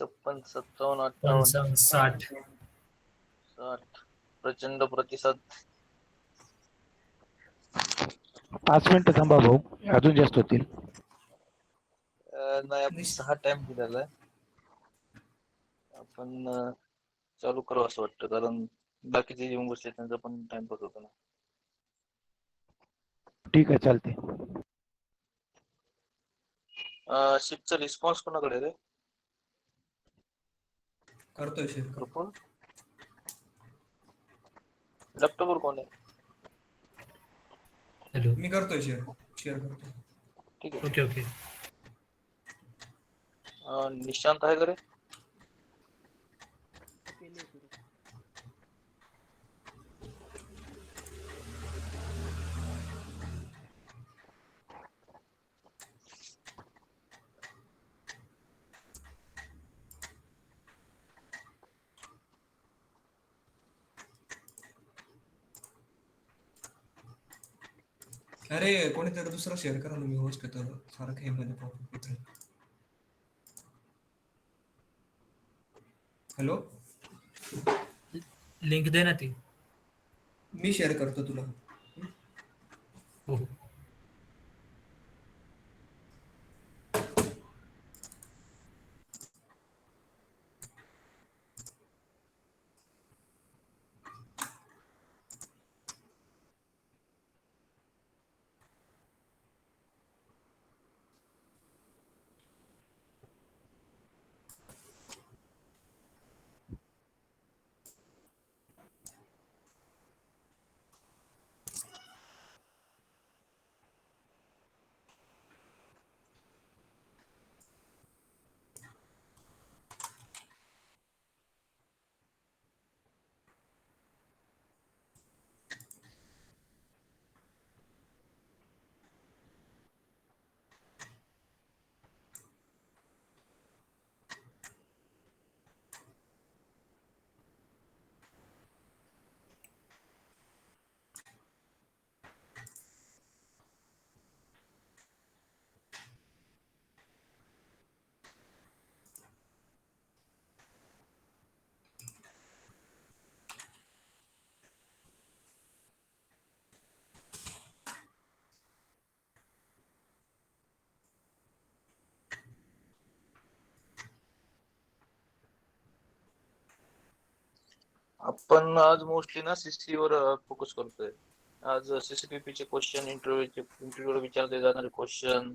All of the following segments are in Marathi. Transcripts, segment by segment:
56, 57, 55, 60. 60. प्रचंड प्रतिसाद. 5 मिनिटं थांबा भाऊ, अजून जास्त होतील. नाही, आपण 6 टाइम दिलेला आहे. आपण चालू करू असं वाटतं, कारण बाकीचे येऊन बसले त्यांचा पण टाइमपास होतो ना. ठीक आहे, चालते. शिपचा रिस्पॉन्स कोणाकडे रे? करतोय शेअर. प्रफुल, लॅपटॉपवर कोण आहे? हॅलो. मी करतोय शेअर करतोय. ठीक आहे. Okay okay. निशांत आहे का रे? अरे कोणीतरी दुसरा शेअर करा ना, मी होस्ट करतो सारखं हे मध्ये प्रॉब्लेम. हॅलो, लिंक दे ना ती. मी शेअर करतो तुला. हो. आपण आज मोस्टली ना सीसी वर फोकस करतोय. आज CCPP चे क्वेश्चन, इंटरव्ह्यूवर विचारले जाणारे क्वेश्चन,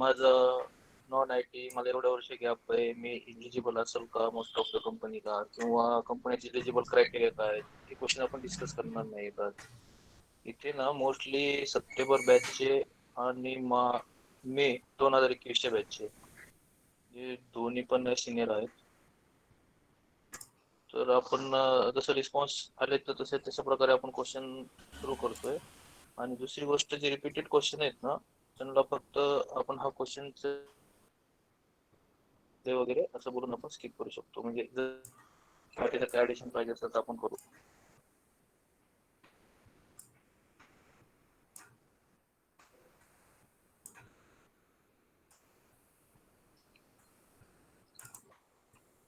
माझं नॉन IT, मला एवढ्या वर्ष गॅप आहे, मी इलिजिबल असेल का मोस्ट ऑफ द कंपनीला, किंवा कंपनीचे इलिजिबल क्रायटेरिया काय, हे क्वेश्चन आपण डिस्कस करणार नाही आज. इथे ना मोस्टली सप्टेंबर बॅचचे आणि मे 2021च्या बॅचचे, जे दोन्ही पण सिनियर आहेत. तर आपण जसं रिस्पॉन्स आले तर तशा प्रकारे आपण क्वेश्चन सुरू करतोय. आणि दुसरी गोष्ट, जे रिपीटेड क्वेश्चन आहेत ना, त्यांना फक्त आपण हा क्वेश्चन वगैरे असं बोलून आपण स्किप करू शकतो. म्हणजे जर त्याच्यात काय ऍडिशन पाहिजे असेल तर आपण करू.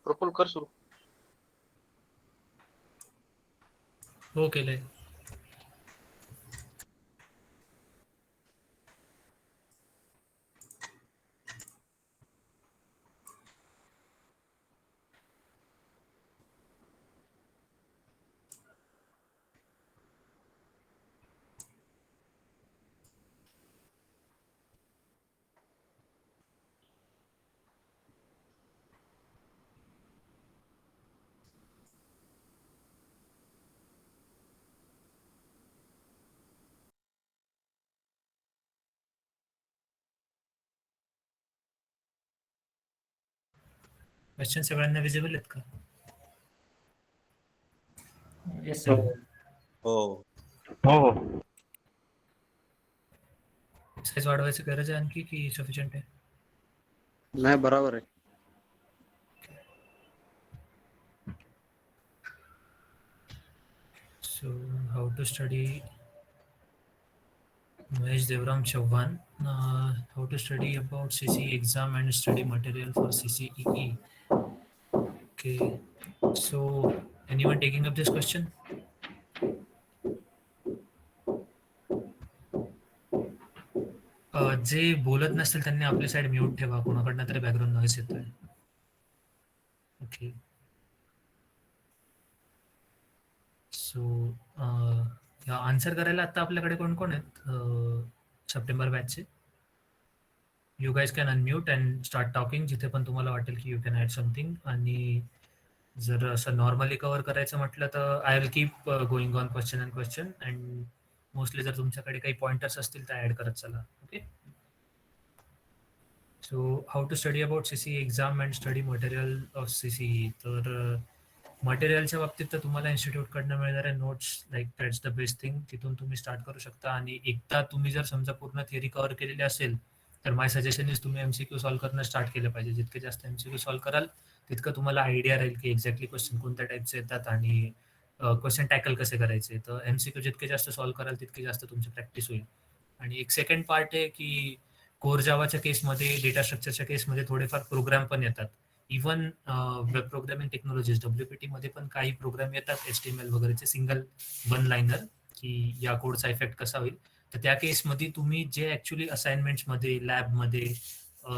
प्रफुल, कर सुरू. हो, केलंय. क्वेश्चन सगळ्यांना विजिबल आहेत का? Yes sir. हो. हो. साईज वाढवायची गरज आहे आणखी की सफिशियंट आहे? नाही, बरोबर आहे. So, how to study Mahesh Devram Chauhan. How to study about CC exam and study material for CCEE. Okay. So, anyone taking up this question? जे बोलत नसतील त्यांनी आपली साईड म्यूट ठेवा, कोणाकडनं तरी बॅकग्राऊंड नॉईस येतोय. ओके. सो आन्सर करायला आता आपल्याकडे कोण कोण आहेत सप्टेंबर बॅचचे? You guys can unmute and start talking जिथे पण तुम्हाला वाटेल की यू कॅन ॲड समथिंग. आणि जर असं नॉर्मली कव्हर करायचं म्हटलं तर I will keep going on question and question, and mostly जर तुमच्याकडे काही पॉइंटर्स असतील तर ॲड करत चला. Okay. So how to study about CCE exam and study material of CCE. तर मटेरियलच्या बाबतीत तर तुम्हाला इन्स्टिट्यूटकडनं मिळणाऱ्या notes like that's the best thing. तिथून तुम्ही स्टार्ट करू शकता. आणि एकदा तुम्ही जर समजा पूर्ण थिअरी कव्हर केलेली असेल तर माय सजेशन इज तुम्ही MCQ सॉल्व्ह करणं स्टार्ट केलं पाहिजे. जितके जास्त MCQ सॉल्व्ह कराल तितकं तुम्हाला आयडिया राहील की एक्झॅक्टली क्वेश्चन कोणत्या टाईपचे येतात आणि क्वेश्चन टॅकल कसे करायचे. तर MCQ जितके जास्त सॉल्व्ह कराल तितके जास्त तुमची प्रॅक्टिस होईल. आणि एक सेकंड पार्ट आहे की कोर जावाच्या केसमध्ये, डेटा स्ट्रक्चरच्या केसमध्ये थोडेफार प्रोग्राम पण येतात. Even web programming technologies WPT मध्ये पण काही प्रोग्राम येतात HTML वगैरेचे, सिंगल वन लाईनर, की या कोडचा इफेक्ट कसा होईल. तर त्या केसमध्ये तुम्ही जे ऍक्च्युली असाइनमेंट्समध्ये, लॅबमध्ये,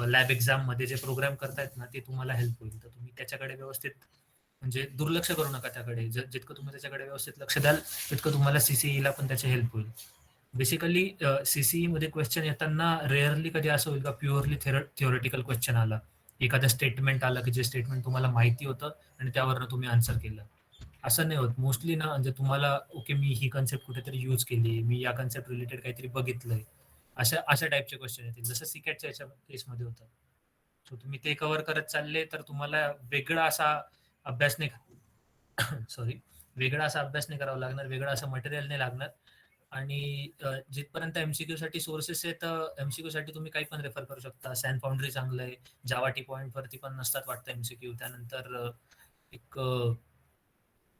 लॅब एक्झाममध्ये जे प्रोग्राम करतायत ना ते तुम्हाला हेल्प होईल. तर तुम्ही त्याच्याकडे व्यवस्थित म्हणजे दुर्लक्ष करू नका त्याकडे. जितकं तुम्ही त्याच्याकडे व्यवस्थित लक्ष द्याल तितकं तुम्हाला CCE पण त्याची हेल्प होईल. बेसिकली CCE मध्ये क्वेश्चन येताना रेअरली कधी असं होईल का प्युअरली थिओरिटिकल क्वेश्चन आला, एखादं स्टेटमेंट आलं की जे स्टेटमेंट तुम्हाला माहिती होतं आणि त्यावरनं तुम्ही आन्सर केलं. असं नाही होत मोस्टली ना. म्हणजे तुम्हाला ओके मी ही कन्सेप्ट कुठेतरी यूज केली, मी या कन्सेप्ट रिलेटेड काहीतरी बघितलंय, अशा टाईपचे क्वेश्चन येतील जसं सिकॅटच्या याच्या केसमध्ये होतं. सो तुम्ही ते कव्हर करत चालले तर तुम्हाला वेगळा असा अभ्यास नाही सॉरी वेगळा असा अभ्यास नाही करावा लागणार, वेगळा असं मटेरियल नाही लागणार. आणि जिथपर्यंत MCQ साठी सोर्सेस आहेत तर MCQ साठी तुम्ही काही पण रेफर करू शकता. सॅन फाउंड्री चांगलं आहे, जावा टी पॉइंट वरती पण नसतात वाटतं MCQ. त्यानंतर एक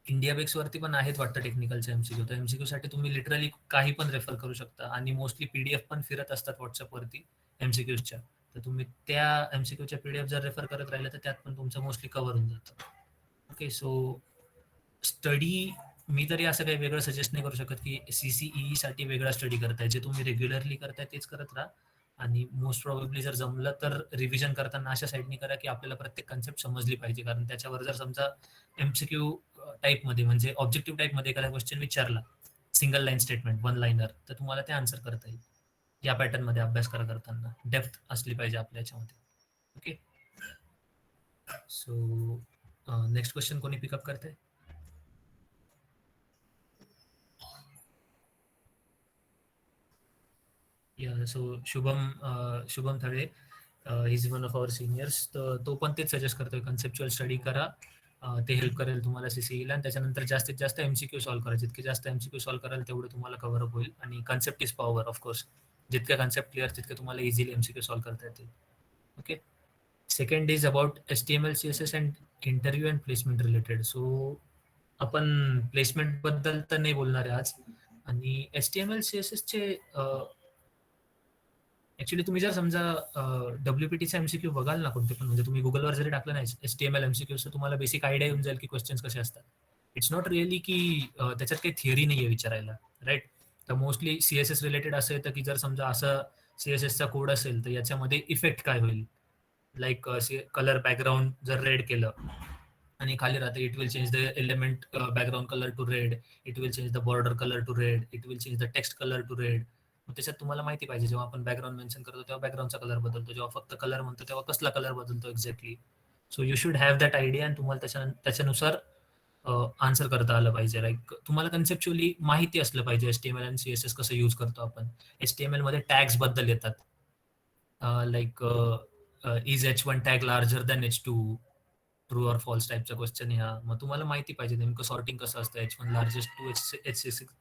इंडिया बेक्स वरती पण आहेत वाटतं टेक्निकलचे MCQ. तर MCQ साठी तुम्ही लिटरली काही पण रेफर करू शकता. आणि मोस्टली PDF पण फिरत असतात व्हॉट्सअपवरती MCQच्या. तर तुम्ही त्या MCQच्या PDF जर रेफर करत राहिले तर त्यात पण तुमचं मोस्टली कव्हर होऊन जातं. ओके. सो स्टडी मी तरी असं काही वेगळं सजेस्ट नाही करू शकत की CCE साठी वेगळा स्टडी करताय. जे तुम्ही रेग्युलरली करताय तेच करत राहा. आणि मोस्ट प्रोबेबली जर जमलं तर रिव्हिजन करताना अशा साईडनी करा की आपल्याला प्रत्येक कन्सेप्ट समजली पाहिजे. कारण त्याच्यावर जर समजा MCQ टाईपमध्ये म्हणजे ऑब्जेक्टिव्ह टाईपमध्ये एखादा क्वेश्चन विचारला, single line statement, one liner, तर तुम्हाला ते आन्सर करता येईल. या पॅटर्नमध्ये अभ्यास करताना डेप्थ असली पाहिजे आपल्या याच्यामध्ये. ओके. सो नेक्स्ट क्वेश्चन कोणी पिकअप करते? So Shubham Thale is one of our seniors. तर तो पण तेच सजेस्ट करतोय, कन्सेप्च्युअल स्टडी करा, ते हेल्प करेल तुम्हाला CCE ला. आणि त्याच्यानंतर जास्तीत जास्त MCQ सॉल्व्ह करा. जितके जास्त MCQ सॉल्व्ह कराल तेवढं तुम्हाला कव्हर अप होईल. आणि कन्सेप्ट इज पॉवर ऑफकोर्स. जितके कन्सेप्ट क्लिअर तितके तुम्हाला इझिली MCQ सॉल्व्ह करता येतील. Okay. Second is about HTML CSS and interview and placement related. So आपण प्लेसमेंट बद्दल तर नाही बोलणार आहे आज. आणि HTML CSS चे ऍक्च्युली तुम्ही जर समजा WPTचा MCQ बघाल ना कोणते पण, म्हणजे तुम्ही गुगलवर जरी टाकलं ना HTML MCQ तर तुम्हाला बेसिक आयडिया येऊन जाईल की क्वेश्चन्स कसे असतात. इट्स नॉट रिअली की त्याच्यात काही थिअरी नाही आहे विचारायला, राईट. तर मोस्टली CSS रिलेटेड असं येतं की जर समजा असं CSSचा कोड असेल तर याच्यामध्ये इफेक्ट काय होईल. लाईक कलर बॅकग्राऊंड जर रेड केलं आणि खाली राहते it will change the element background colour to red, it will change the border colour to red, it will change the text colour to red. मग त्याच्यात तुम्हाला माहिती पाहिजे जेव्हा आपण बॅकग्राऊंड मेन्शन करतो तेव्हा बॅकग्राऊंडचा कलर बदलतो, जेव्हा फक्त कलर म्हणतो तेव्हा कसला कलर बदलतो exactly. So you should have that idea आणि तुम्हाला त्याच्यानुसार आन्सर करता आलं पाहिजे. लाईक तुम्हाला कन्सेप्च्युअली माहिती असलं पाहिजे HTML आणि CSS कसं यूज करतो आपण. HTML मध्ये टॅग्स बद्दल येतात, like is H1 tag larger than H2, true or false टाईपचा क्वेश्चन आहे हा. मग तुम्हाला माहिती पाहिजे नेमकं सॉर्टिंग कसं असतं. H1 largest to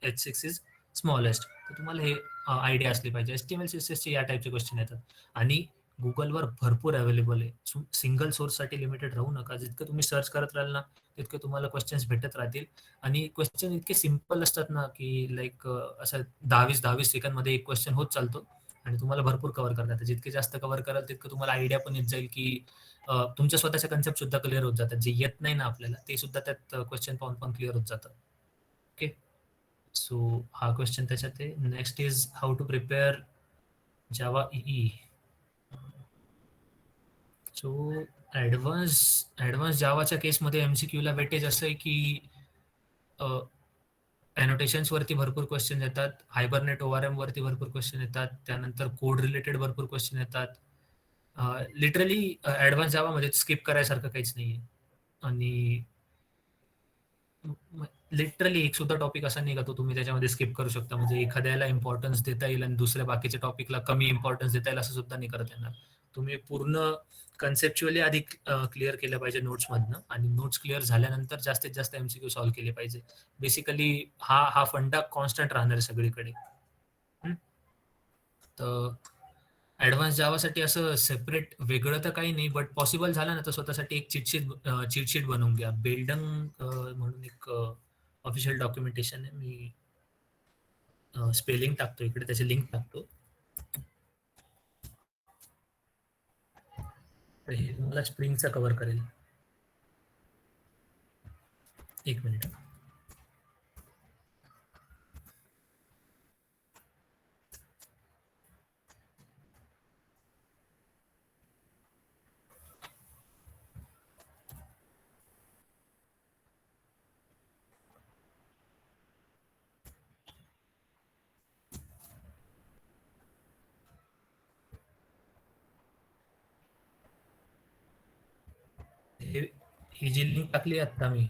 H6 is smallest. तर तुम्हाला हे आयडिया असली पाहिजे. HTML CSS चे या टाईपचे क्वेश्चन येतात. आणि गुगलवर भरपूर अवेलेबल आहे. सिंगल सोर्ससाठी लिमिटेड राहू नका. जितकं तुम्ही सर्च करत राहाल ना तितके तुम्हाला क्वेश्चन्स भेटत राहतील. आणि क्वेश्चन इतके सिम्पल असतात ना की लाईक असं 10-20 सेकंदमध्ये एक क्वेश्चन होत चालतो. आणि तुम्हाला भरपूर कव्हर करता येतं. जितके जास्त कव्हर कराल तितकं तुम्हाला आयडिया पण येत जाईल की तुमच्या स्वतःच्या कन्सेप्ट सुद्धा क्लिअर होत जातात. जे येत नाही ना आपल्याला ते सुद्धा त्यात क्वेश्चन पाहून पण क्लिअर होत जातं. ओके, सो हा क्वेश्चन त्याच्यात आहे. Next is how to prepare Java E. So advance जावाच्या केसमध्ये MCQ ला वेटेज असं आहे की annotations वरती भरपूर क्वेश्चन येतात, हायबरनेट ORM वरती भरपूर क्वेश्चन येतात, त्यानंतर कोड रिलेटेड भरपूर क्वेश्चन येतात. लिटरली ॲडव्हान्स जावामध्ये स्किप करायसारखं काहीच नाहीये. आणि लिटरली एक सुद्धा टॉपिक असा नाही का तो तुम्ही त्याच्यामध्ये स्किप करू शकता. म्हणजे एखाद्याला इम्पॉर्टन्स देता येईल आणि दुसऱ्या बाकीच्या टॉपिकला कमी इम्पॉर्टन्स देता येईल असं सुद्धा नाही करता येणार. तुम्ही पूर्ण कन्सेप्च्युअली आधी क्लिअर केलं पाहिजे नोट्समधनं, आणि नोट्स क्लिअर झाल्यानंतर जास्तीत जास्त MCQ सॉल्व्ह केले पाहिजे. बेसिकली हा फंडा कॉन्स्टंट राहणार आहे सगळीकडे. तर ॲडव्हान्स जावासाठी असं सेपरेट वेगळं तर काही नाही, बट पॉसिबल झालं ना तर स्वतःसाठी एक चीटशीट बनवून घ्या. बेल्डंग म्हणून एक ऑफिशियल डॉक्युमेंटेशन आहे. मी स्पेलिंग टाकतो इकडे, त्याची लिंक टाकतो. तर हे तुम्हाला स्प्रिंगचा कव्हर करेल. एक मिनिट. ही जी लिंक टाकली आता मी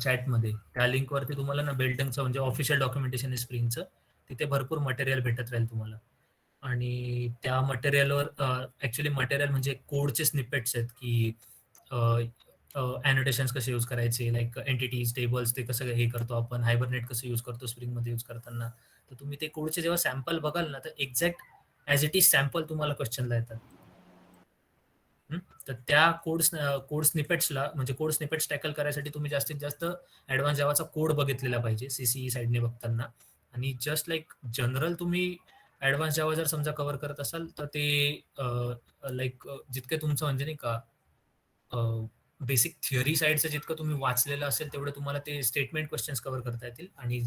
चॅटमध्ये, त्या लिंकवरती तुम्हाला ना बेल्टनचं म्हणजे ऑफिशियल डॉक्युमेंटेशन आहे स्प्रिंगचं, तिथे भरपूर मटेरियल भेटत राहील तुम्हाला. आणि त्या मटेरियलवर ॲक्च्युली मटेरियल म्हणजे कोडचे स्निपेट्स आहेत की ॲनोटेशन्स कसे यूज करायचे, लाईक एंटिटीज टेबल्स ते कसं हे करतो आपण, हायबरनेट कसं यूज करतो स्प्रिंगमध्ये यूज करताना. तर तुम्ही ते कोडचे जेव्हा सॅम्पल बघाल ना तर exact as it is sample तुम्हाला क्वेश्चनला येतात. तर त्या कोड स्निपेट्सला म्हणजे कोड स्निपेट्स टॅकल करायसाठी तुम्ही जास्तीत जास्त ॲडव्हान्स जावाचा कोड बघितलेला पाहिजे CCE साईडने बघताना. आणि जस्ट लाईक जनरल तुम्ही ॲडव्हान्स जावा जर समजा कव्हर करत असाल तर ते लाईक जितके तुमचं म्हणजे नाही का बेसिक थिअरी साईडचं जितकं तुम्ही वाचलेलं असेल तेवढं तुम्हाला ते स्टेटमेंट क्वेश्चन्स कव्हर करता येतील. आणि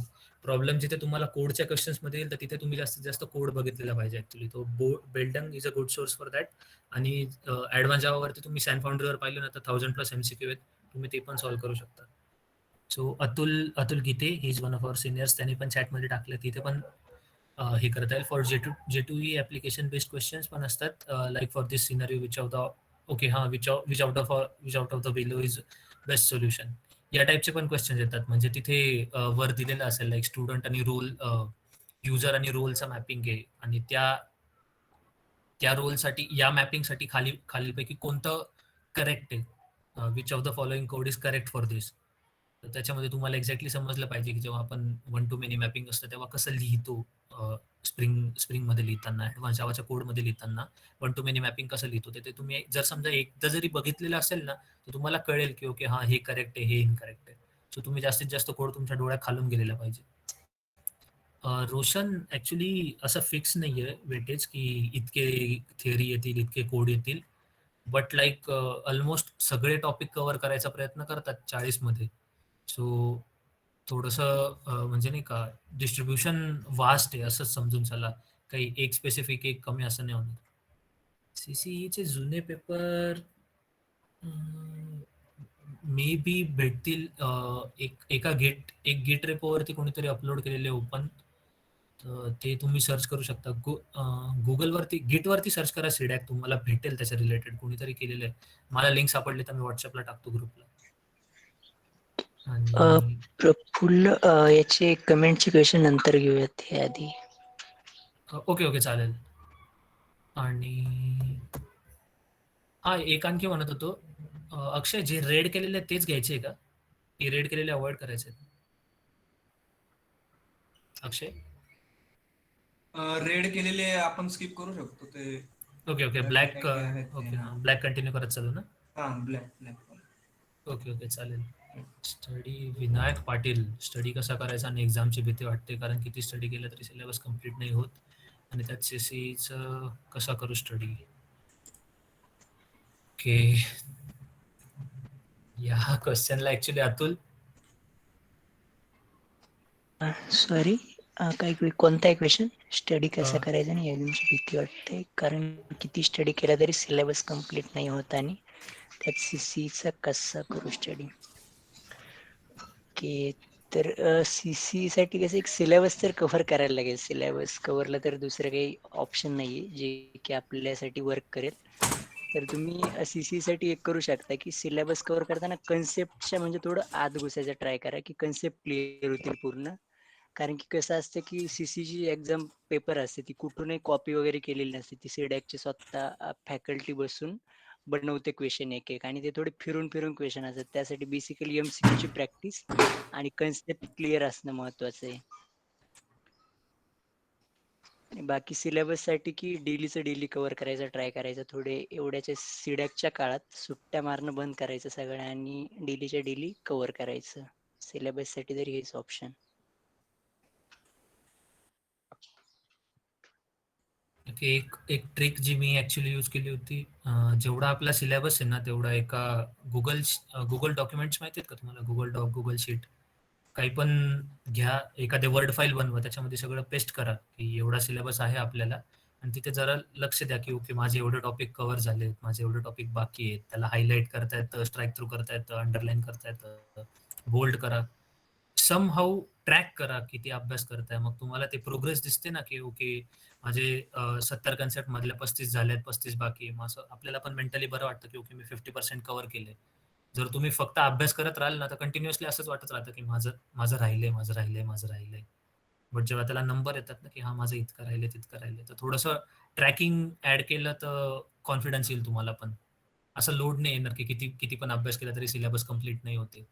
प्रॉब्लेम जिथे तुम्हाला कोडच्या क्वेश्चन्समध्ये येईल तर तिथे तुम्ही जास्तीत जास्त कोड बघितलेला पाहिजे ॲक्च्युली. तो Baeldung is a good source for that. आणि ॲडव्हान्स जावावरती तुम्ही सॅन फाउंडरीवर पाहिलं ना तर 1000+ MCQ आहेत, तुम्ही ते पण सॉल्व्ह करू शकता. So Atul Gite he is one of our seniors, त्यांनी पण चॅटमध्ये टाकलं, तिथे पण हे करता येईल. For J2E application based questions पण असतात, like for this scenario which of the okay हां which out of the below is best solution, या टाईपचे पण क्वेश्चन येतात. म्हणजे तिथे वर दिलेलं असेल लाईक स्टुडंट आणि रोल, युजर आणि रोलचा मॅपिंग आहे, आणि त्या रोलसाठी या मॅपिंगसाठी खालीलपैकी कोणतं करेक्ट आहे, which of the following code is correct for this. तर त्याच्यामध्ये तुम्हाला एक्झॅक्टली समजलं पाहिजे की जेव्हा आपण 1 to many मॅपिंग असतं तेव्हा कसं लिहितो, स्प्रिंगमध्ये लिहिताना, ॲडव्हान्स जावाच्या कोडमध्ये लिहिताना 1 to many मॅपिंग कसं लिहितो ते तुम्ही जर समजा एकदा जरी बघितलेलं असेल ना तर तुम्हाला कळेल की ओके हां हे करेक्ट आहे, हे इनकरेक्ट आहे. सो तुम्ही जास्तीत जास्त कोड तुमच्या डोळ्या खालून गेलेला पाहिजे. रोशन ॲक्च्युली असं फिक्स नाही आहे वेटेज की इतके थिअरी येतील, इतके कोड येतील, बट लाईक ऑलमोस्ट सगळे टॉपिक कव्हर करायचा प्रयत्न करतात 40मध्ये. सो थोडंसं म्हणजे नाही का डिस्ट्रीब्युशन वास्ट आहे असंच समजून चला, काही एक स्पेसिफिक एक कमी असं नाही होणार. CCEचे जुने पेपर मे बी भेटतील, एक गेट रेपोवरती कोणीतरी अपलोड केलेले ओपन, तर ते तुम्ही सर्च करू शकता. गुगलवरती गिटवरती सर्च करा सीडॅक, तुम्हाला भेटेल त्याच्या रिलेटेड कोणीतरी केलेलं आहे. मला लिंक सापडली तर मी व्हॉट्सअपला टाकतो ग्रुपला. आणि प्रफुल्ल याचे कमेंटचे क्वेश्चन नंतर घेऊयात, हे आधी. ओके चालेल. आणि हा एक आणखी म्हणत होतो, अक्षय जे रेड केलेले तेच घ्यायचे का, की रेड केलेले अवॉइड करायचे अक्षय? रेड केलेले आपण स्किप करू शकतो ते. Okay black, okay black continue करत चालू ना. हां ब्लॅक. ओके चालेल. स्टडी विनायक पाटील, स्टडी कसा करायचा आणि एक्झामची भीती वाटते कारण किती स्टडी केलं तरी सिलेबस कम्प्लीट नाही होत. आणि त्यात सीसीचं कसा करू स्टडी. ओके, या क्वेश्चनला ऍक्च्युली अतुल सॉरी, काही कोणता क्वेश्चन? स्टडी कसा अं, करायचा आणि एक्झामची भीती वाटते, कारण किती स्टडी केला तरी सिलेबस कम्प्लीट नाही होत आणि त्यात सीसीचा कसा करू स्टडी. ओके, तर सीसी साठी कसं एक सिलेबस तर कव्हर करायला लागेल. सिलेबस कव्हरला तर दुसरं काही ऑप्शन नाहीये जे की आपल्यासाठी वर्क करेल. तर तुम्ही सीसी साठी एक करू शकता की सिलेबस कव्हर करताना कन्सेप्टच्या म्हणजे थोडं आत घुसायचा ट्राय करा की कन्सेप्ट क्लिअर होतील पूर्ण. कारण की कसं असतं की सीसीची एक्झाम पेपर असते ती कुठूनही कॉपी वगैरे केलेली नसते. ती सीडॅकची स्वतः फॅकल्टी बसून बनवते क्वेश्चन एक एक, आणि ते थोडे फिरून फिरून क्वेश्चन असतात. त्यासाठी बेसिकली एमसीक्यूची प्रॅक्टिस आणि कन्सेप्ट क्लिअर असणं महत्वाचं आहे. आणि बाकी सिलेबस साठी की डेली कव्हर करायचा ट्राय करायचा. थोडे एवढ्याच्या सीडॅकच्या काळात सुट्ट्या मारणं बंद करायचं सगळं आणि डेली कव्हर करायचं. सिलेबस साठी तरी हेच ऑप्शन. ओके, एक एक ट्रिक जी मी ऍक्च्युली यूज केली होती, जेवढा आपला सिलेबस आहे ना तेवढा एका गुगल डॉक्युमेंट्स माहिती आहेत का तुम्हाला? गुगल डॉक, गुगल शीट, काही पण घ्या, एखादे वर्ड फाईल बनवा, त्याच्यामध्ये सगळं पेस्ट करा की एवढा सिलेबस आहे आपल्याला, आणि तिथे जरा लक्ष द्या की ओके माझे एवढे टॉपिक कव्हर झालेत, माझे एवढे टॉपिक बाकी आहेत, त्याला हायलाईट करता येतं, स्ट्राईक थ्रू करता येतं, अंडरलाईन करता येतं, बोल्ड करा. सम हाऊ ट्रॅक करा किती अभ्यास करताय. मग तुम्हाला ते प्रोग्रेस दिसते ना की ओके माझे 70 कन्सेप्ट मधल्या 35 झाल्यात, 35 बाकी आहे. मग असं आपल्याला पण मेंटली बरं वाटतं की ओके मी 50% कव्हर केले. जर तुम्ही फक्त अभ्यास करत राहाल ना तर कंटिन्युअसली असंच वाटत राहतं की माझं माझं राहिलंय, माझं राहिलंय, माझं राहिलंय. बट जेव्हा त्याला नंबर येतात ना की हा माझं इतकं राहिलंय, तितकं राहिलंय, तर थोडंसं ट्रॅकिंग ऍड केलं तर कॉन्फिडन्स येईल तुम्हाला पण. असं लोड नाही येणार की किती किती पण अभ्यास केला तरी सिलेबस कम्प्लीट नाही होते.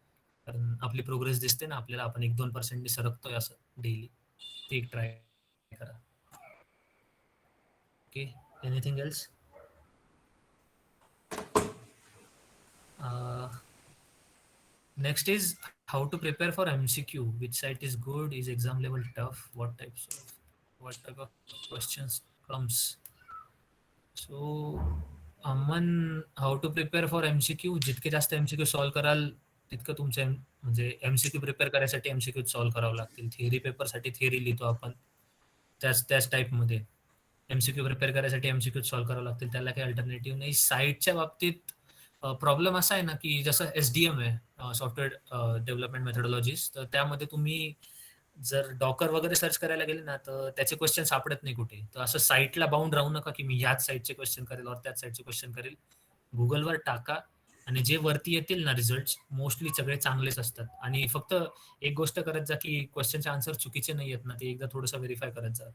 कारण आपली प्रोग्रेस दिसते ना आपल्याला, आपण 1-2% सरकतोय असं डेली. ते एक ट्राय करा. Okay, anything else? Next is how to prepare for MCQ. Which site is good? Is exam level tough? What type of questions comes? So, Aman, how to prepare for MCQ? जितके जास्त MCQ सॉल्व्ह कराल तितकं तुमच्या म्हणजे MCQ प्रिपेअर करायसाठी MCQ सॉल्व्ह करावं लागतील. थिअरी पेपरसाठी थिअरी लिहितो आपण त्याच त्याच टाईपमध्ये. MCQ प्रिपेअर करायसाठी MCQ सॉल्व्ह करावं लागतील, त्याला काही अल्टरनेटिव्ह नाही. साईटच्या बाबतीत प्रॉब्लेम असा आहे ना की जसं SDM आहे, सॉफ्टवेअर डेव्हलपमेंट मेथोडॉलॉजीज, तर त्यामध्ये तुम्ही जर डॉकर वगैरे सर्च करायला गेले ना तर त्याचे क्वेश्चन सापडत नाही कुठे. तर असं साईटला बाउंड राहू नका की मी ह्याच साईटचे क्वेश्चन करेल और त्याच साईटचे क्वेश्चन करेल. गुगलवर टाका आणि जे वरती येतील ना रिझल्ट मोस्टली सगळे चांगलेच असतात. आणि फक्त एक गोष्ट करत जा की क्वेश्चनचे आन्सर चुकीचे नाही आहेत ना ते एकदा थोडंसं व्हेरीफाय करत जा,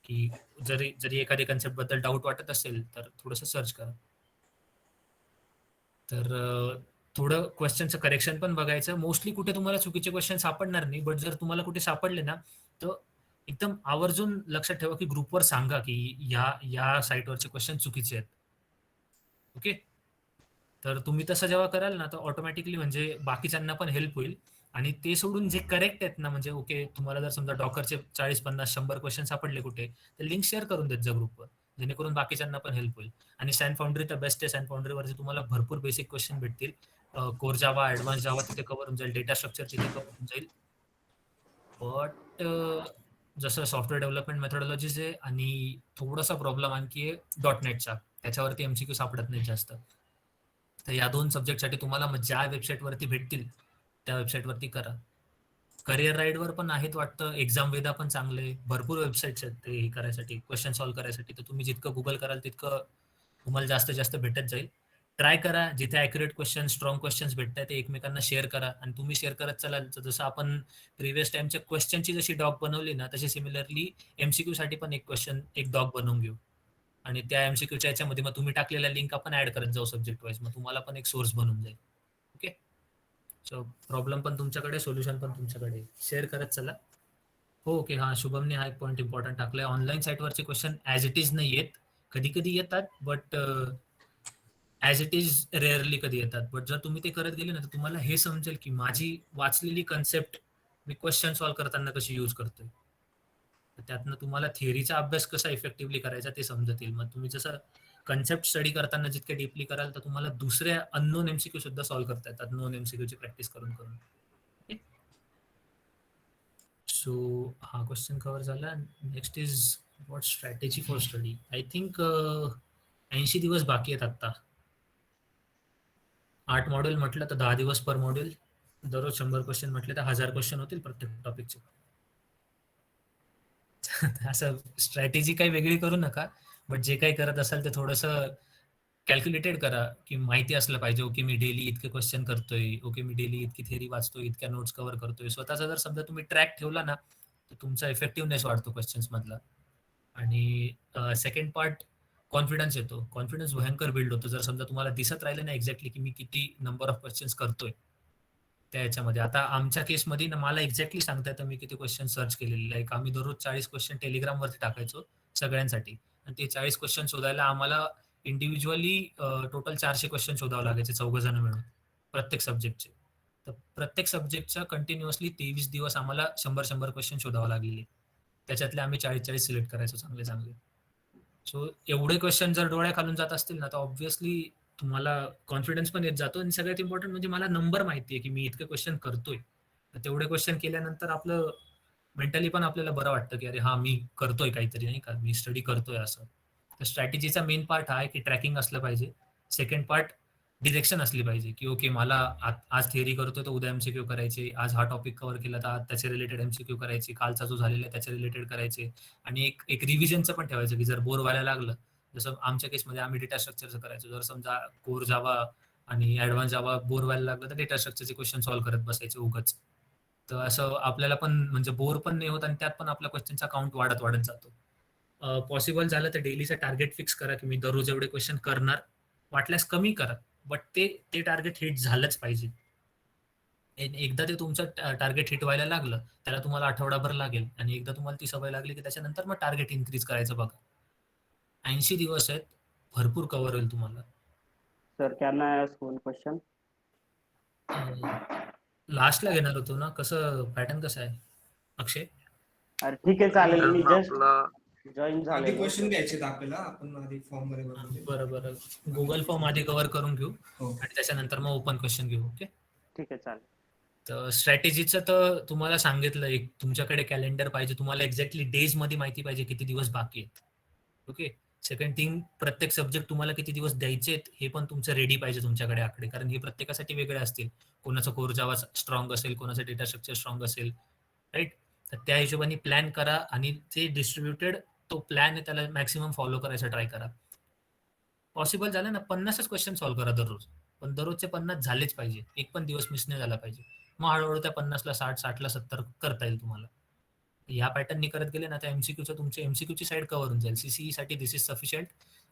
की जरी जरी एखाद्या कन्सेप्ट बद्दल डाऊट वाटत असेल तर थोडंसं सर्च करा. तर थोडं क्वेश्चनचं करेक्शन पण बघायचं. मोस्टली कुठे तुम्हाला चुकीचे क्वेश्चन सापडणार नाही, बट जर तुम्हाला कुठे सापडले ना तर एकदम आवर्जून लक्षात ठेवा की ग्रुपवर सांगा की या साईटवरचे क्वेश्चन चुकीचे आहेत. ओके, तर तुम्ही तसं जेव्हा कराल ना तर ऑटोमॅटिकली म्हणजे बाकीच्यांना पण हेल्प होईल. आणि ते सोडून जे करेक्ट आहेत ना, म्हणजे ओके तुम्हाला जर समजा डॉकरचे 40-50-100 क्वेश्चन सापडले कुठे, तर लिंक शेअर करून देत जा ग्रुपवर, जेणेकरून बाकीच्यांना पण हेल्प होईल. आणि सॅन फाउंड्री तर बेस्ट आहे. सॅन फाउंड्रीवरचे तुम्हाला भरपूर बेसिक क्वेश्चन भेटतील. कोर जावा, ऍडव्हान्स जावा तिथे कव्हर होऊन जाईल, डेटा स्ट्रक्चर तिथे कव्हर होऊन जाईल. बट जसं सॉफ्टवेअर डेव्हलपमेंट मेथोडॉलॉजीज आहे आणि थोडासा प्रॉब्लेम आणखी आहे डॉटनेटचा, त्याच्यावरती MCQ सापडत नाही जास्त. तर या 2 सब्जेक्टसाठी तुम्हाला मग ज्या वेबसाईटवरती भेटतील त्या वेबसाईटवरती करा. करिअर राईडवर पण आहेत वाटतं, एक्झाम वेदा पण चांगले, भरपूर वेबसाईट्स आहेत ते हे करायसाठी, क्वेश्चन सॉल्व्ह करायसाठी. तर तुम्ही जितकं गुगल कराल तितकं तुम्हाला जास्तीत जास्त भेटत जाईल. ट्राय करा, जिथे ॲक्युरेट क्वेश्चन, स्ट्रॉंग क्वेश्चन्स भेटतात ते एकमेकांना शेअर करा. आणि तुम्ही शेअर करत चलाल तर जसं आपण प्रिव्हियस टाइमच्या क्वेश्चनची जशी डॉक बनवली ना तशी सिमिलरली MCQ साठी पण एक डॉक बनवून घेऊ. आणि त्या MCQच्या याच्यामध्ये मग तुम्ही टाकलेल्या लिंक आपण ऍड करत जाऊ सब्जेक्ट वाईज, मग तुम्हाला पण एक सोर्स बनून जाईल. ओके, सो प्रॉब्लेम पण तुमच्याकडे, सोल्युशन पण तुमच्याकडे, शेअर करत चला. हो, ओके, हां, शुभमने हा एक पॉईंट इम्पॉर्टंट टाकलाय. ऑनलाईन साईटवरचे क्वेश्चन ॲज इट इज नाही येत, कधी कधी येतात, but as it is rarely कधी येतात. बट जर तुम्ही ते करत गेले ना तर तुम्हाला हे समजेल की माझी वाचलेली कन्सेप्ट मी क्वेश्चन सॉल्व्ह करताना कशी यूज करतोय. तर त्यातनं तुम्हाला थिअरीचा अभ्यास कसा इफेक्टिव्हली करायचा ते समजतील. मग तुम्ही जसं कन्सेप्ट स्टडी करताना जितके डीपली कराल तर तुम्हाला दुसरे अननोन एमसीक्यू सुद्धा सॉल्व्ह करता येतात नोन एमसीक्यूची प्रॅक्टिस करून करून. सो हा क्वेश्चन कव्हर झाला. Next is what strategy for study. I think 80 दिवस बाकी आहेत आत्ता. 8 मॉड्यूल म्हटलं तर 10 दिवस पर मॉड्यूल. दररोज 100 क्वेश्चन म्हटले तर 1000 क्वेश्चन होतील प्रत्येक टॉपिकचे. असं स्ट्रॅटेजी काही वेगळी करू नका, बट जे काही करत असाल ते थोडंसं कॅल्क्युलेटेड करा, की माहिती असलं पाहिजे. ओके मी डेली इतके क्वेश्चन करतोय, ओके मी डेली इतकी थेअरी वाचतोय, इतक्या नोट्स कव्हर करतोय. स्वतःचा जर समजा तुम्ही ट्रॅक ठेवला ना तर तुमचा इफेक्टिव्हनेस वाढतो क्वेश्चन्स मधला. आणि सेकंड पार्ट कॉन्फिडन्स येतो. कॉन्फिडन्स भयंकर बिल्ड होतो जर समजा तुम्हाला दिसत राहिलं ना एक्झॅक्टली की मी किती नंबर ऑफ क्वेश्चन्स करतोय त्या याच्यामध्ये. आता आमच्या केसमध्ये ना मला एक्झॅक्टली सांगता येतं मी किती क्वेश्चन सर्च केलेले. लाईक आम्ही दररोज 40 क्वेश्चन टेलिग्रामवरती टाकायचो सगळ्यांसाठी, आणि ते 40 क्वेश्चन शोधायला आम्हाला इंडिव्हिज्युअली टोटल 400 क्वेश्चन शोधावं लागायचे 4 जण मिळून प्रत्येक सब्जेक्टचे. तर प्रत्येक सब्जेक्टच्या कंटिन्युअसली 23 दिवस आम्हाला 100 क्वेश्चन शोधावं लागलेले. त्याच्यातले आम्ही 40 सिलेक्ट करायचो चांगले चांगले. सो एवढे क्वेश्चन जर डोळ्याखालून जात असतील ना तर ऑब्व्हियसली तुम्हाला कॉन्फिडन्स पण येत जातो. आणि सगळ्यात इम्पॉर्टंट म्हणजे मला नंबर माहिती आहे की मी इतके क्वेश्चन करतोय. तर तेवढे क्वेश्चन केल्यानंतर आपलं मेंटली पण आपल्याला बरं वाटतं की अरे हा मी करतोय काहीतरी, नाही का, मी स्टडी करतोय असं. तर स्ट्रॅटेजीचा मेन पार्ट हा आहे की ट्रॅकिंग असलं पाहिजे. सेकंड पार्ट डिरेक्शन असली पाहिजे की ओके मला आज थिअरी करतोय तर उद्या एमसीक्यू करायचे, आज हा टॉपिक कव्हर केला तर आज त्याचे रिलेटेड एमसीक्यू करायचे, कालचा जो झालेला आहे त्याचे रिलेटेड करायचे. आणि एक रिव्हिजनचं पण ठेवायचं की जर बोर व्हायला लागलं, जसं आमच्या केसमध्ये आम्ही डेटा स्ट्रक्चरचं करायचो. जर समजा कोर जावा आणि ऍडव्हान्स जावा बोर व्हायला लागलं तर डेटा स्ट्रक्चरचे क्वेश्चन सॉल्व्ह करत बसायचे उगाच. तर असं आपल्याला पण म्हणजे बोर पण नाही होत आणि त्यात पण आपला क्वेश्चनचा काउंट वाढत वाढत जातो. पॉसिबल झालं तर डेलीचं टार्गेट फिक्स करा की मी दररोज एवढे क्वेश्चन करणार. वाटल्यास कमी करा, बट ते टार्गेट हिट झालंच पाहिजे. एकदा ते तुमचं टार्गेट हिट व्हायला लागलं त्याला तुम्हाला आठवडाभर लागेल, आणि एकदा तुम्हाला ती सवय लागली की त्याच्यानंतर मग टार्गेट इन्क्रीज करायचं बघा. 80 दिवस आहेत, भरपूर कव्हर होईल तुम्हाला. Sir can I ask one question? लास्टला घेणार होतो ना, कसं पॅटर्न कसं आहे अक्षय? अरे ठीक आहे चालेल, मी Pattern जस्ट आपला जॉईन आधी झालेलो. क्वेश्चन घ्यायचे आपल्याला, आपण आधी फॉर्म मध्ये भरलेले. बरं गुगल फॉर्म आधी कव्हर करून घेऊ हो. आणि त्याच्यानंतर मग ओपन क्वेश्चन घेऊ. ओके. ठीक आहे चालेल. तर स्ट्रॅटेजीचं तर तुम्हाला सांगितलं, एक तुमच्याकडे कॅलेंडर पाहिजे, तुम्हाला एक्झॅक्टली डेज मध्ये माहिती पाहिजे किती दिवस बाकी आहेत. ओके. सेकंड थिंग, प्रत्येक सब्जेक्ट तुम्हाला किती दिवस द्यायचे आहेत हे पण तुमचं रेडी पाहिजे तुमच्याकडे आकडे, कारण हे प्रत्येकासाठी वेगळे असतील. कोणाचं कोर जावा स्ट्रॉंग असेल, कोणाचं डेटा स्ट्रक्चर स्ट्रॉंग असेल, राईट. तर त्या हिशोबाने प्लॅन करा आणि ते डिस्ट्रीब्युटेड तो प्लॅन आहे त्याला मॅक्सिमम फॉलो करायचा ट्राय करा. पॉसिबल झालं ना 50च क्वेश्चन सॉल्व्ह करा दररोज, पण दररोजचे 50 झालेच पाहिजे, एक पण दिवस मिस नाही झाला पाहिजे. मग हळूहळू त्या 50ला 60, 60ला 70 करता येईल तुम्हाला. ह्या पॅटर्ननी करत गेले ना तर एमसीक्यूचं तुमच्या एमसीक्यूची साईड कव्हर होऊन जाईल. सीसीई साठी दिस इज सफिशियंट.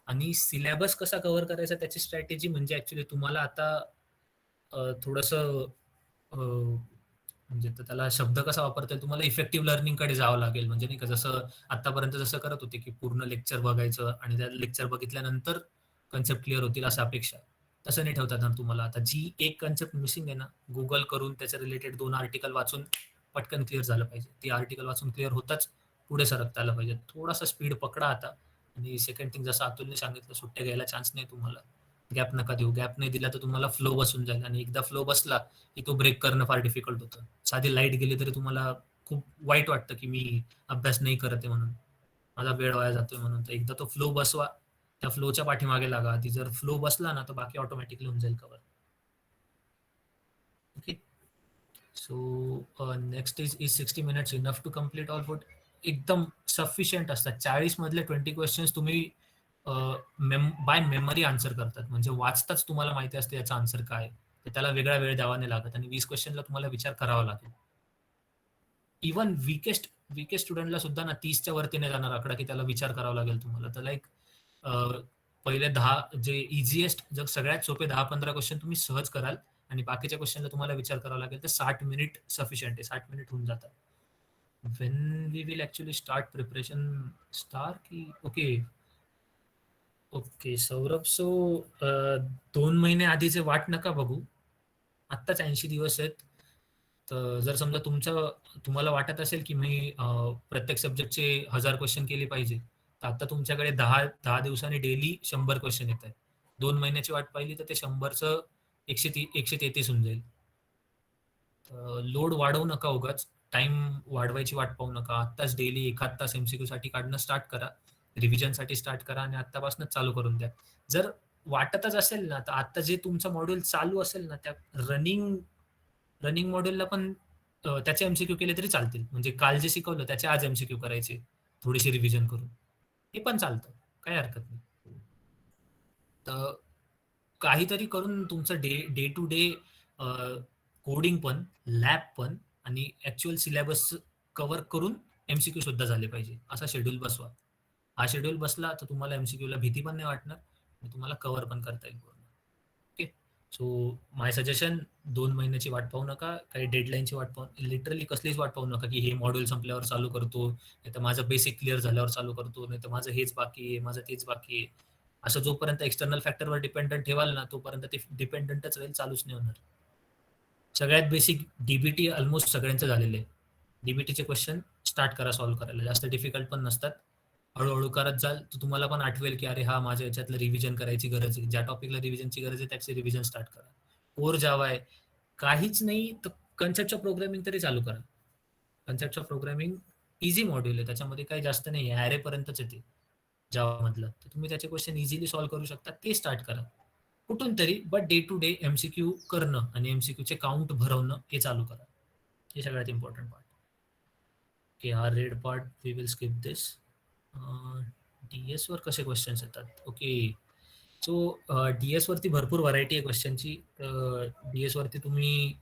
आणि सिलेबस कसा कव्हर करायचा त्याची स्ट्रॅटेजी म्हणजे ऍक्च्युली तुम्हाला आता थोडंसं म्हणजे त्याला शब्द कसा वापरता येईल, तुम्हाला इफेक्टिव्ह लर्निंगकडे जावं लागेल. म्हणजे नाही का, जसं आतापर्यंत जसं करत होते की पूर्ण लेक्चर बघायचं आणि त्या लेक्चर बघितल्यानंतर कन्सेप्ट क्लिअर होतील असं अपेक्षा, तसं नाही ठेवता येणार तुम्हाला. आता जी एक कन्सेप्ट मिसिंग आहे ना, गुगल करून त्याच्या रिलेटेड 2 आर्टिकल वाचून पटकन क्लिअर झालं पाहिजे. ती आर्टिकल वाचून क्लिअर होताच पुढे सरकता आलं पाहिजे. थोडासा स्पीड पकडा आता. आणि सेकंड थिंग, जसं अतुलने सांगितलं, सुट्ट्या घ्यायला चान्स नाही तुम्हाला. गॅप नका देऊ. गॅप नाही दिला तर तुम्हाला फ्लो बसून जाईल, आणि एकदा फ्लो बसला की तो ब्रेक करणं फार डिफिकल्ट होतं. साधी लाईट गेली तरी तुम्हाला खूप वाईट वाटतं की मी अभ्यास नाही करत आहे म्हणून, माझा वेळ वाया जातोय म्हणून. तर एकदा तो फ्लो बसवा, त्या फ्लोच्या पाठीमागे लागा. ती जर फ्लो बसला ना तर बाकी ऑटोमॅटिकली होऊन जाईल cover. Okay. So next is 60 minutes enough to complete all food. एकदम सफिशियंट असतात. 40 मधले 20 क्वेश्चन्स तुम्ही बाय मेमरी आन्सर करतात, म्हणजे वाचताच तुम्हाला माहिती असते याचा आन्सर काय, तर त्याला वेगळा वेळ द्यावा नाही लागत. आणि 20 क्वेश्चनला तुम्हाला विचार करावा लागेल. इवन विकेस्ट स्टुडंटला सुद्धा ना 30च्या वरती नाही जाणार आकडा की त्याला विचार करावा लागेल तुम्हाला. तर लाईक पहिले 10 जे इझिएस्ट, जर सगळ्यात सोपे 10-15 क्वेश्चन तुम्ही सहज कराल, आणि बाकीच्या क्वेश्चनला तुम्हाला विचार करावा लागेल. तर 60 मिनिट सफिशियंट आहे. 60 मिनिट होऊन जातात. When we will actually start preparation start की ओके सौरभ. सो 2 महिने आधीचे वाट नका बघू, आत्ताच 80 दिवस आहेत. तर जर समजा तुम्हाला वाटत असेल की मी प्रत्येक सब्जेक्टचे 1000 क्वेश्चन केले पाहिजे, तर आता तुमच्याकडे 10 दिवसांनी डेली 100 क्वेश्चन येत आहेत. 2 महिन्याची वाट पाहिली तर ते 100चं 133 होऊन जाईल. लोड वाढवू नका उगाच. टाइम वाढवायची वाट पाहू नका. आत्ताच डेली 1 तास MCQ साठी काढणं स्टार्ट करा. रिव्हिजन साठी स्टार्ट करा आणि आत्तापासूनच चालू करून द्या. जर वाटतच असेल ना, तर आता जे तुमचं मॉड्यूल चालू असेल ना, त्या रनिंग मॉड्यूलला पण त्याचे MCQ केले तरी चालतील. म्हणजे काल जे शिकवलं त्याचे आज MCQ करायचे, थोडीशी रिव्हिजन करून. हे पण चालतं, काही हरकत नाही. तर काहीतरी करून तुमचं डे टू डे कोडिंग पण, लॅब पण आणि ऍक्च्युअल सिलेबस कव्हर करून MCQ सुद्धा झाले पाहिजे, असा शेड्यूल बसवा. हा शेड्यूल बसला तर तुम्हाला MCQ ला भीती पण नाही वाटणार आणि तुम्हाला कव्हर पण करता येईल पूर्ण. ओके, सो माय सजेशन, 2 महिन्याची वाट पाहू नका, काही डेडलाईनची वाट पाहू, लिटरली कसलीच वाट पाहू नका की हे मॉड्यूल संपल्यावर चालू करतो, नाही तर माझं बेसिक क्लिअर झाल्यावर चालू करतो, नाही तर माझं हेच बाकी आहे, माझं तेच बाकी आहे. असं जोपर्यंत एक्सटर्नल फॅक्टरवर डिपेंडंट ठेवाल ना, तोपर्यंत ते डिपेंडंटच राहील, चालूच नाही होणार. सगळ्यात बेसिक DBT ऑलमोस्ट सगळ्यांचं झालेलं आहे. DBTचे क्वेश्चन स्टार्ट करा सॉल्व्ह करायला, जास्त डिफिकल्ट पण नसतात. हळूहळू करत जाल तर तुम्हाला पण आठवेल की अरे हा, माझ्या याच्यातलं रिव्हिजन करायची गरज आहे. ज्या टॉपिकला रिव्हिजनची गरज आहे त्याचे रिव्हिजन स्टार्ट करा. कोर जावा आहे, काहीच नाही तर कन्सेप्ट ऑफ प्रोग्रामिंग तरी चालू करा. Concept of programming easy module आहे, त्याच्यामध्ये काही जास्त नाही आहे, ॲरे पर्यंतच येते जावा मधलं. तर तुम्ही त्याचे क्वेश्चन इझिली सॉल्व्ह करू शकता, ते स्टार्ट करा कुठून तरी. But day to day MCQ करणं आणि MCQचे काउंट भरवणं हे चालू करा. हे सगळ्यात इम्पॉर्टंट पार्ट. ओके, हा red part we will skip this. DS वर कसे क्वेश्चन्स येतात? ओके, सो DS वरती भरपूर व्हरायटी आहे क्वेश्चनची. DS वरती तुम्ही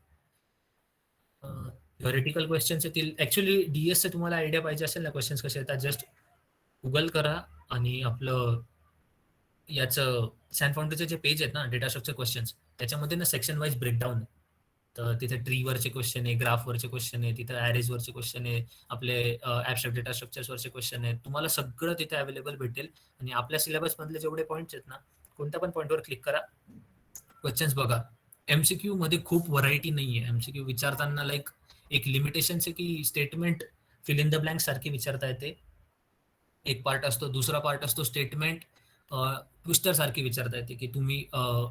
थ्योरेटिकल क्वेश्चन्स येतील. ऍक्च्युली DS चे तुम्हाला आयडिया पाहिजे असेल ना क्वेश्चन्स कसे येतात, जस्ट गुगल करा आणि आपलं याचं सॅन फाउंडरीचे जे पेज आहेत ना, डेटा स्ट्रक्चर क्वेश्चन्स, त्याच्यामध्ये ना सेक्शन वाईज ब्रेकडाऊन आहे. तर तिथे ट्रीवरचे क्वेश्चन आहे, ग्राफवरचे क्वेश्चन आहे, तिथे ॲरेजवरचे क्वेश्चन आहे, आपले ॲबस्ट्रॅक्ट डेटा स्ट्रक्चर्सवरचे क्वेश्चन आहेत. तुम्हाला सगळं तिथे अवेलेबल भेटेल. आणि आपल्या सिलेबसमधले जेवढे पॉईंट्स आहेत ना, कोणत्या पण पॉईंटवर क्लिक करा, क्वेश्चन्स बघा. MCQ मध्ये खूप व्हरायटी नाही आहे. MCQ विचारताना लाईक एक लिमिटेशन आहे की statement fill in the blank सारखी विचारता येते, एक पार्ट असतो. दुसरा पार्ट असतो स्टेटमेंट ट्विस्टर सारखी विचारता येते, की तुम्ही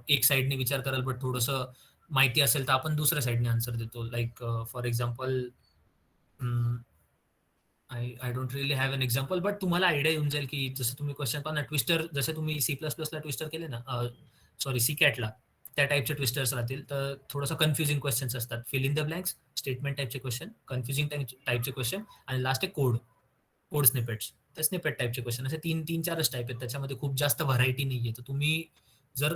एक साईडने विचार कराल बट थोडंसं माहिती असेल तर आपण दुसऱ्या साईडने आन्सर देतो. Like for example, I don't really have an example, but तुम्हाला आयडिया येऊन जाईल की जसं तुम्ही क्वेश्चन पाहा ना, ट्विस्टर जसे तुम्ही C++ला ट्विस्टर केले ना, सॉरी CCAT-ला, त्या टाईपचे ट्विस्टर्स राहतील. तर थोडंसं कन्फ्युजिंग क्वेश्चन्स असतात. Fill in the blanks, statement टाईपचे क्वेश्चन, कन्फ्युजिंग टाईपचे क्वेश्चन आणि लास्ट आहे कोड स्निपेट्स. तर स्निपेट टाईपचे क्वेश्चन, असे 3-4च टाईप आहेत. त्याच्यामध्ये खूप जास्त व्हरायटी नाहीये. तर तुम्ही जर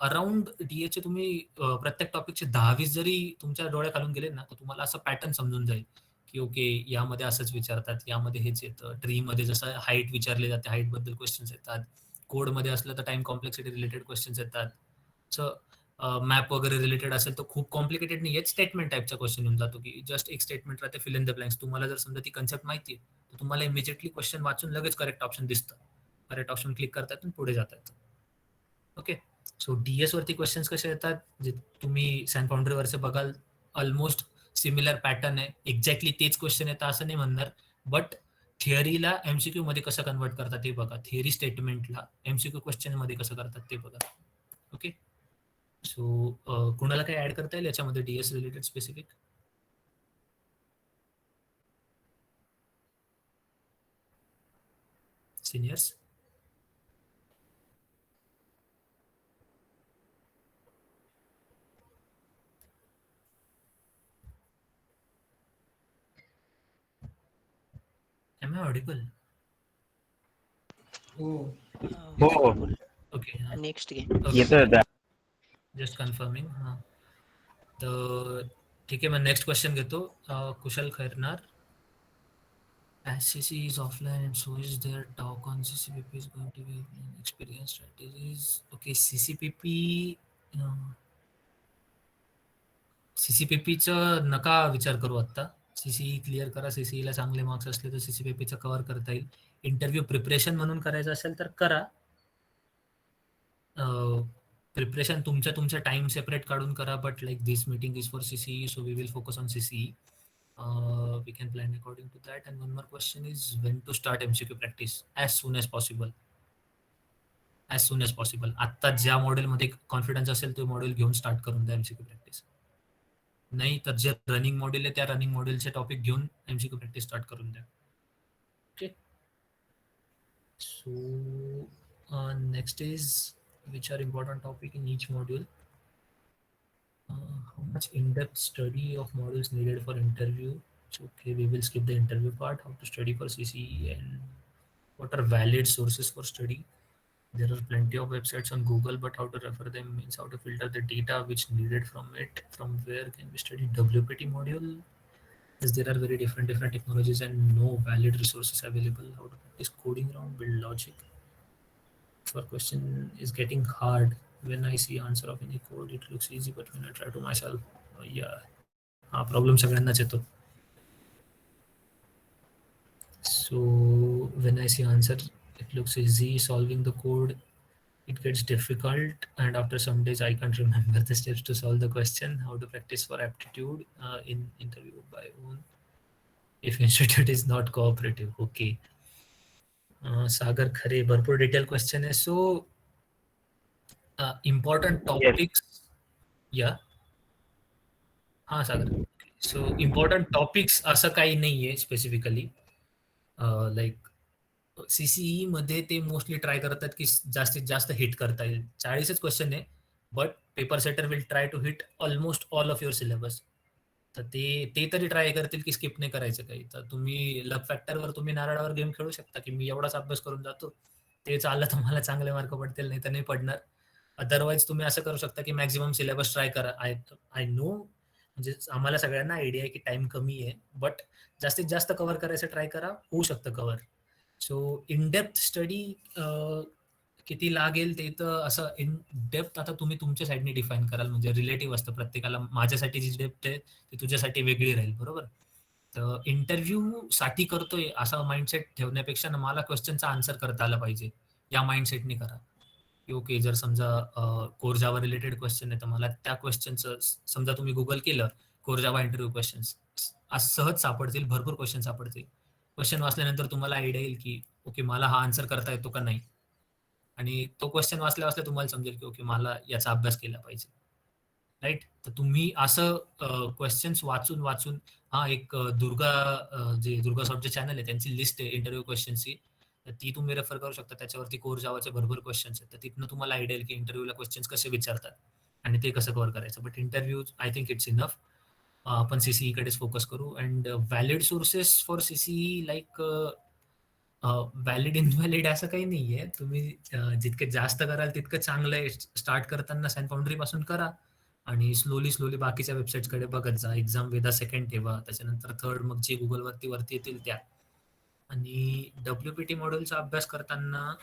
अराउंड DAचे तुम्ही प्रत्येक टॉपिकचे 10-20 जरी तुमच्या डोळ्या खालून गेले ना, तर तुम्हाला असं पॅटर्न समजून जाईल की ओके, यामध्ये असंच विचारतात, यामध्ये हेच येतं. ट्रीमध्ये जसं हाईट विचारली जाते, हाईट बद्दल क्वेश्चन्स येतात. कोडमध्ये असलं तर टाइम कॉम्प्लेक्सिटी रिलेटेड क्वेश्चन्स येतात. सो मॅप वगैरे रिलेटेड असेल तर खूप कॉम्प्लिकेटेड नाही आहेत. स्टेटमेंट टाईपचा क्वेश्चन येऊन जातो की जस्ट एक स्टेटमेंट राहते, फिल इन द ब्लँक्स. तुम्हाला जर समजा ती कन्सेप्ट माहिती आहे तर तुम्हाला इमिजिएटली क्वेश्चन वाचून लगेच करेक्ट ऑप्शन दिसतं. करेक्ट ऑप्शन क्लिक करतात आणि पुढे जातात. ओके, सो DS वरती क्वेश्चन्स कसे येतात, जे तुम्ही सॅन फाउंडरीवरचे बघाल, ऑलमोस्ट सिमिलर पॅटर्न आहे. एक्झॅक्टली तेच क्वेश्चन येतात असं नाही म्हणणार, बट थिअरीला MCQ मध्ये कसं कन्वर्ट करतात ते बघा. थिअरी स्टेटमेंटला MCQ क्वेश्चन मध्ये कसं करतात ते बघा. ओके, सो कुणाला काही ऍड करता येईल याच्यामध्ये DS related specific? Seniors? Am I audible? हो. हो. ओके, नेक्स्ट घे. येतोय आता. Just confirming. हां, तर ठीक आहे, मग नेक्स्ट क्वेश्चन घेतो. कुशल Khairnar. As CC is offline and so is their talk on CCPP is going to be experience strategies. Okay, CCPPचं नका विचार करू आत्ता. CCE क्लिअर करा. CCEला चांगले मार्क्स असले तर CCPPचं कव्हर करता येईल. इंटरव्ह्यू प्रिपरेशन म्हणून करायचं असेल तर करा. प्रिपरेशन तुमच्या टाइम सेपरेट काढून करा, but like this meeting is for CCE, so we will focus on CCE. We can plan according to that. And one more question is when to start MCQ practice? As soon as possible. As soon as possible. आता ज्या मॉडेलमध्ये कॉन्फिडन्स असेल तो मॉडेल घेऊन स्टार्ट करून द्या MCQ प्रॅक्टिस. नाही तर जे रनिंग मॉडेल आहे त्या रनिंग मॉडेलचे टॉपिक घेऊन MCQ प्रॅक्टिस स्टार्ट करून द्या. Okay. So next is which are important topic in each module. How much in-depth study of modules needed for interview? So, okay, we will skip the interview part. How to study for CCE and what are valid sources for study? There are plenty of websites on Google, but how to refer them means how to filter the data which needed from it. From where can we study WPT module? As there are very different technologies and no valid resources available. How to practice coding around, build logic. For question is getting hard. When I see answer of any code, it looks easy, but when I try to myself, yeah, हा प्रॉब्लेम सगळ्यांनाच येतो. So when I see answer, it looks easy. Solving the code, it gets difficult, and after some days, I can't remember the steps to solve the question. How to practice for aptitude in interview by own if institute is not cooperative. Okay. सागर खरे भरपूर डिटेल क्वेश्चन आहे. सो इम्पॉर्टंट टॉपिक्स या हा सागर. सो इम्पॉर्टंट टॉपिक्स असं काही नाहीये स्पेसिफिकली. लाईक सीसीई मध्ये ते मोस्टली ट्राय करतात की जास्तीत जास्त हिट करता येईल. 40च क्वेश्चन आहे, but paper setter will try to hit almost all of your syllabus. तर ते तरी ट्राय करतील की स्किप नाही करायचं काही. तर तुम्ही लक फॅक्टरवर तुम्ही नारळावर गेम खेळू शकता की मी एवढाच अभ्यास करून जातो, ते चाललं तर मला चांगले मार्क पडतील, नाही तर नाही पडणार. अदरवाईज तुम्ही असं करू शकता की मॅक्झिमम सिलेबस ट्राय करा. आय नो, म्हणजे आम्हाला सगळ्यांना आयडिया आहे की टाइम कमी आहे, बट जास्तीत जास्त कव्हर करायचं ट्राय करा, होऊ शकतं cover. So in depth study किती लागेल ते तर असं इन डेप्थ आता तुम्ही तुमच्या साईडने डिफाईन कराल. म्हणजे रिलेटिव्ह असतं प्रत्येकाला. माझ्यासाठी जी डेप्थ आहे ती तुझ्यासाठी वेगळी राहील, बरोबर. तर इंटरव्ह्यू साठी करतोय असा माइंडसेट ठेवण्यापेक्षा ना मला क्वेश्चनचा आन्सर करता आला पाहिजे या माइंडसेटने करा. ओके, जर समजा कोर जावा रिलेटेड क्वेश्चन आहे तर मला त्या क्वेश्चनचं समजा तुम्ही गुगल केलं कोर जावा इंटरव्ह्यू क्वेश्चन्स, आज सहज सापडतील, भरपूर क्वेश्चन सापडतील. क्वेश्चन वाचल्यानंतर तुम्हाला आयडिया येईल की ओके मला हा आन्सर करता येतो का नाही, आणि तो क्वेश्चन वाचल्या वाचल्या तुम्हाला समजेल की ओके मला याचा अभ्यास केला पाहिजे, राईट. तर तुम्ही असं क्वेश्चन्स वाचून वाचून एक दुर्गा सॉफ्टचे चॅनल आहे, त्यांची लिस्ट आहे इंटरव्ह्यू क्वेश्चनची, तर ती तुम्ही रेफर करू शकता. त्याच्यावरती कोर जावाचे भरपूर क्वेश्चन्स आहेत, तर तिथनं तुम्हाला आयडिया येईल की इंटरव्ह्यूला क्वेश्चन्स कसे विचारतात आणि ते कसं कव्हर करायचं. But interview I think it's enough. आपण सीसीई कडेच फोकस करू. And valid sources for CCE like valid invalid असं काही नाहीये. तुम्ही जितके जास्त कराल तितकं चांगलं आहे. स्टार्ट करताना सॅन फाउंड्री पासून करा आणि स्लोली बाकीच्या वेबसाईट्स कडे बघत जा. एक्झाम वेदा सेकंड ठेवा, त्याच्यानंतर थर्ड, मग जे गुगल वरती येतील त्या. आणि WPT मॉड्यूलचा अभ्यास करताना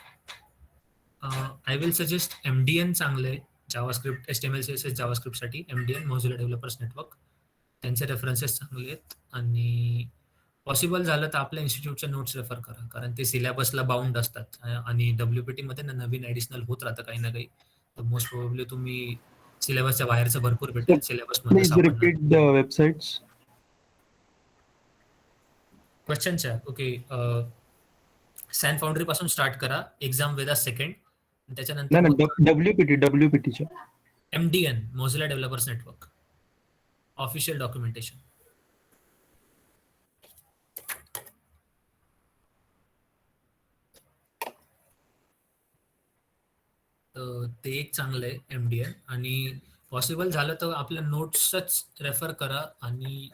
आय विल सजेस्ट MDN चांगलं आहे. जावास्क्रिप्ट HTML CSS जावास्क्रिप्ट साठी MDN मोझिला डेव्हलपर्स नेटवर्क, त्यांचे रेफरन्सेस चांगले आहेत. आणि पॉसिबल झालं तर आपल्या इन्स्टिट्यूटच्या नोट्स रेफर करा, कारण ते सिलेबसला बाउंड असतात. आणि WPT मध्ये ना नवीन ऍडिशनल होत राहतं काही ना काही. तर मोस्ट प्रोबेबली तुम्ही सिलेबसच्या बाहेरचं भरपूर भेटेल, सिलेबस मध्ये सापडणार. क्वेश्चनच्या ओके, सॅन फाउंड्री पासून स्टार्ट करा, एक्झाम वेदा सेकंड, त्याच्यानंतर WPT MDN Mozilla developers network official documentation. ते एक चांगलं आहे MDN. आणि पॉसिबल झालं तर आपल्या नोट्सच रेफर करा. आणि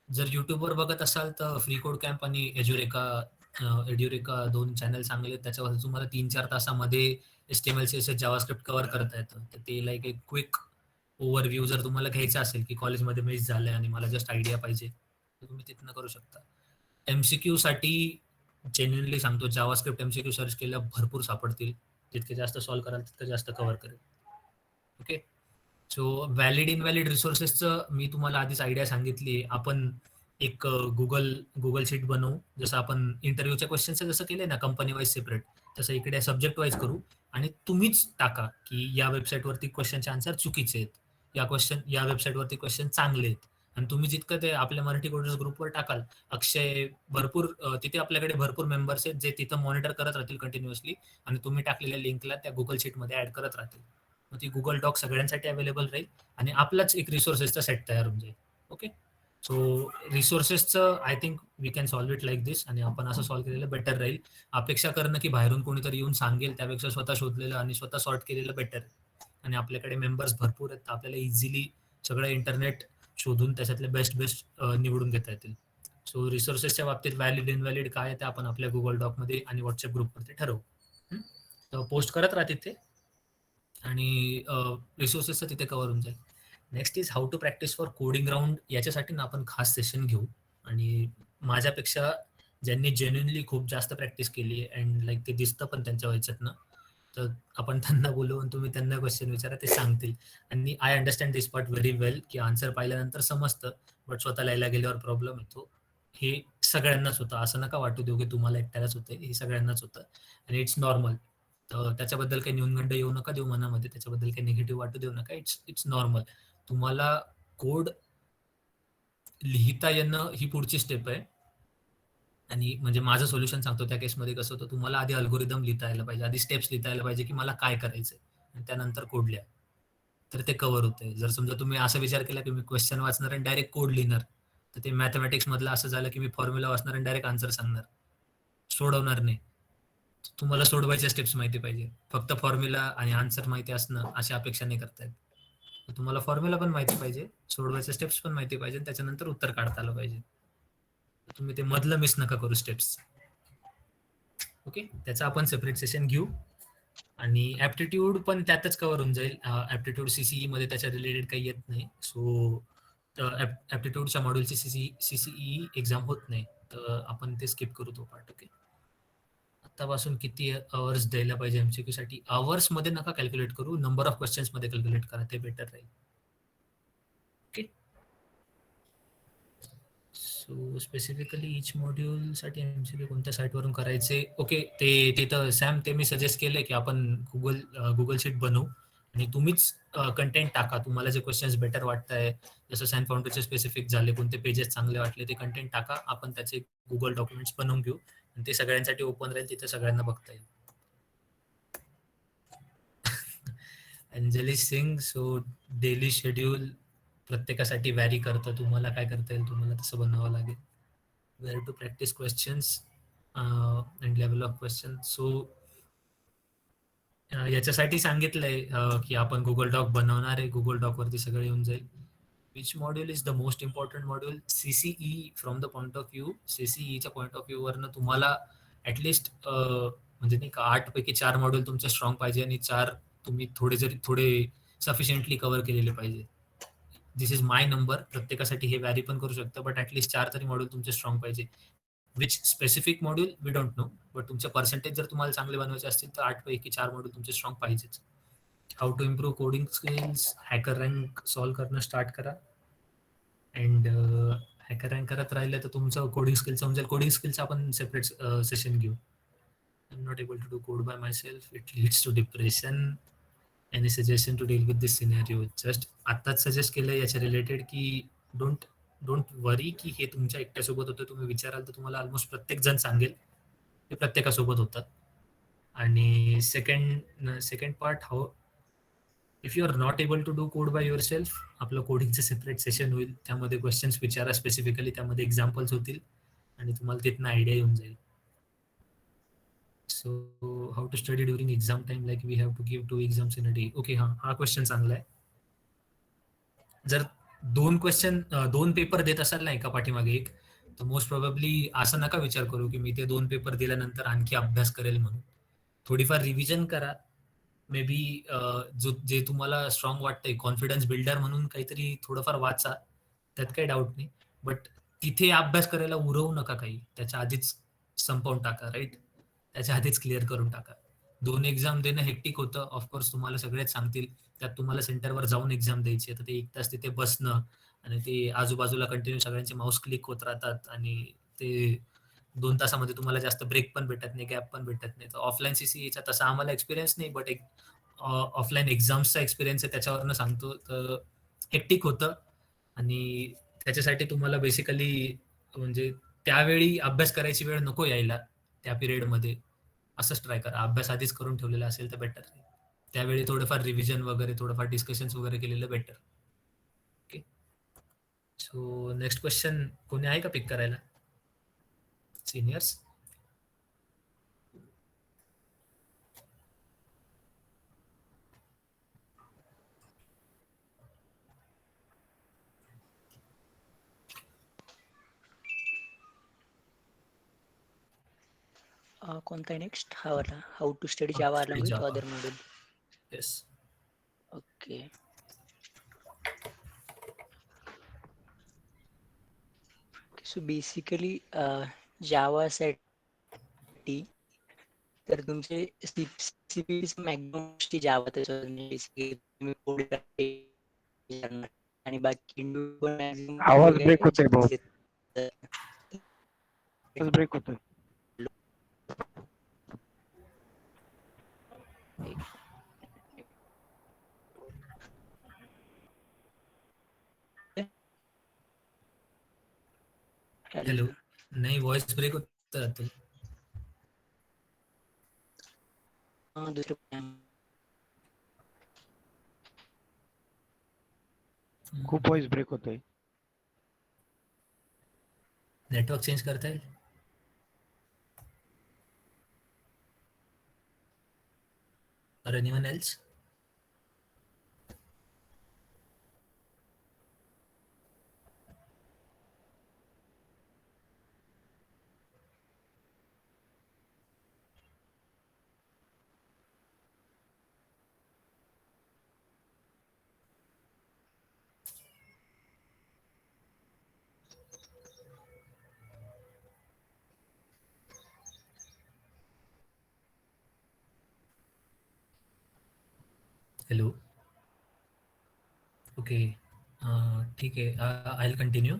जर युट्यूबवर बघत असाल तर फ्री कोड कॅम्प आणि एड्युरेका 2 चॅनल चांगले आहेत. त्याच्यावर तुम्हाला 3-4 तासामध्ये HTML CSS जावास्क्रिप्ट कव्हर करता येतं. तर ते लाईक एक क्विक ओव्हरव्ह्यू जर तुम्हाला घ्यायचा असेल की कॉलेजमध्ये मिस झालंय आणि मला जस्ट आयडिया पाहिजे, तर तुम्ही तिथनं करू शकता. MCQ साठी जेन्युइनली सांगतो, जावास्क्रिप्ट MCQ सर्च केल्या भरपूर सापडतील. जितके जास्त सॉल्व्ह कराल तितकं जास्त कव्हर करेल. ओके. सो व्हॅलिड इनव्हॅलिड रिसोर्सेसचं मी तुम्हाला आधीच आयडिया सांगितली. आपण एक गुगल शीट बनवू, जसं आपण इंटरव्ह्यूच्या क्वेश्चनचं जसं केलंय ना कंपनी वाईज सेपरेट, तसं इकडे सब्जेक्ट वाईज करू आणि तुम्हीच टाका की या वेबसाईटवरती क्वेश्चनचे आन्सर चुकीचे आहेत, या वेबसाईटवरती क्वेश्चन चांगले आहेत. आणि तुम्ही जितकं ते आपल्या मराठी कोडर्स ग्रुपवर टाकाल, अक्षय भरपूर तिथे आपल्याकडे भरपूर मेंबर्स आहेत जे तिथं मॉनिटर करत राहतील कंटिन्युअसली आणि तुम्ही टाकलेल्या लिंकला त्या गुगल शीटमध्ये ऍड करत राहतील. मग ती गुगल डॉक सगळ्यांसाठी अवेलेबल राहील आणि आपलाच एक रिसोर्सेसचा सेट तयार होऊन जाईल. ओके, सो रिसोर्सेसचं I think we can solve it like this आणि आपण असं सॉल्व्ह केलेलं बेटर राहील. अपेक्षा करणं की बाहेरून कोणीतरी येऊन सांगेल त्यापेक्षा स्वतः शोधलेलं आणि स्वतः सॉर्ट केलेलं बेटर. आणि आपल्याकडे मेंबर्स भरपूर आहेत, आपल्याला इझिली सगळं इंटरनेट शोधून त्याच्यातले बेस्ट निवडून घेता येतील. सो रिसोर्सेसच्या बाबतीत व्हॅलिड इनव्हॅलिड काय आहे ते आपण आपल्या गुगल डॉकमध्ये आणि व्हॉट्सअप ग्रुपवरती ठरवू. तर पोस्ट करत राहा तिथे आणि रिसोर्सेसचं तिथे कव्हर होऊन जाईल. Next is how to practise for coding round. याच्यासाठी ना आपण खास सेशन घेऊ आणि माझ्यापेक्षा ज्यांनी जेन्युइनली खूप जास्त प्रॅक्टिस केली आहे अँड लाईक ते दिसतं पण त्यांच्या व्हायच्यातनं, तर आपण त्यांना बोलवून तुम्ही त्यांना क्वेश्चन विचारा, ते सांगतील. आणि I understand this part very well की आन्सर पाहिल्यानंतर समजतं बट स्वतः लिहायला गेल्यावर प्रॉब्लेम येतो. हे सगळ्यांनाच होतं, असं नका वाटू देऊ की तुम्हाला एकट्यालाच होतं, हे सगळ्यांनाच होतं आणि इट्स नॉर्मल. तर त्याच्याबद्दल काही न्यूनगंड येऊ नका देऊ मनामध्ये, त्याच्याबद्दल काही निगेटिव्ह वाटू देऊ नका. It's normal. तुम्हाला कोड लिहिता येणं ही पुढची स्टेप आहे. आणि म्हणजे माझं सोल्युशन सांगतो त्या केसमध्ये कसं होतं, तुम्हाला आधी अल्गोरिदम लिहिता यायला पाहिजे, आधी स्टेप्स लिहिता यायला पाहिजे की मला काय करायचंय आणि त्यानंतर कोड लिहा, तर ते कव्हर होतंय. जर समजा तुम्ही असा विचार केला की मी क्वेश्चन वाचणार आणि डायरेक्ट कोड लिहिणार, तर ते मॅथमॅटिक्स मधलं असं झालं की मी फॉर्म्युला वाचणार आणि डायरेक्ट आन्सर सांगणार, सोडवणार नाही. तुम्हाला सोडवायच्या स्टेप्स माहिती पाहिजे, फक्त फॉर्म्युला आणि आन्सर माहिती असणं अशी अपेक्षा नाही करतायत. तुम्हाला फॉर्म्युला पण माहिती पाहिजे, सोडवायच्या स्टेप्स पण माहिती पाहिजे, त्याच्यानंतर उत्तर काढता आलं पाहिजे. तुम्ही ते मधलं मिस नका करू स्टेप्स. ओके, त्याचं आपण सेपरेट सेशन घेऊ. आणि ऍप्टिट्यूड पण त्यातच कव्हर होऊन जाईल. ऍप्टिट्यूड सीसीई मध्ये त्याच्या रिलेटेड काही येत नाही. सो ऍप्टिट्यूडच्या मॉड्यूलची सीसीई एक्झाम होत नाही, तर आपण ते स्किप करू तो पार्ट. ओके, आतापासून किती आवर्स द्यायला पाहिजे एमसीक्यू साठी? आवर्स मध्ये नका कॅल्क्युलेट करू, नंबर ऑफ क्वेश्चन्स मध्ये कॅल्क्युलेट करा, ते बेटर राहील. ओके, सो स्पेसिफिकली इच मॉड्यूल साठी एमसीक्यू कोणत्या साईटवरून करायचे? ओके, ते तर सॅम ते मी सजेस्ट केलंय की आपण गुगल शीट बनवू आणि तुम्हीच कंटेंट टाका, तुम्हाला जे क्वेश्चन्स बेटर वाटतंय, जसं सॅन फाउंडरचे स्पेसिफिक झाले, कोणते पेजेस चांगले वाटले, ते कंटेंट टाका. आपण त्याचे गुगल डॉक्युमेंट्स बनवून घेऊ आणि ते सगळ्यांसाठी ओपन राहील, तिथे सगळ्यांना बघता येईल. Anjali Singh, so daily schedule प्रत्येकासाठी व्हॅरी करतं, तुम्हाला काय करता येईल तुम्हाला तसं बनवावं लागेल. Where to practise questions and level of question. So याच्यासाठी सांगितलंय की आपण गुगल डॉक बनवणार आहे, गुगल डॉक वरती सगळं येऊन जाईल. Which module is the most important module? CCE from the point of view, सीसीईच्या पॉईंट ऑफ व्ह्यू वरनं तुम्हाला ऍटलिस्ट म्हणजे नाही का 8 पैकी 4 मॉड्यूल तुमचे स्ट्रॉंग पाहिजे आणि 4 तुम्ही थोडे सफिशियंटली कव्हर केलेले पाहिजे. दिस इज माय नंबर, प्रत्येकासाठी हे व्हॅरी पण करू शकतं, बट ऍटलीस्ट 4 तरी मॉड्यूल तुमचे स्ट्रॉंग पाहिजे. Which specific module we don't know, but तुमचे पर्सेंटेज जर तुम्हाला चांगले बनवायचे असतील तर 8 पैकी 4 मॉड्यूल तुमचे स्ट्रॉंग पाहिजेच. How to improve coding skills? HackerRank solve करणं स्टार्ट करा अँड हॅकर रँक करत राहिलं तर तुमचं कोडिंग स्किलचं म्हणजे कोडिंग स्किलचं आपण सेपरेट सेशन घेऊ. I am not able to do code by myself, it leads to depression. Any suggestion to deal with this scenario? Just आत्ताच सजेस्ट केलं याच्या रिलेटेड की डोंट वरी की हे तुमच्या एकट्यासोबत होतं. तुम्ही विचाराल तर तुम्हाला ऑलमोस्ट प्रत्येक जण सांगेल हे प्रत्येकासोबत होतं. आणि second part, how if you are not able to do code by yourself, आपलं कोडिंगचं सेपरेट सेशन होईल, त्यामध्ये क्वेश्चन्स विचारा स्पेसिफिकली, त्यामध्ये एक्झाम्पल्स होतील आणि तुम्हाला तिथनं आयडिया येऊन जाईल. So how to study during exam time, like we have to give 2 exams in a day. Okay, हा क्वेश्चन चांगला आहे. जर 2 पेपर देत असाल ना एका पाठीमागे एक, तर मोस्ट प्रोबेबली असं नका विचार करू की मी ते 2 पेपर दिल्यानंतर आणखी अभ्यास करेल म्हणून. थोडीफार रिव्हिजन करा, मे बी जे तुम्हाला स्ट्रॉंग वाटतंय, कॉन्फिडन्स बिल्डर म्हणून काहीतरी थोडंफार वाचा, त्यात काही डाऊट नाही. बट तिथे अभ्यास करायला उरवू नका काही, त्याच्या आधीच संपवून टाका, राईट? त्याच्या आधीच क्लिअर करून टाका. 2 एक्झाम देणं हेक्टिक होतं, ऑफकोर्स तुम्हाला सगळेच सांगतील. त्यात तुम्हाला सेंटरवर जाऊन एक्झाम द्यायची आहे, तर ते 1 तास तिथे बसणं आणि ते आजूबाजूला कंटिन्यू सगळ्यांचे माऊस क्लिक होत राहतात आणि ते 2 तासामध्ये तुम्हाला जास्त ब्रेक पण भेटत नाही, गॅप पण भेटत नाही. तर ऑफलाईन सीसीएचा तसा आम्हाला एक्सपिरियन्स नाही, बट एक ऑफलाईन एक्झाम्सचा एक्सपिरियन्स आहे त्याच्यावरनं सांगतो. तर हेक्टिक होतं आणि त्याच्यासाठी तुम्हाला बेसिकली म्हणजे त्यावेळी अभ्यास करायची वेळ नको यायला त्या पिरियडमध्ये. असंच ट्राय करा. अभ्यास आधीच करून ठेवलेला असेल तर बेटर. त्यावेळी थोडंफार रिव्हिजन वगैरे, थोडंफार डिस्कशन्स वगैरे केलेलं better. Okay. So next question कोणी आहे का पिक करायला? सिनियर्स? कोणता आहे नेक्स्ट? हा वाला, how to study Java along with Java. Other module. Yes. Okay. So basically जावासाठी तर तुमचे सीपीसी मॅक्झिमम गोष्टी जावातच तुम्ही कोड करणार आणि बाकी आवाज ब्रेक होतोय भाऊ. आवाज ब्रेक होतोय. हॅलो. नाही, व्हॉइस ब्रेक होत राहतो. दुसरं खूप व्हॉइस ब्रेक होतोय. नेटवर्क चेंज करता येईल? Or anyone else? Hello. Okay. ठीक आहे. I will continue.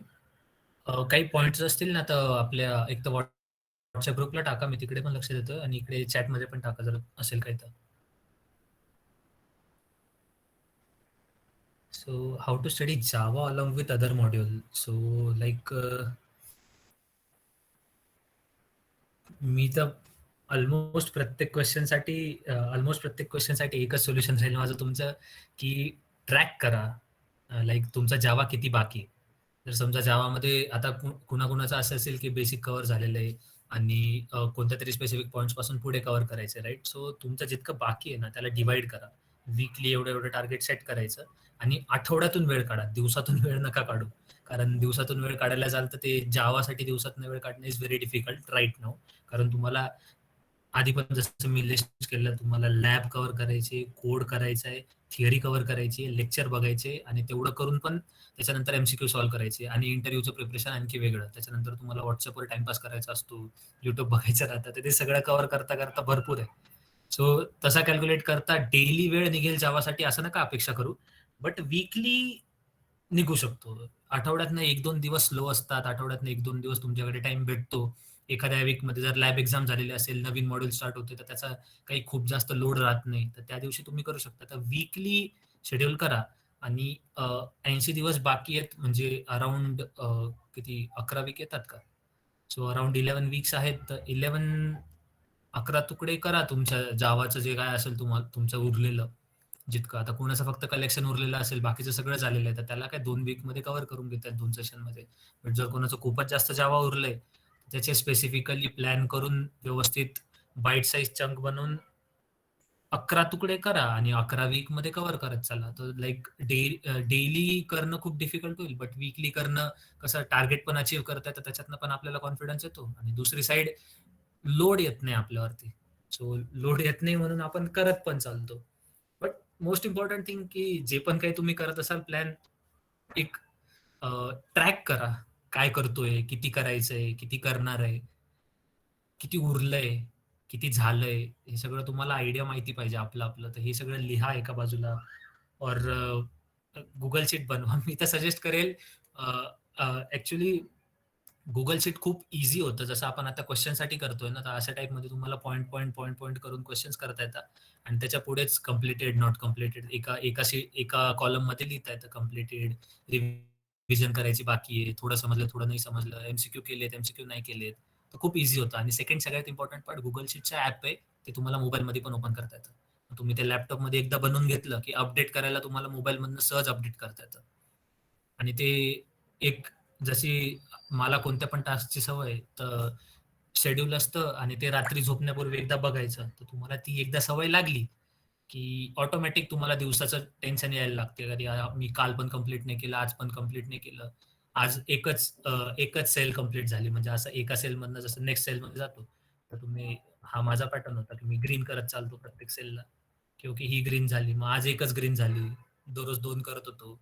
काही पॉइंट्स असतील ना, तर आपल्या एक तर व्हॉट्सअप ग्रुपला टाका, मी तिकडे पण लक्ष देतो आणि इकडे चॅटमध्ये पण टाका जर असेल काही तर. So how to study Java along with other module. So like मी तर ऑलमोस्ट प्रत्येक क्वेश्चनसाठी एकच सोल्युशन राहील माझं तुमचं, की ट्रॅक करा लाईक तुमचा जावा किती बाकी आहे. जर समजा जावामध्ये आता कुणाकुणाचं असं असेल की बेसिक कव्हर झालेलं आहे आणि कोणत्या तरी स्पेसिफिक पॉईंट्स पासून पुढे कव्हर करायचं आहे, राईट. सो तुमचं जितकं बाकी आहे ना त्याला डिवाइड करा. वीकली एवढं एवढं टार्गेट सेट करायचं आणि आठवड्यातून वेळ काढा, दिवसातून वेळ नका काढू. कारण दिवसातून वेळ काढायला जाल तर ते जावासाठी दिवसातून वेळ काढणं is very difficult right now. कारण तुम्हाला आधी पण जसं मी लिस्ट केलं, तुम्हाला लॅब कव्हर करायचे, कोड करायचा आहे, थिअरी कव्हर करायची, लेक्चर बघायचे आणि तेवढं करून पण त्याच्यानंतर एमसीक्यू सॉल्व्ह करायचे आणि इंटरव्ह्यूचं प्रिपरेशन आणखी वेगळं. त्याच्यानंतर तुम्हाला व्हॉट्सअपवर टाइमपास करायचा असतो, युट्यूब बघायचं राहतं, तर ते सगळं कव्हर करता करता भरपूर आहे. सो तसा कॅल्क्युलेट करता डेली वेळ निघेल जावासाठी असं नका अपेक्षा करू, बट वीकली निघू शकतो. आठवड्यातनं 1-2 दिवस स्लो असतात, आठवड्यातनं 1-2 दिवस तुमच्याकडे टाइम भेटतो. एखाद्या वीकमध्ये जर लॅब एक्झाम झालेली असेल, नवीन मॉड्यूल स्टार्ट होते, तर त्याचा काही खूप जास्त लोड राहत नाही, तर त्या दिवशी तुम्ही करू शकता. तर वीकली शेड्यूल करा आणि 80 दिवस बाकी आहेत म्हणजे अराउंड किती 11 वीक येतात का? सो अराउंड 11 वीक्स आहेत, तर 11 तुकडे करा तुमच्या जावाचं जे काय असेल तुम्हाला तुमचं उरलेलं जितकं. आता कोणाचं फक्त कलेक्शन उरलेलं असेल, बाकीचं सगळं झालेलं आहे, तर त्याला काय 2 वीकमध्ये कव्हर करून घेतात 2 सेशनमध्ये. बट जर कोणाचं खूपच जास्त जावा उरलंय, त्याचे स्पेसिफिकली प्लॅन करून व्यवस्थित बाईट साईज चंक बनवून 11 तुकडे करा आणि 11 वीकमध्ये कव्हर करत चला. तर लाईक डेली करणं खूप डिफिकल्ट होईल, बट वीकली करणं कसं टार्गेट पण अचीव्ह करता येतं, त्याच्यातनं पण आपल्याला कॉन्फिडन्स येतो आणि दुसरी साईड लोड येत नाही आपल्यावरती. सो लोड येत नाही म्हणून आपण करत पण चालतो. बट मोस्ट इम्पॉर्टंट थिंग की जे पण काही तुम्ही करत असाल प्लॅन, एक ट्रॅक करा. काय करतोय, किती करायचंय, किती करणार आहे, किती उरलंय, किती झालंय, हे सगळं तुम्हाला आयडिया माहिती पाहिजे आपलं आपलं. तर हे सगळं लिहा एका बाजूला और गुगल शीट बनवा. मी तर सजेस्ट करेल ऍक्च्युली गुगल शीट खूप इझी होतं. जसं आपण आता क्वेश्चनसाठी करतोय ना, तर अशा टाईपमध्ये तुम्हाला पॉइंट करून क्वेश्चन्स करता येतात आणि त्याच्या पुढेच कंप्लीटेड, नॉट कंप्लीटेड एका कॉलममध्ये लिहिता येतं. कंप्लीटेड, रिव्हिजन करायची बाकी आहे, थोडं समजलं, थोडं नाही समजलं, एमसीक्यू केलेत, एमसीक्यू नाही केलेत. तर खूप इझी होतं आणि सेकंड सगळ्यात इम्पॉर्टंट पार्ट गुगल शीटचं ॲप आहे, ते तुम्हाला मोबाईलमध्ये पण ओपन करता येतं. मग तुम्ही ते लॅपटॉपमध्ये एकदा बनवून घेतलं, की अपडेट करायला तुम्हाला मोबाईलमधनं सहज अपडेट करता येतं. आणि ते एक जशी मला कोणत्या पण टास्कची सवय आहे, तर शेड्यूल असतं आणि ते रात्री झोपण्यापूर्वी एकदा बघायचं. तर तुम्हाला ती एकदा सवय लागली, की ऑटोमॅटिक तुम्हाला दिवसाचं टेन्शन यायला लागते. अरे मी काल पण कंप्लीट नाही केलं, आज पण कंप्लीट नाही केलं. आज एकच सेल कंप्लीट झाली. म्हणजे असं एका सेलमधनं जसं नेक्स्ट सेलमध्ये जातो, तर हा माझा पॅटर्न होता, की मी ग्रीन करत चालतो प्रत्येक सेलला, की ही ग्रीन झाली. मग आज एकच ग्रीन झाली. दररोज 2 करत होतो.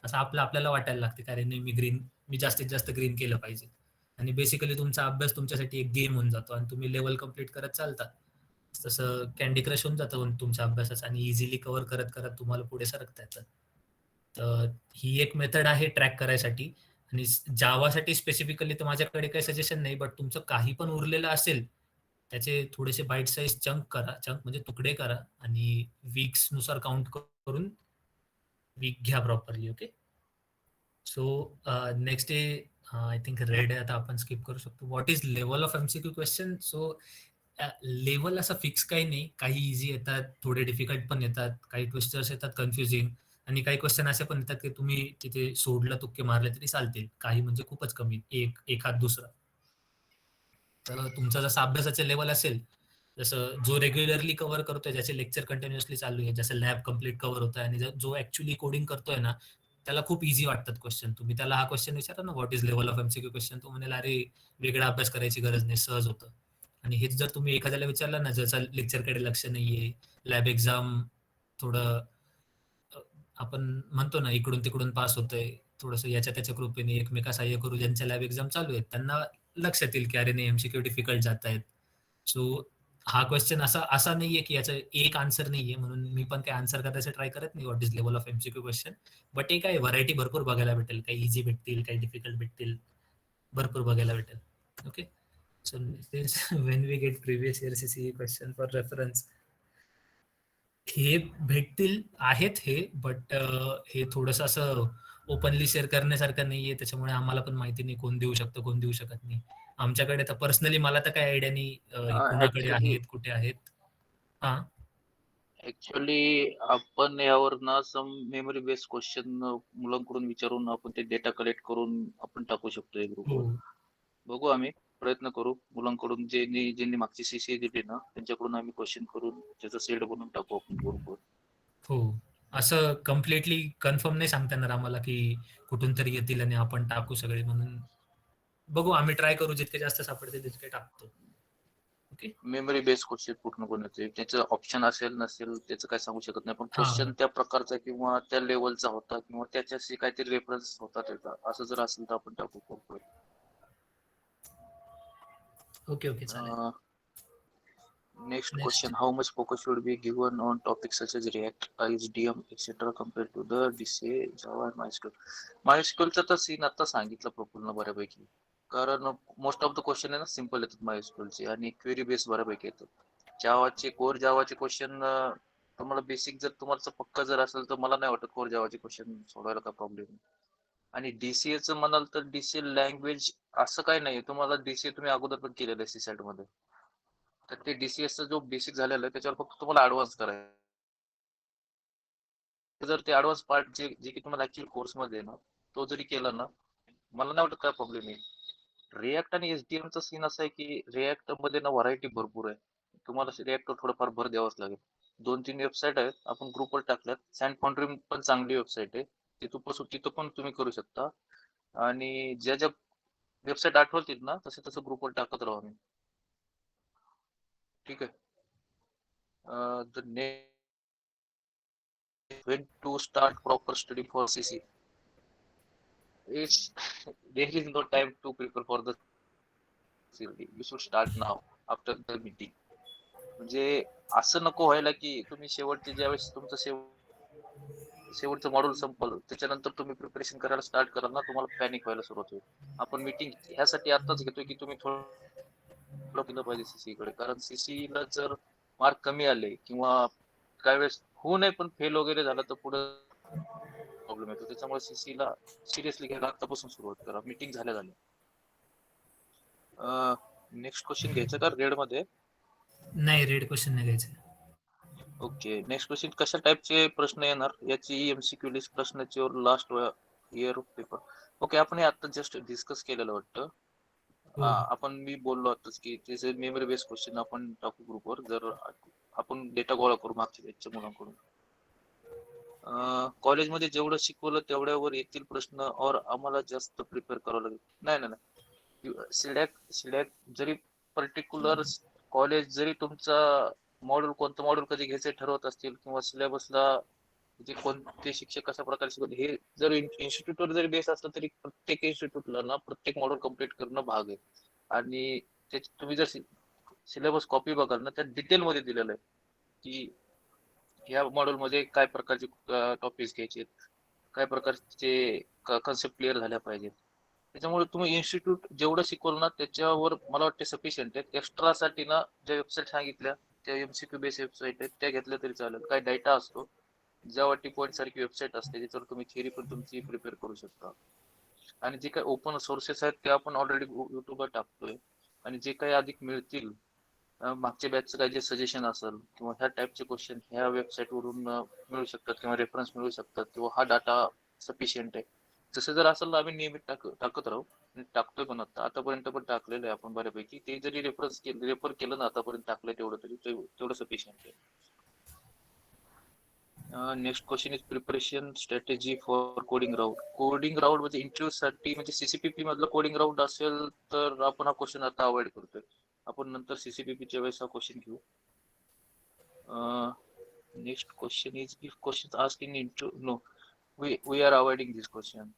असं आपल्याला वाटायला लागते, की अरे नाही मी जास्तीत जास्त ग्रीन केलं पाहिजे. आणि बेसिकली तुमचा अभ्यास तुमच्यासाठी एक गेम होऊन जातो आणि तुम्ही लेवल कंप्लीट करत चालता. तसं कॅन्डी क्रश होऊन जातं तुमच्या अभ्यासाचं आणि इझिली कव्हर करत करत तुम्हाला पुढे सरकता येतं. तर ही एक मेथड आहे ट्रॅक करायसाठी. आणि जावासाठी स्पेसिफिकली तर माझ्याकडे काही सजेशन नाही, बट तुमचं काही पण उरलेलं असेल, त्याचे थोडेसे बाईट साईज चंक म्हणजे तुकडे करा आणि वीक्स नुसार काउंट करून वीक घ्या properly. Okay. So next day I think red आहे, आता आपण स्किप करू शकतो. What is level of MCQ question? So level असं फिक्स काही नाही. काही इझी येतात, थोडे डिफिकल्ट पण येतात, काही ट्विस्टर्स येतात कन्फ्युजिंग, आणि काही क्वेश्चन असे पण येतात की तुम्ही तिथे सोडलं, तुक्के मारले तरी चालतील. काही म्हणजे खूपच कमी, एखाद दुसरा. तर तुमचा जसा अभ्यासाचे लेवल असेल, जसं जो रेग्युलरली कव्हर करतोय, ज्याचे लेक्चर कंटिन्युअसली चालू आहे, जसं लॅब कंप्लीट कव्हर होत आहे, आणि जो ऍक्च्युअली कोडिंग करतोय ना, त्याला खूप इझी वाटतात क्वेश्चन. तुम्ही त्याला हा क्वेश्चन विचारा ना, what is level of MCQ question, तो म्हणेल अरे वेगळा अभ्यास करायची गरज नाही, सहज होतं. आणि हेच जर तुम्ही एखाद्याला विचारलं ना, ज्याचा लेक्चरकडे लक्ष नाहीये, लॅब एक्झाम थोडं आपण म्हणतो ना इकडून तिकडून पास होतंय, थोडंसं याच्या त्याच्या कृपेने एकमेका सहाय्य करू, ज्यांच्या लॅब एक्झाम चालू आहेत त्यांना लक्षात येईल की अरे नाही एमसीक्यू डिफिकल्ट जात आहेत. सो हा क्वेश्चन असा असा नाहीये की याचं एक आन्सर नाहीये, म्हणून मी पण काही आन्सर करायचं ट्राय करत नाही what is level of MCQ question. But एक आहे, व्हरायटी भरपूर बघायला भेटेल, काही इझी भेटतील, काही डिफिकल्ट भेटतील, भरपूर बघायला भेटेल. Okay. So when we get previous year CCE question for reference, हे भेटतील, आहेत हे, बट हे थोडंसं असं ओपनली शेअर करण्यासारखं नाहीये, त्याच्यामुळे आम्हाला पण माहिती नाही कोण देऊ शकतं, कोण देऊ शकत नाही. आमच्याकडे तर पर्सनली मला तर काही आयडिया नाही हे कुणाकडे ऍक्च्युली आहेत, कुठे आहेत. हा. ऍक्च्युली आपण यावर ना सम मेमरी बेस्ड क्वेश्चन मुलांकडून विचारून आपण ते डेटा कलेक्ट करून आपण टाकू शकतो या हो ग्रुपवर. बघू, आम्ही प्रयत्न करू मुलांकडून, ज्यांनी मागची सीसी दिली ना त्यांच्याकडून आम्ही क्वेश्चन करून त्याचा सेट बनवून टाकू आपण ग्रुपवर. हो. असं कम्प्लिटली कन्फर्म नाही सांगता येणार आम्हाला की कुठून तरी येतील आणि आपण टाकू सगळे, म्हणून बघू, आम्ही ट्राय करू, जितके जास्त सापडते तितके टाकतो. ओके. मेमरी बेस्ड क्वेश्चन पूर्ण बनवते, त्याचं ऑप्शन असेल नसेल त्याचं काय सांगू शकत नाही, पण हा. क्वेश्चन त्या प्रकारचा किंवा त्या लेवलचा होता किंवा त्याच्याशी काहीतरी रेफरन्स होता त्याचा, असं जर असेल तर आपण टाकू ग्रुपवर. ओके ओके, चालेल. Next next. question: How much focus should be given on topics such as React, HDM, etc. compared to the DCA, Java, and MySQL? MySQLचा तर सीन आता सांगितलं प्रफुल्लनं बऱ्यापैकी, कारण मोस्ट ऑफ द क्वेश्चन आहे ना सिम्पल येतात MySQLचे आणि क्वेरी बेस बऱ्यापैकी येतात. जावाचे क्वेश्चन तुम्हाला बेसिक जर तुम्हाला पक्का जर असेल तर मला नाही वाटत कोर जावाचे क्वेश्चन सोडवायला काय प्रॉब्लेम. आणि डीसीएचं म्हणाल तर डीसीए लँग्वेज असं काही नाही, तुम्हाला डीसीए तुम्ही अगोदर पण केलेलं आहे सीसॅट मध्ये, तर ते डीसीएसचा जो बेसिक झालेला आहे त्याच्यावर फक्त तुम्हाला ऍडव्हान्स करायचं. जर ते ऍडव्हान्स पार्ट जे की तुम्हाला ऍक्च्युअल कोर्स मध्ये आहे ना, तो जरी केला ना, मला नाही वाटत काय प्रॉब्लेम येईल. रिॲक्ट आणि एसडीएमचा सीन असा आहे की रिॲक्ट मध्ये ना व्हरायटी भरपूर आहे, तुम्हाला रिॲक्टवर थोडंफार भर द्यावाच लागेल. 2-3 वेबसाईट आहेत, आपण ग्रुपवर टाकल्यात. सँड फाउंड्री पण चांगली वेबसाईट आहे, तिथं पण तुम्ही करू शकता. आणि ज्या वेबसाईट आठवतील ना तसे तसं ग्रुपवर टाकत राहू आम्ही. ठीक आहे. The when to start proper study for CC? It's there is no time to prepare for the CLD. You should start now after the meeting. म्हणजे असं नको व्हायला की तुम्ही शेवटचे ज्यावेळेस तुमचं शेवटचं मॉड्यूल संपलं त्याच्यानंतर तुम्ही प्रिपरेशन करायला स्टार्ट कराल ना, तुम्हाला पॅनिक व्हायला सुरुवात होईल. आपण मीटिंग ह्यासाठी आताच घेतोय की तुम्ही थोडं केलं पाहिजे सीसी कडे, कारण सीसी ला जर मार्क कमी आले किंवा काही वेळेस होऊ नये पण फेल वगैरे झालं तर पुढे प्रॉब्लेम येतो. त्याच्यामुळे सीसी ला सिरियसली घ्यायला आतापासून सुरुवात करा. मीटिंग झाल्या. नेक्स्ट क्वेश्चन घ्यायचं का रेड मध्ये? नाही, रेड क्वेश्चन नाही घ्यायचे. ओके, नेक्स्ट क्वेश्चन कशा टाइपचे प्रश्न येणार याची एमसीक्यू लिस्ट प्रश्नाची और last year of paper. Okay, आपण हे आता जस्ट डिस्कस केलेलं वाटतं. हो. आपण मी बोललो आताच की त्याचे मेमरी बेस्ड क्वेश्चन आपण टाकू ग्रुपवर, जर आपण डेटा गोळा करू मागच्या बॅचच्या मुलांकडून. कॉलेजमध्ये जेवढं शिकवलं तेवढ्यावर येतील प्रश्न और आम्हाला जास्त प्रिपेअर करावं लागेल? नाही. सिडॅक जरी पर्टिक्युलर कॉलेज जरी तुमचा मॉड्यूल कोणतं मॉड्यूल कधी घ्यायचे ठरवत असतील किंवा सिलेबसला म्हणजे कोणते शिक्षक कशा प्रकारे शिकवतात हे जर इन्स्टिट्यूटवर जरी बेस असलं तरी प्रत्येक इन्स्टिट्यूटला ना प्रत्येक मॉड्यूल कम्प्लीट करणं भाग आहे. आणि तुम्ही जर सिलेबस कॉपी बघाल ना त्यात डिटेल मध्ये दिलेलं आहे की या मॉड्यूल मध्ये काय प्रकारचे टॉपिक्स घ्यायचे, काय प्रकारचे कन्सेप्ट क्लिअर झाल्या पाहिजेत. त्याच्यामुळे तुम्ही इन्स्टिट्यूट जेवढं शिकवलं ना त्याच्यावर मला वाटते सफिशियंट आहे. एक्स्ट्रा साठी ना ज्या वेबसाईट सांगितल्या त्या एमसीक्यू बेस वेबसाईट आहेत त्या घेतल्या तरी चालेल. काय डाटा असतो, जेवाटी पॉईंट सारखी वेबसाईट असते ज्याच्यावर तुम्ही थिअरी पण तुमची प्रिपेअर करू शकता. आणि जे काही ओपन सोर्सेस आहेत ते आपण ऑलरेडी युट्यूबवर टाकतोय. आणि जे काही अधिक मिळतील मागच्या बॅचचं काही जे सजेशन असेल किंवा ह्या टाईपचे क्वेश्चन ह्या वेबसाईट वरून मिळू शकतात किंवा रेफरन्स मिळू शकतात किंवा हा डाटा सफिशियंट आहे. तसं जर असेल तर आम्ही नियमित टाकत राहू. टाकतोय पण आतापर्यंत पण टाकलेलं आहे आपण बऱ्यापैकी. ते जरी रेफर केलं ना आतापर्यंत टाकलंय तेवढं तरी तेवढं सफिशियंट आहे. Next question is preparation strategy for coding round. Coding round म्हणजे इंटरव्ह्यू साठी म्हणजे सीसीपीपी मधलं कोडिंग राऊंड असेल तर आपण हा क्वेश्चन आता अवॉइड करतोय. आपण नंतर सीसीपीपीच्या वेळेस हा क्वेश्चन घेऊ. Next question is if question asked in interview. No, we are avoiding this question.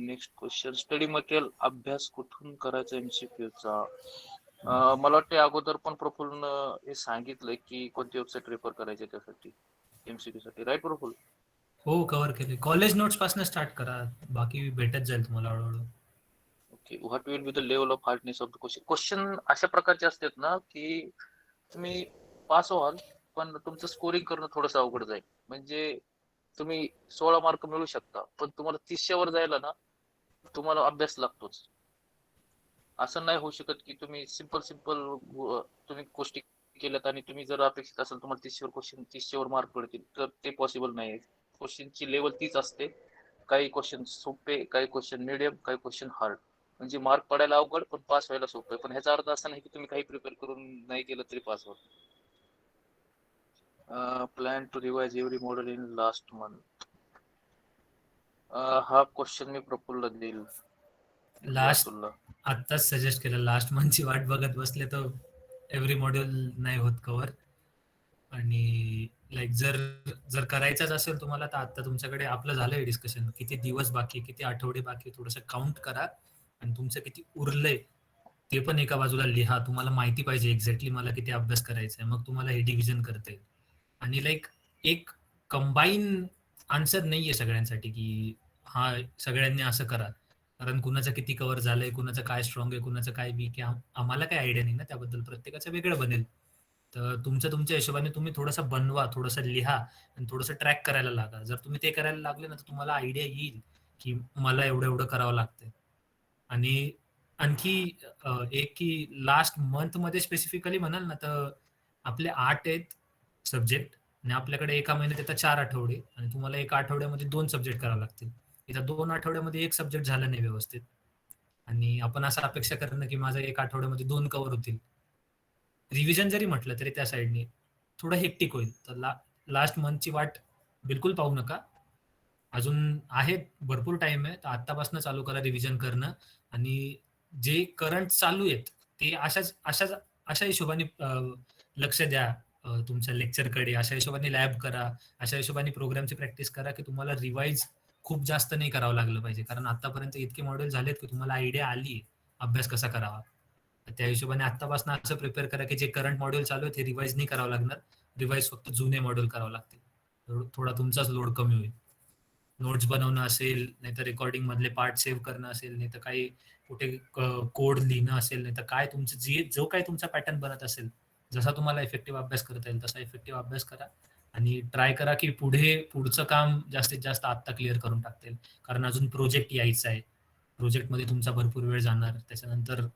Next question, study material अभ्यास कुठून करायचा एमसीक्यूचा? मला वाटतं अगोदर पण प्रफुल्ल हे सांगितलंय की कोणती वेबसाईट रेफर करायची त्यासाठी एमसीक्यू साठी, राईट प्रफुल्ल? हो, कव्हर केले. कॉलेज नोट्स पासून स्टार्ट करा, बाकी भेटत जाईल तुम्हाला हळूहळू. Okay, what will be the level of hardness of the question. Question अशा प्रकारचे असतात ना की तुम्ही पास व्हाल पण तुमचं स्कोरिंग करणं थोडंसं अवघड जाईल. म्हणजे तुम्ही 16 मार्क मिळू शकता पण तुम्हाला 30 वर जायला ना तुम्हाला अभ्यास लागतोच. असं नाही होऊ शकत की तुम्ही सिंपल तुम्ही गोष्टी केल्यात आणि तुम्ही जर अपेक्षित असेल तुम्हाला 30 वर मार्क पडतील तर ते पॉसिबल नाही. क्वेश्चनची लेवल तीच असते. काही क्वेश्चन सोपे, काही क्वेश्चन मिडियम, काही क्वेश्चन हार्ड. म्हणजे मार्क पडायला अवघड पण पास व्हायला सोपं. पण ह्याचा अर्थ असा नाही की तुम्ही काही प्रिपेअर करून नाही केलं तरी पास होत. Plan to revise every model in last month. हा क्वेश्चन मी प्रफुल्ल देईल. लास्ट आत्ताच सजेस्ट केलं. लास्ट मंथची वाट बघत बसले तर एव्हरी मॉड्यूल नाही होत कव्हर. आणि लाईक जर करायचंच असेल तुम्हाला तर आता तुमच्याकडे आपलं झालंय डिस्कशन, किती दिवस बाकी, किती आठवडे बाकी, थोडंसं काउंट करा आणि तुमचं किती उरलंय ते पण एका बाजूला लिहा. तुम्हाला माहिती पाहिजे एक्झॅक्टली मला किती अभ्यास करायचा आहे, मग तुम्हाला हे डिव्हिजन करता येईल. आणि लाईक एक कंबाईन आन्सर नाहीये सगळ्यांसाठी की हा सगळ्यांनी असं करा, कारण कुणाचं किती कव्हर झालंय, कुणाचं काय स्ट्रॉंग आहे, कुणाचं काय वीक आहे, आम्हाला काय आयडिया नाही ना त्याबद्दल. प्रत्येकाचं वेगळं बनेल. तर तुमच्या हिशोबाने तुम्ही थोडंसं बनवा, थोडंसं लिहा आणि थोडंसं ट्रॅक करायला लागा. जर तुम्ही ते करायला लागले ना तर तुम्हाला आयडिया येईल की मला एवढं करावं लागतंय. आणि आणखी एक की लास्ट मंथ मध्ये स्पेसिफिकली म्हणाल ना तर आपले 8 आहेत सब्जेक्ट आणि आपल्याकडे एका महिन्यात येतात 4 आठवडे आणि तुम्हाला एका आठवड्यामध्ये 2 सब्जेक्ट करावे लागतील. इथं 2 आठवड्यामध्ये एक सब्जेक्ट झाला नाही व्यवस्थित आणि आपण असं अपेक्षा करणं की माझं एका आठवड्यामध्ये 2 कव्हर होतील. रिव्हिजन जरी म्हटलं तरी त्या साईडने थोडं हेक्टिक होईल. तर लास्ट मंथची वाट बिलकुल पाहू नका. अजून आहे भरपूर टाइम आहे. तर आत्तापासून चालू करा रिव्हिजन करणं आणि जे करंट चालू आहेत ते अशा हिशोबाने लक्ष द्या तुमच्या लेक्चरकडे. अशा हिशोबाने लॅब करा, अशा हिशोबाने प्रोग्रामची प्रॅक्टिस करा की तुम्हाला रिवाइज खूप जास्त नाही करावं लागलं पाहिजे. कारण आतापर्यंत इतके मॉड्यूल झालेत की तुम्हाला आयडिया आली अभ्यास कसा करावा. त्या हिशोबाने आत्तापासून असं प्रिपेअर करा की जे करंट मॉड्यूल चालू आहे ते रिवाइज नाही करावं लागणार. रिवाइज फक्त जुने मॉड्यूल करावं लागतील. थोडा तुमचाच लोड कमी होईल. नोट्स बनवणं असेल, नाहीतर रेकॉर्डिंग मधले पार्ट सेव्ह करणं असेल, नाही तर काही कुठे कोड लिहिणं असेल, नाही तर काय तुमचं जो काही तुमचा पॅटर्न बनत असेल, जसा तुम्हाला इफेक्टिव्ह अभ्यास करता येईल तसा इफेक्टिव्ह अभ्यास करा आणि ट्राय करा की पुढचं काम जास्तीत जास्त आत्ता क्लिअर करून टाकता येईल. कारण अजून प्रोजेक्ट यायचा आहे. प्रोजेक्टमध्ये तुमचा भरपूर वेळ जाणार. त्याच्यानंतर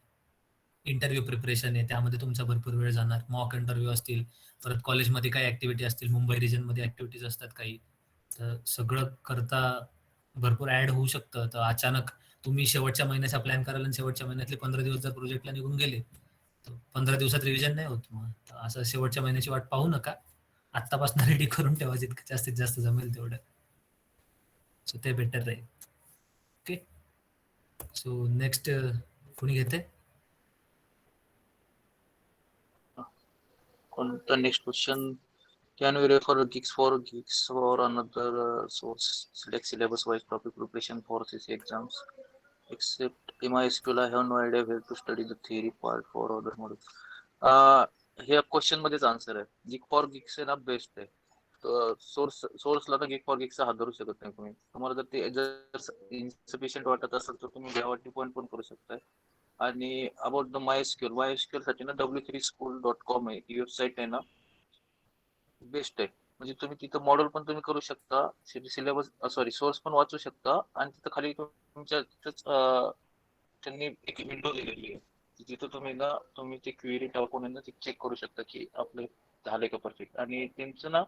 इंटरव्ह्यू प्रिपरेशन आहे, त्यामध्ये तुमचा भरपूर वेळ जाणार. मॉक इंटरव्ह्यू असतील, परत कॉलेजमध्ये काही ऍक्टिव्हिटी असतील, मुंबई रिजनमध्ये ऍक्टिव्हिटीज असतात काही, तर सगळं करता भरपूर ऍड होऊ शकतं. तर अचानक तुम्ही शेवटच्या महिन्याचा प्लॅन कराल आणि शेवटच्या महिन्यातले 15 दिवस जर प्रोजेक्टला निघून गेले तर 15 दिवसात रिव्हिजन नाही होत. मग तर असं शेवटच्या महिन्याची वाट पाहू नका. आत्तापासून रेडी करून ठेवा जितकं जास्तीत जास्त जमेल तेवढं. सो ते बेटर राहील. ओके, सो नेक्स्ट कोणी घेते? कोणता next question? Can we refer geeks for another source? Select syllabus wise topic preparation for CC exams. Except MySQL, I have no idea where to study the theory part for other modules. हे क्वेश्चन मध्येच आन्सर आहे. Geek for Geeks आहे ना बेस्ट आहे. सोर्सला तर Geek for Geeks हात धरू शकत नाही तुम्ही. तुम्हाला जर ते जर इन्सफिशियंट वाटत असेल तर तुम्ही Java पॉईंट पण करू शकताय. आणि अबाउट द MySQL साठी ना w3school.com आहे, ही वेबसाईट आहे ना बेस्ट आहे. म्हणजे तुम्ही तिथं मॉडेल पण तुम्ही करू शकता, सिलेबस सोर्स पण वाचू शकता आणि तिथं खाली तुमच्या तिथंच त्यांनी एक विंडो दिलेली आहे, जिथं तुम्ही ते क्वेरी टाकून आहे ना ते चेक करू शकता की आपले झाले का परफेक्ट. आणि त्यांचं ना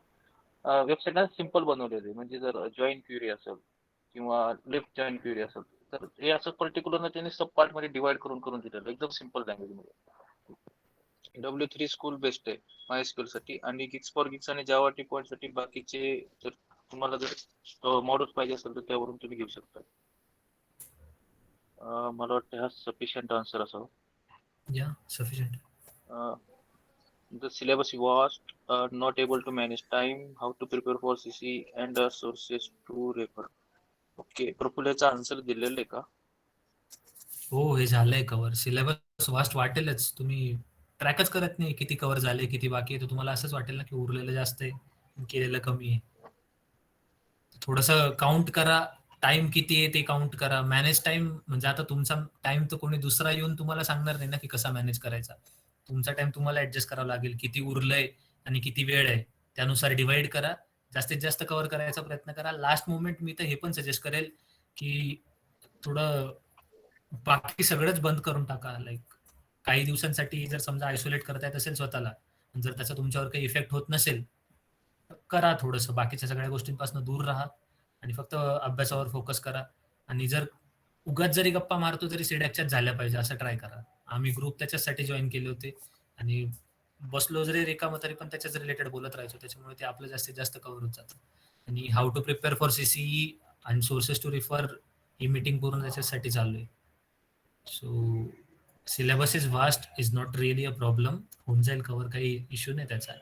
वेबसाईट ना सिम्पल बनवलेलं आहे. म्हणजे जर जॉईन क्वेरी असेल किंवा लेफ्ट जॉईन क्वेरी असेल तर हे असं पर्टिक्युलर ना त्यांनी सब पार्ट मध्ये डिवाइड करून दिलेलं एकदम सिम्पल लँग्वेज मध्ये. W3 School बेस्ट आहे MySQL साठी. आणि गिक्स फॉर गिक्स आणि जावा टी पॉईंट साठी बाकीचे जर तुम्हाला जर मॉड्यूल्स पाहिजे असेल तर त्यावरून तुम्ही घेऊ शकता. मला वाटतं हा सफिशियंट आन्सर असावा. या sufficient. The syllabus was not able to manage time, how to prepare for CC and sources to refer. Okay, प्रफुल्लचा आन्सर दिलेलं आहे का? हो, हे झालंय कव्हर. Syllabus vast वाटेलच. तुम्ही ट्रॅकच करत नाही किती कव्हर झाले किती बाकी आहे, तर तुम्हाला असंच वाटेल ना की उरलेलं जास्त आहे आणि केलेलं कमी आहे. थोडस काउंट करा, टाइम किती आहे ते काउंट करा. मॅनेज टाइम म्हणजे आता तुमचा टाइम तर कोणी दुसरा येऊन तुम्हाला सांगणार नाही ना की कसा मॅनेज करायचा. तुमचा टाइम तुम्हाला ऍडजस्ट करावा लागेल. किती उरलंय आणि किती वेळ आहे त्यानुसार डिवाइड करा. जास्तीत जास्त कव्हर करायचा प्रयत्न करा. लास्ट मोमेंट मी तर हे पण सजेस्ट करेल की थोडं बाकी सगळंच बंद करून टाका. लाईक काही दिवसांसाठी जर समजा आयसोलेट करता येत असेल स्वतःला, जर त्याचा तुमच्यावर काही इफेक्ट होत नसेल करा. थोडंसं बाकीच्या सगळ्या गोष्टींपासून दूर राहा आणि फक्त अभ्यासावर फोकस करा. आणि जर उगाच जरी गप्पा मारतो तरी सिडॅकच्याच झाल्या पाहिजे असं ट्राय करा. आम्ही ग्रुप त्याच्यासाठी जॉईन केले होते आणि बसलो जरी रिकामं तरी पण त्याच्याच रिलेटेड बोलत राहायचो. त्याच्यामुळे ते आपलं जास्तीत जास्त कव्हर होत जातं. आणि how to prepare for CCE आणि सोर्सेस टू रिफर ही मीटिंग पूर्ण त्याच्यासाठी चालू आहे. So syllabus is vast, is not really a problem. होऊन जाईल कव्हर, काही इश्यू नाही त्याचा.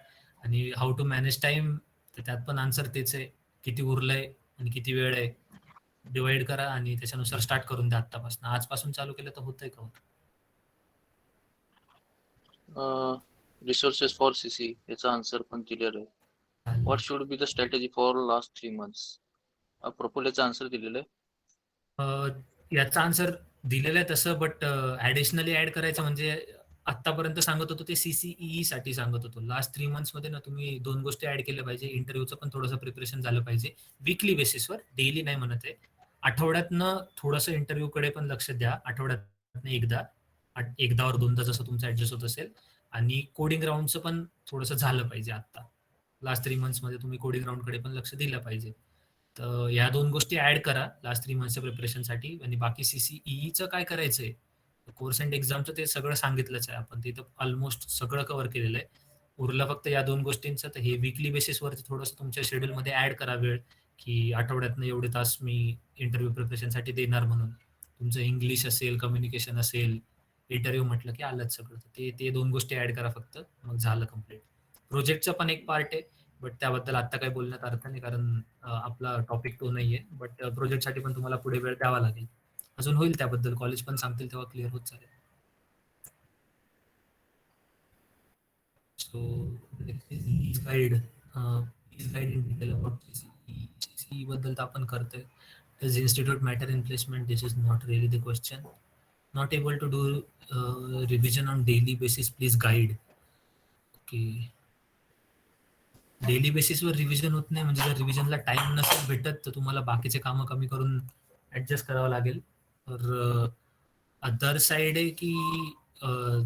आणि हाऊ टू मॅनेज टाइम, तर त्यात पण आन्सर तेच आहे. किती उरलंय आणि किती वेळ आहे डिवाइड करा आणि त्याच्यानुसार स्टार्ट करून द्या. आतापासून आजपासून चालू केलं तर होतंय कव्हर. रिसोर्सेस फॉर सीसी याचा आन्सर पण दिलेला आहे. What should be the strategy for last 3 months? प्रफुल्लचा आन्सर दिलेलं आहे. याचा आन्सर दिलेला आहे तसं, बट ऍडिशनली ऍड करायचं म्हणजे आतापर्यंत सांगत होतो ते सीसीई साठी सांगत होतो. लास्ट 3 months मध्ये ना तुम्ही 2 गोष्टी ऍड केल्या पाहिजे. इंटरव्ह्यूचं पण थोडंसं प्रिपरेशन झालं पाहिजे वीकली बेसिसवर, डेली नाही म्हणत आहे. आठवड्यातनं थोडंसं इंटरव्ह्यूकडे पण लक्ष द्या. आठवड्यातनं एकदावर दोनदा जसं तुमचं ऍडजस्ट होत असेल. आणि कोडिंग राऊंडचं पण थोडंसं झालं पाहिजे. आता लास्ट 3 months मध्ये तुम्ही कोडिंग राऊंडकडे पण लक्ष दिलं पाहिजे. तर या 2 गोष्टी ऍड करा लास्ट 3 monthsच्या प्रिपरेशनसाठी. आणि बाकी सीसीईचं काय करायचंय, कोर्स अँड एक्झामचं ते सगळं सांगितलंच आहे आपण. तिथं ऑलमोस्ट सगळं कव्हर केलेलं आहे. उरलं फक्त या 2 गोष्टींचं. तर हे वीकली बेसिसवरती थोडंसं तुमच्या शेड्यूलमध्ये ऍड करा वेळ, की आठवड्यातनं एवढे तास मी इंटरव्ह्यू प्रिपरेशनसाठी देणार म्हणून. तुमचं इंग्लिश असेल, कम्युनिकेशन असेल, इंटरव्ह्यू म्हटलं की आलंच सगळं. ते 2 गोष्टी ऍड करा फक्त, मग झालं कम्प्लीट. प्रोजेक्टचा पण एक पार्ट आहे, बट त्याबद्दल आता काही बोलण्यात अर्थ नाही, कारण आपला टॉपिक तो नाहीये. बट प्रोजेक्टसाठी पण तुम्हाला पुढे वेळ द्यावा लागेल. अजून होईल त्याबद्दल, कॉलेज पण सांगतील तेव्हा क्लिअर होत चालेल. So guide Please guide in detail about CCE. CCE बद्दल तर आपण करतोय. Does institute matter in placement? This is not really the question. Not able to do revision on daily basis. Please guide. Okay. Daily बेसिसवर रिव्हिजन होत नाही म्हणजे जर रिव्हिजनला टाइम नसेल भेटत तर तुम्हाला बाकीचे कामं कमी करून ऍडजस्ट करावं लागेल. तर अदर साइड आहे की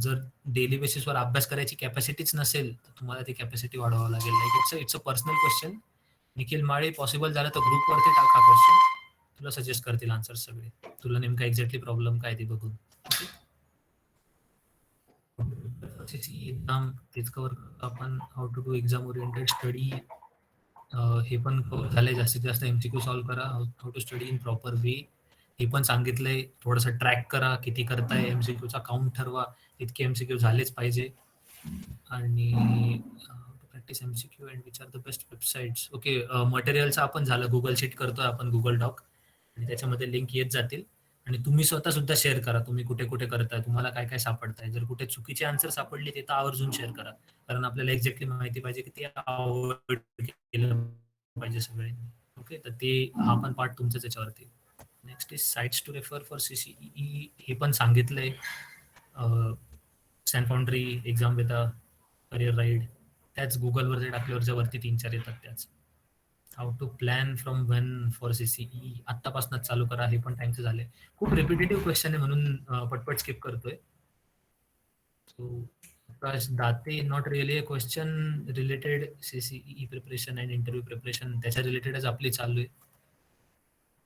जर डेली बेसिसवर अभ्यास करायची कॅपॅसिटीच नसेल तर तुम्हाला ती कॅपॅसिटी वाढवावं लागेल. Like it's a personal question. Nikhil Male, possible झालं तर ग्रुपवरती टाका क्वेश्चन, तुला सजेस्ट करतील आन्सर सगळे. तुला नेमका एक्झॅक्टली प्रॉब्लेम काय ते बघून. एक्झाम तेच कवर आपण. How to do exam oriented study हे पण cover झालंय. जास्तीत जास्त एमसीक्यू सॉल्व्ह करा. How to study in proper way हे पण सांगितलंय. थोडंसं ट्रॅक करा किती करताय, एमसीक्यूचा काउंट ठरवा, इतके एमसीक्यू झालेच पाहिजे. आणि practice MCQ and which are the best websites. Okay, मटेरियलचं आपण झालं. गुगल शीट करतोय आपण, गुगल डॉक, आणि त्याच्यामध्ये लिंक येत जातील. आणि तुम्ही स्वतः सुद्धा शेअर करा तुम्ही कुठे कुठे करताय, तुम्हाला काय काय सापडताय. जर कुठे चुकीचे आन्सर सापडले ते तर आवर्जून शेअर करा, कारण आपल्याला एक्झॅक्टली माहिती पाहिजे की ते अवॉइड केलं पाहिजे सगळ्यांनी. ओके, तर ते हा पण पार्ट तुमच्याच याच्यावरती. Next is sites to refer for CCE. हे पण सांगितलंय. Sanfoundry, Examveda, career ride, त्याच गुगलवर जे टाकल्यावरच्या वरती 3-4 येतात त्याच. How to plan from when for CCE. आत्तापासूनच चालू करा, हे पण टाइमचं झालंय. खूप रिपिटेटिव्ह क्वेश्चन आहे म्हणून पटपट स्किप करतोय. So Prakash Date, not really a question related CCE preparation and interview preparation, त्याच्या रिलेटेडच आपली चालू आहे.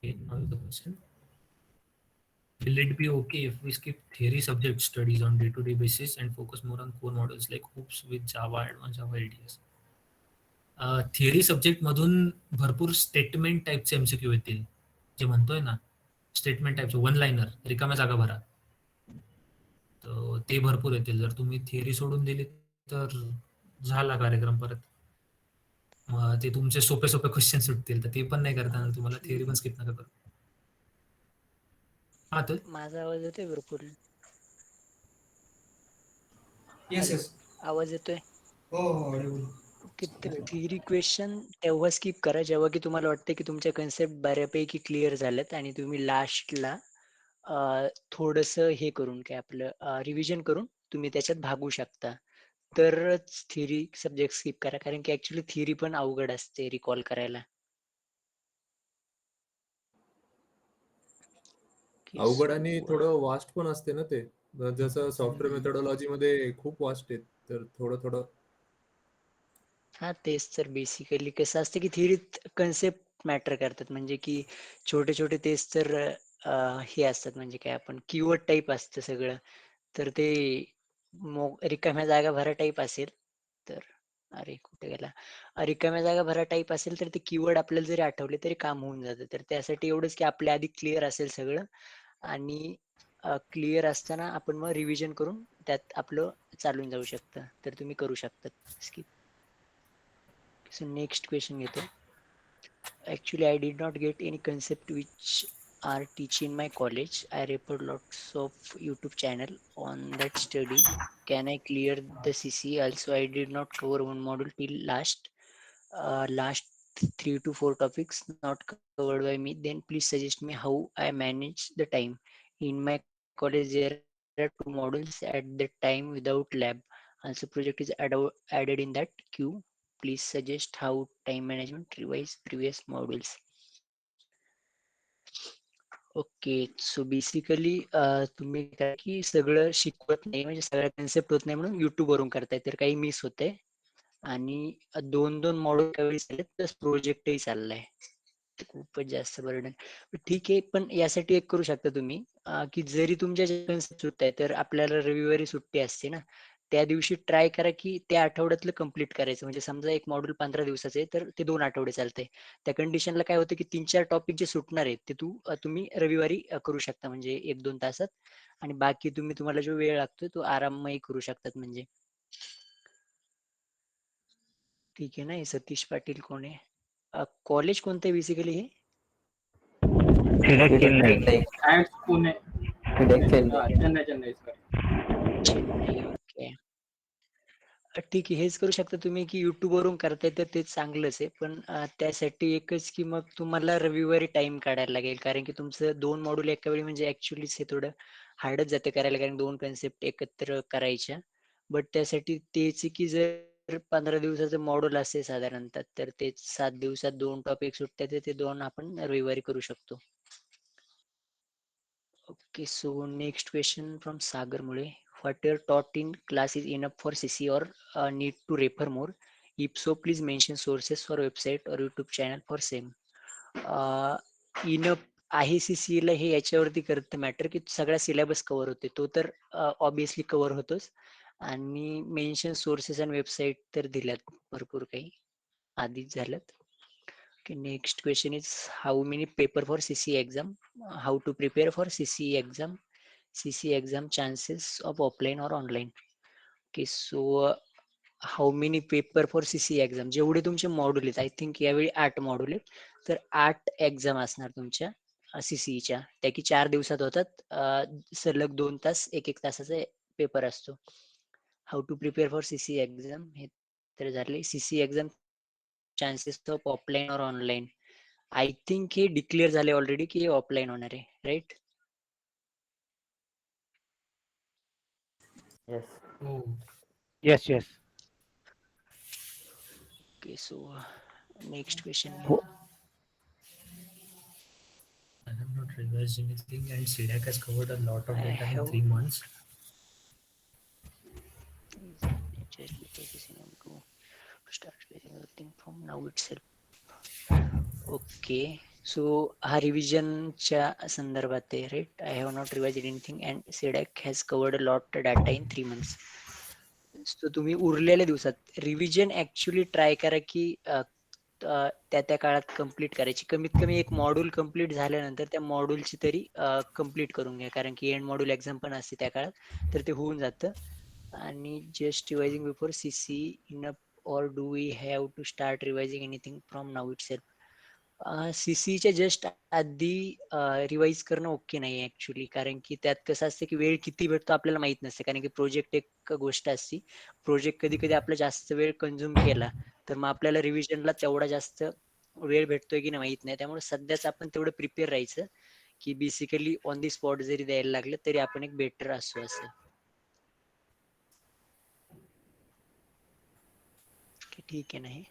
Question. Will it be okay if we skip theory subject studies on day-to-day basis and focus more on core models like hoops with Java, advanced Java LTS? Theory subject मधून भरपूर स्टेटमेंट टाईपचे एमसीक्यू येतील. जे म्हणतोय ना स्टेटमेंट टाईपचे, वन लाईनर, रिकाम्या जागा भरा, तर ते भरपूर येतील. जर तुम्ही थिअरी सोडून दिली तर झाला कार्यक्रम परत. मग ते तुमचे सोपे सोपे क्वेश्चन सुटतील, तर ते पण नाही करता येणार तुम्हाला. थिअरी पण स्किप नका करू. हा, तर माझा आवाज येतोय भरपूर? Yes hello, yes. आवाज येतोय? हो हो audible. ओके, तर थिअरी क्वेश्चन तेव्हा स्किप करा जेव्हा की तुम्हाला वाटतं की तुमच्या कन्सेप्ट बऱ्यापैकी क्लिअर झाल्यात आणि तुम्ही लास्टला थोडंसं हे करून काय आपलं रिव्हिजन करून तुम्ही त्याच्यात भागू शकता. तरच थिअरी सब्जेक्ट स्किप करा, कारण की ऍक्च्युली थिअरी पण अवघड असते रिकॉल करायला. अवघड आणि थोडं वास्ट पण असते ना ते. जसं सॉफ्टवेअर मेथोडॉलॉजी मध्ये खूप वास्ट आहे, तर थोडं थोडं. हा, तेच तर. बेसिकली कसं असतं की थिअरीत कन्सेप्ट मॅटर करतात, म्हणजे की छोटे छोटे तेच तर हे असतात, म्हणजे काय आपण कीवर्ड टाईप असतं सगळं. तर ते रिकाम्या जागा भरा टाईप असेल तर, अरे कुठे गेला, रिकाम्या जागा भरा टाईप असेल तर ते कीवर्ड आपल्याला जरी आठवले तरी काम होऊन जातं. तर त्यासाठी एवढंच की आपल्या आधी क्लिअर असेल सगळं, आणि क्लिअर असताना आपण मग रिव्हिजन करून त्यात आपलं चालून जाऊ शकतं. तर तुम्ही करू शकता स्किप. So next question घेतो. Actually, I did not get any concept which are teach in my college. I referred lots of YouTube channel on that study. Can I clear the CC? Also, I did not cover one module till last 3 to 4 topics not covered by me. Then please suggest me how I manage the time. In my college, there are 2 modules at the time without lab. Also, project is added in that queue. Please suggest how time management revise previous modules. Okay, so basically तुम्ही काय की सगळं शिकवत नाही, म्हणजे सगळ्या कन्सेप्ट होत नाही म्हणून युट्यूब वरून करताय, तर काही मिस होतंय. आणि 2-2 मॉड्यूल त्यावेळी चाललेत, प्लस प्रोजेक्टही चाललाय. खूपच जास्त बर्डन. ठीक आहे, पण यासाठी एक करू शकता तुम्ही की जरी तुमच्या कन्सेप्ट सुट्ट आहे तर आपल्याला रविवारी सुट्टी असते ना, त्या दिवशी ट्राय करा की त्या आठवड्यातलं कम्प्लीट करायचं. म्हणजे समजा एक मॉड्यूल 15 दिवसाचं आहे तर ते 2 आठवडे चालतंय. त्या कंडिशनला काय होतं की 3-4 टॉपिक जे सुटणार आहेत ते तुम्ही रविवारी करू शकता, म्हणजे 1-2 तासात. आणि बाकी तुम्हाला जो वेळ लागतो तो आरामही करू शकतात. म्हणजे ठीक आहे ना. हे सतीश पाटील कोण आहे? कॉलेज कोणतं आहे बेसिकली हे? चेन्नई. ऍड्स पुणे. चेन्नई. चेन्नई. चेन्नई. ओके. ठीक आहे, हेच करू शकता तुम्ही की युट्यूबवरून करताय तर ते चांगलंच आहे. पण त्यासाठी एकच की मग तुम्हाला रविवारी टाइम काढायला लागेल, कारण की तुमचं 2 मॉड्यूल एका वेळी म्हणजे ॲक्च्युअलीच हे थोडं हार्डच जाते करायला, कारण 2 कन्सेप्ट एकत्र करायच्या. बट त्यासाठी तेच आहे की जर 15 दिवसाचं मॉड्यूल असेल साधारणतः, तर ते 7 दिवसात 2 टॉपिक सुटतात, तर ते 2 आपण रविवारी करू शकतो. Okay, so next question from Sagar Mule. What you're taught in class is enough for CC or need to refer more? If so, please mention sources or website or YouTube channel for same. Enough आहे CC ला हे याच्यावरती करतं मॅटर की सगळा सिलेबस कव्हर होते, तो तर ऑब्विसली कव्हर होतोच. आणि मेन्शन सोर्सेस आणि वेबसाईट तर दिल्यात भरपूर काही आधीच झाल्यात. Okay, next question is how many paper for CC exam? How to prepare for CC exam? CC exam chances of offline or online? Okay, so how many paper for CC exam? जेवढे तुमचे मॉड्यूल आहेत, आय थिंक यावेळी 8 मॉड्यूल आहेत, तर 8 एक्झाम असणार तुमच्या CCच्या, त्या की 4 दिवसात होतात. सलग 2 तास, 1 तासाचा पेपर असतो. How to prepare for CC exam हे तर झाले. CC exam chances of offline और ऑनलाईन, आय थिंक हे डिक्लेअर झाले ऑलरेडी की ऑफलाईन होणार आहे, राईट? येस. हो. Yes yes. Okay, so next question. हो. I have not revised anything, and CDAC has covered a lot of I data in have 3 months. just before this to start everything from now itself. Okay, so हा रिव्हिजनच्या संदर्भात आहे, right? I have not revised anything and CDAC has covered lot data in 3 months. So तुम्ही उरलेल्या दिवसात रिव्हिजन ऍक्च्युली ट्राय करा की त्या काळात कम्प्लीट करायची. कमीत कमी एक मॉड्यूल कम्प्लीट झाल्यानंतर त्या मॉड्यूलची तरी कम्प्लीट करून घ्या, कारण की एंड मॉड्यूल एक्झाम पण असते त्या काळात, तर ते होऊन जातं. आणि just revising before CC enough or do we have to start revising anything from now itself? CCच्या जस्ट आधी रिवाइज करणं ओके नाही ऍक्च्युली, कारण की त्यात कसं असतं की वेळ किती भेटतो आपल्याला माहित नसते, कारण की प्रोजेक्ट एक गोष्ट असते. प्रोजेक्ट कधी कधी आपला जास्त वेळ कंझ्युम केला तर मग आपल्याला रिव्हिजनला तेवढा जास्त वेळ भेटतोय की नाही माहित नाही. त्यामुळे सध्याच आपण तेवढं प्रिपेअर राहायचं की बेसिकली ऑन दी स्पॉट जरी द्यायला लागलं तरी आपण एक बेटर असू असं. ठीक आहे, नाही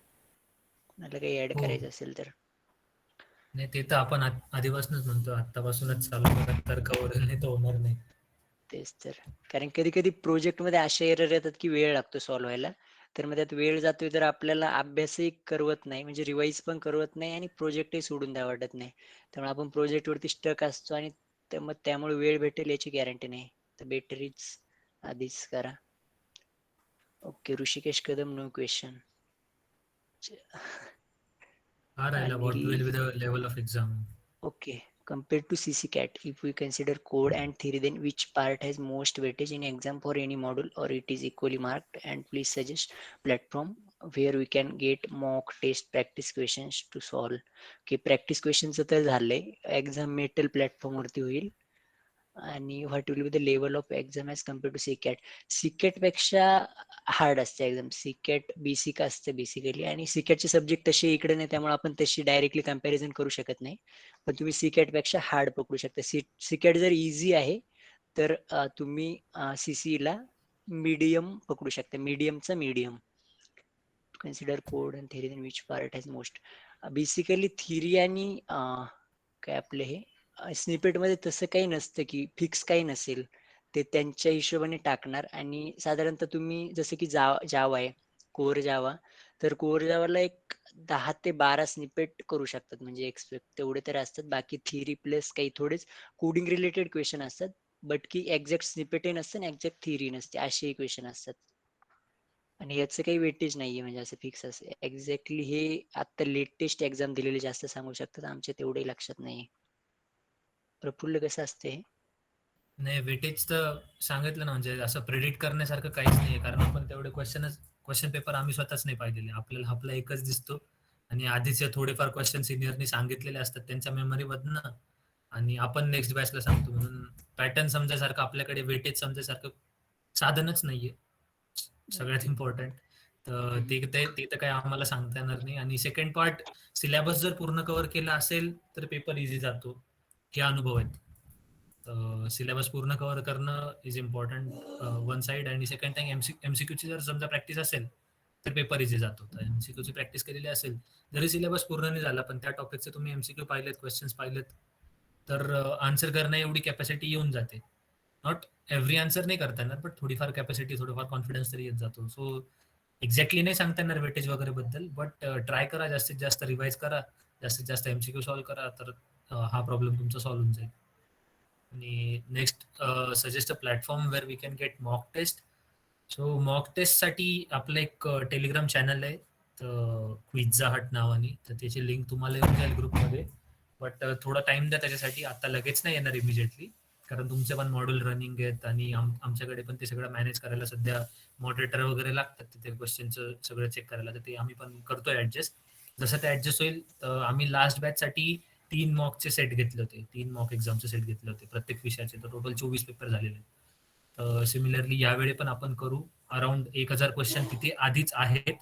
कुणाला काही ऍड हो. करायचं असेल तर. नाही, ते तर आपण आधीपासूनच म्हणतो, आत्तापासूनच चालू करा, तर कव्हर नाही तर होणार नाही. तेच तर, कारण कधी कधी प्रोजेक्ट मध्ये असे एरर येतात की वेळ लागतो सॉल्व्ह व्हायला, तर मग त्यात वेळ जातोय तर आपल्याला अभ्यासही करवत नाही, म्हणजे रिवाइज पण करवत नाही आणि प्रोजेक्टही सोडून द्या वाटत नाही. त्यामुळे आपण प्रोजेक्ट वरती स्टक असतो आणि मग त्यामुळे वेळ भेटेल याची गॅरंटी नाही, तर बेटर इज आधीच करा. Okay, Rishikesh Kadam, no question. हा राहिला, what will be the level of exam. Okay, compared to CCCAT, if we consider code and theory, then which part has most weightage in exam for any module, or it is equally marked? And please suggest platform where we can get mock test practice questions to solve. Okay, practice questions तर झालंय, exam metal platform वरती होईल. आणि what will be the level of exam as compare to CCAT. CCAT पेक्षा हार्ड असते एक्झाम. सीकॅट बेसिक असते बेसिकली, आणि सीकॅटचे सब्जेक्ट तसे इकडे नाही, त्यामुळे आपण तशी डायरेक्टली कम्पॅरिझन करू शकत नाही. पण तुम्ही सीकॅट पेक्षा हार्ड पकडू शकता. सीकॅट जर इझी आहे तर तुम्ही CC ला मीडियम पकडू शकता, मीडियमचा medium. Consider code and theory, which part has most. Basically theory आणि काय आपलं हे स्निपेट मध्ये तसं काही नसतं की फिक्स काही नसेल, ते त्यांच्या हिशोबाने टाकणार. आणि साधारणतः तुम्ही जसं की जावा आहे, कोर जावा, तर कोर जावाला एक 10 ते 12 स्निपेट करू शकतात, म्हणजे एक्सपेक्ट तेवढे तर असतात. बाकी थिअरी प्लस काही थोडेच कोडिंग रिलेटेड क्वेश्चन असतात, बट की एक्झॅक्ट स्निपेटही नसतं आणि एक्झॅक्ट थिअरी नसते, असे क्वेश्चन असतात. आणि याचं काही वेटेज नाहीये, म्हणजे असं फिक्स असं एक्झॅक्टली. हे आता लेटेस्ट एक्झाम दिलेले जास्त सांगू शकतात, आमच्या तेवढे लक्षात नाही. प्रफुल्ल कसं असते? नाही, वेटेज तर सांगितलं ना, म्हणजे असं प्रेडिक्ट करण्यासारखं काहीच नाही, कारण आपण तेवढे क्वेश्चन पेपर आम्ही स्वतःच नाही पाहिलेले. आपल्याला आपला एकच दिसतो, आणि आधीचे थोडेफार क्वेश्चन सिनियरनी सांगितलेले असतात त्यांच्या मेमरीमधनं, आणि आपण नेक्स्ट बॅचला सांगतो. म्हणून पॅटर्न समजायसारखं आपल्याकडे वेटेज समजायसारखं साधनच नाहीये. सगळ्यात इम्पॉर्टंट. तर ते तर काही आम्हाला सांगता येणार नाही. आणि सेकंड पार्ट, सिलेबस जर पूर्ण कव्हर केला असेल तर पेपर इझी जातो, हे अनुभव आहेत. सिलेबस पूर्ण कव्हर करणं इज इम्पॉर्टंट वन साइड. आणि सेकंड थिंग, एमसीक्यूची जर समजा प्रॅक्टिस असेल तर पेपर इझी जातो. तर एमसीक्यूची प्रॅक्टिस केलेली असेल, जरी सिलेबस पूर्ण नाही झाला पण त्या टॉपिकचे तुम्ही एमसीक्यू पाहिलेत, क्वेश्चन्स पाहिलेत, तर आन्सर करणं एवढी कॅपॅसिटी येऊन जाते. नॉट एव्हरी आन्सर नाही करता येणार, बट थोडीफार कॅपॅसिटी, थोडंफार कॉन्फिडन्स तरी येत जातो. सो एक्झॅक्टली नाही सांगता येणार वेटेज वगैरे बद्दल, बट ट्राय करा, जास्तीत जास्त रिवाइज करा, जास्तीत जास्त एमसीक्यू सॉल्व्ह करा, तर हा प्रॉब्लेम तुमचा सॉल्व्ह होऊन जाईल. आणि next, suggest a platform where we can get mock test. So mock टेस्टसाठी आपलं एक टेलिग्राम चॅनल आहे, तर क्विझा हट नावाने, तर त्याची लिंक तुम्हाला येऊन जाईल ग्रुपमध्ये. बट थोडा टाइम द्या त्याच्यासाठी, आता लगेच नाही येणार इमिजिएटली, कारण तुमचे पण मॉड्यूल रनिंग आहेत आणि आमच्याकडे पण ते सगळं मॅनेज करायला सध्या मॉडरेटर वगैरे लागतात तिथे क्वेश्चनचं सगळं चेक करायला, तर ते आम्ही पण करतोय ऍडजस्ट. जसं ते ऍडजस्ट होईल, आम्ही लास्ट बॅचसाठी 3 मॉकचे सेट घेतले होते, 3 मॉक एक्झामचे सेट घेतले होते प्रत्येक विषयाचे, तर टोटल 24 पेपर झालेले. सिमिलरली यावेळी पण आपण करू. अराउंड 1000 क्वेश्चन तिथे आधीच आहेत.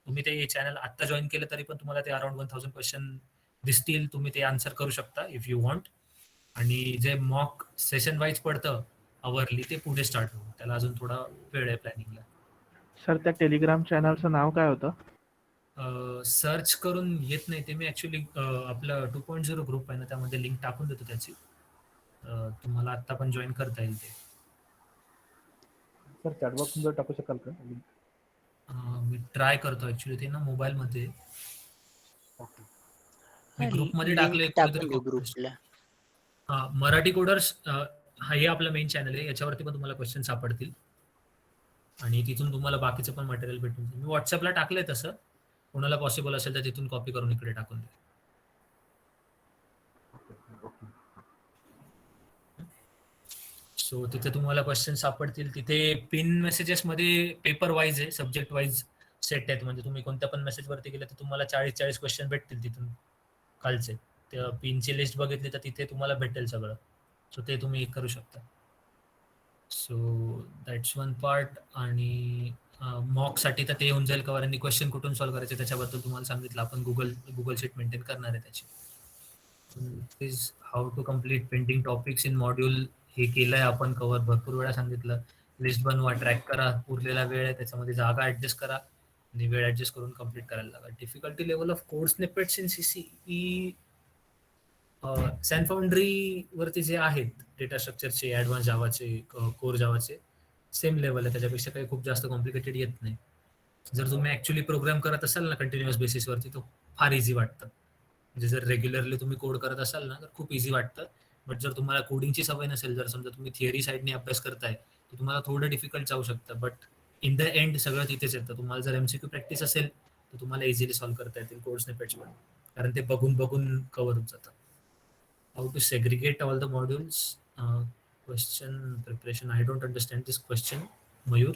तुम्ही ते चॅनल आत्ता जॉईन केलं तरी पण तुम्हाला ते अराउंड 1000 क्वेश्चन दिसतील, तुम्ही ते आन्सर करू शकता इफ यू वॉन्ट. आणि जे मॉक सेशन वाईज पडतं अवरली, ते पुढे स्टार्ट होईल, त्याला अजून थोडा वेळ आहे प्लॅनिंगला. सर त्या टेलिग्राम चॅनलचं नाव काय होतं? सर्च करून येत नाही ते, मी ऍक्च्युली आपलं 2.0 ग्रुप आहे ना, त्यामध्ये लिंक टाकून देतो त्याची. तुम्हाला आत्ता पण जॉईन करता येईल ते. सर चॅटबॉक्स मध्ये टाकू शकाल का? मी ट्राय करतो ऍक्च्युली, ते ना मोबाईलमध्ये मी ग्रुपमध्ये लिंक टाकले, टाकून कोणीतरी देऊ copy paste. ग्रुपला. हा, मराठी कोडर्स हा हे आपलं मेन चॅनल आहे, याच्यावरती पण तुम्हाला क्वेश्चन सापडतील आणि तिथून तुम्हाला बाकीचं पण मटेरियल भेटून जाईल. मी व्हॉट्सअपला टाकलंय तसं, कोणाला पॉसिबल असेल तर तिथून कॉपी करून इकडे टाकून द्या. सो तिथे तुम्हाला क्वेश्चन सापडतील. तिथे पिन मेसेजेस मध्ये पेपर वाईज आहे, सब्जेक्ट वाईज सेट आहेत, म्हणजे तुम्ही कोणत्या पण मेसेज वरती गेले तर तुम्हाला 40 क्वेश्चन भेटतील तिथून कालचे. त्या पिनची लिस्ट बघितली तर तिथे तुम्हाला भेटेल सगळं, सो ते तुम्ही करू शकता. So that's one part. आणि मॉक साठी तर ते होऊन जाईल कवर. आणि क्वेश्चन कुठून सॉल्व्ह करायचे त्याच्याबद्दल तुम्हाला सांगितलं, आपण गुगल शीट मेंटेन करणार आहे त्याची. Is how to complete pending topics in module, हे केलंय आपण कव्हर, भरपूर वेळा सांगितलं. लिस्ट बनवा, ट्रॅक करा, उरलेला वेळ आहे त्याच्यामध्ये जागा ऍडजस्ट करा आणि वेळ ऍडजस्ट करून कम्प्लीट करायला लागा. Difficulty level of code snippets in CC, Sanfoundry वरती जे आहेत डेटा स्ट्रक्चरचे, ऍडव्हान्स जावाचे, कोर जावाचे सेम लेवल आहे, त्याच्यापेक्षा काही खूप जास्त कॉम्प्लिकेटेड येत नाही. जर तुम्ही ऍक्च्युली प्रोग्राम करत असाल ना कंटिन्युअस बेसिसवरती, तो फार इझी वाटतं. म्हणजे जर रेग्युलरली तुम्ही कोड करत असाल ना तर खूप इझी वाटतं. बट जर तुम्हाला कोडिंगची सवय नसेल, जर समजा तुम्ही थिअरी साईडने अभ्यास करताय, तर तुम्हाला थोडं डिफिकल्ट जाऊ शकतं. बट इन द एंड सगळं तिथेच येतं. तुम्हाला जर एमसीक्यू प्रॅक्टिस असेल तर तुम्हाला इझिली सॉल्व्ह करता येतील कोड स्निपेट्स पण, कारण ते बघून बघून कव्हर होत जातं. How to segregate all the modules, question preparation. I don't understand this question, Mayur.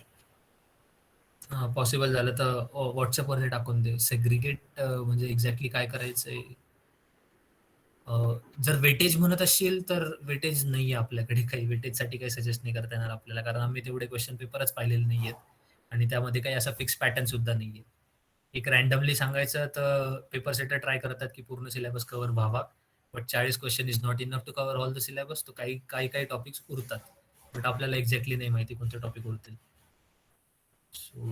Possible झालं तर व्हॉट्सअपवरती टाकून दे. सेग्रिगेट म्हणजे एक्झॅक्टली काय करायचंय? जर वेटेज म्हणत असशील तर वेटेज नाहीये आपल्याकडे, काही वेटेजसाठी काही सजेस्ट नाही करता येणार आपल्याला, कारण आम्ही तेवढे क्वेश्चन पेपरच पाहिलेले नाहीयेत आणि त्यामध्ये काही असा फिक्स पॅटर्न सुद्धा नाहीये. एक रॅन्डमली सांगायचं तर पेपर सेटर ट्राय करतात की पूर्ण सिलेबस कव्हर व्हावा, but 40 question is not enough to cover all the syllabus. तो काही टॉपिक्स उरतात, बट आपल्याला एक्झॅक्टली नाही माहिती कोणते टॉपिक उरतील. So,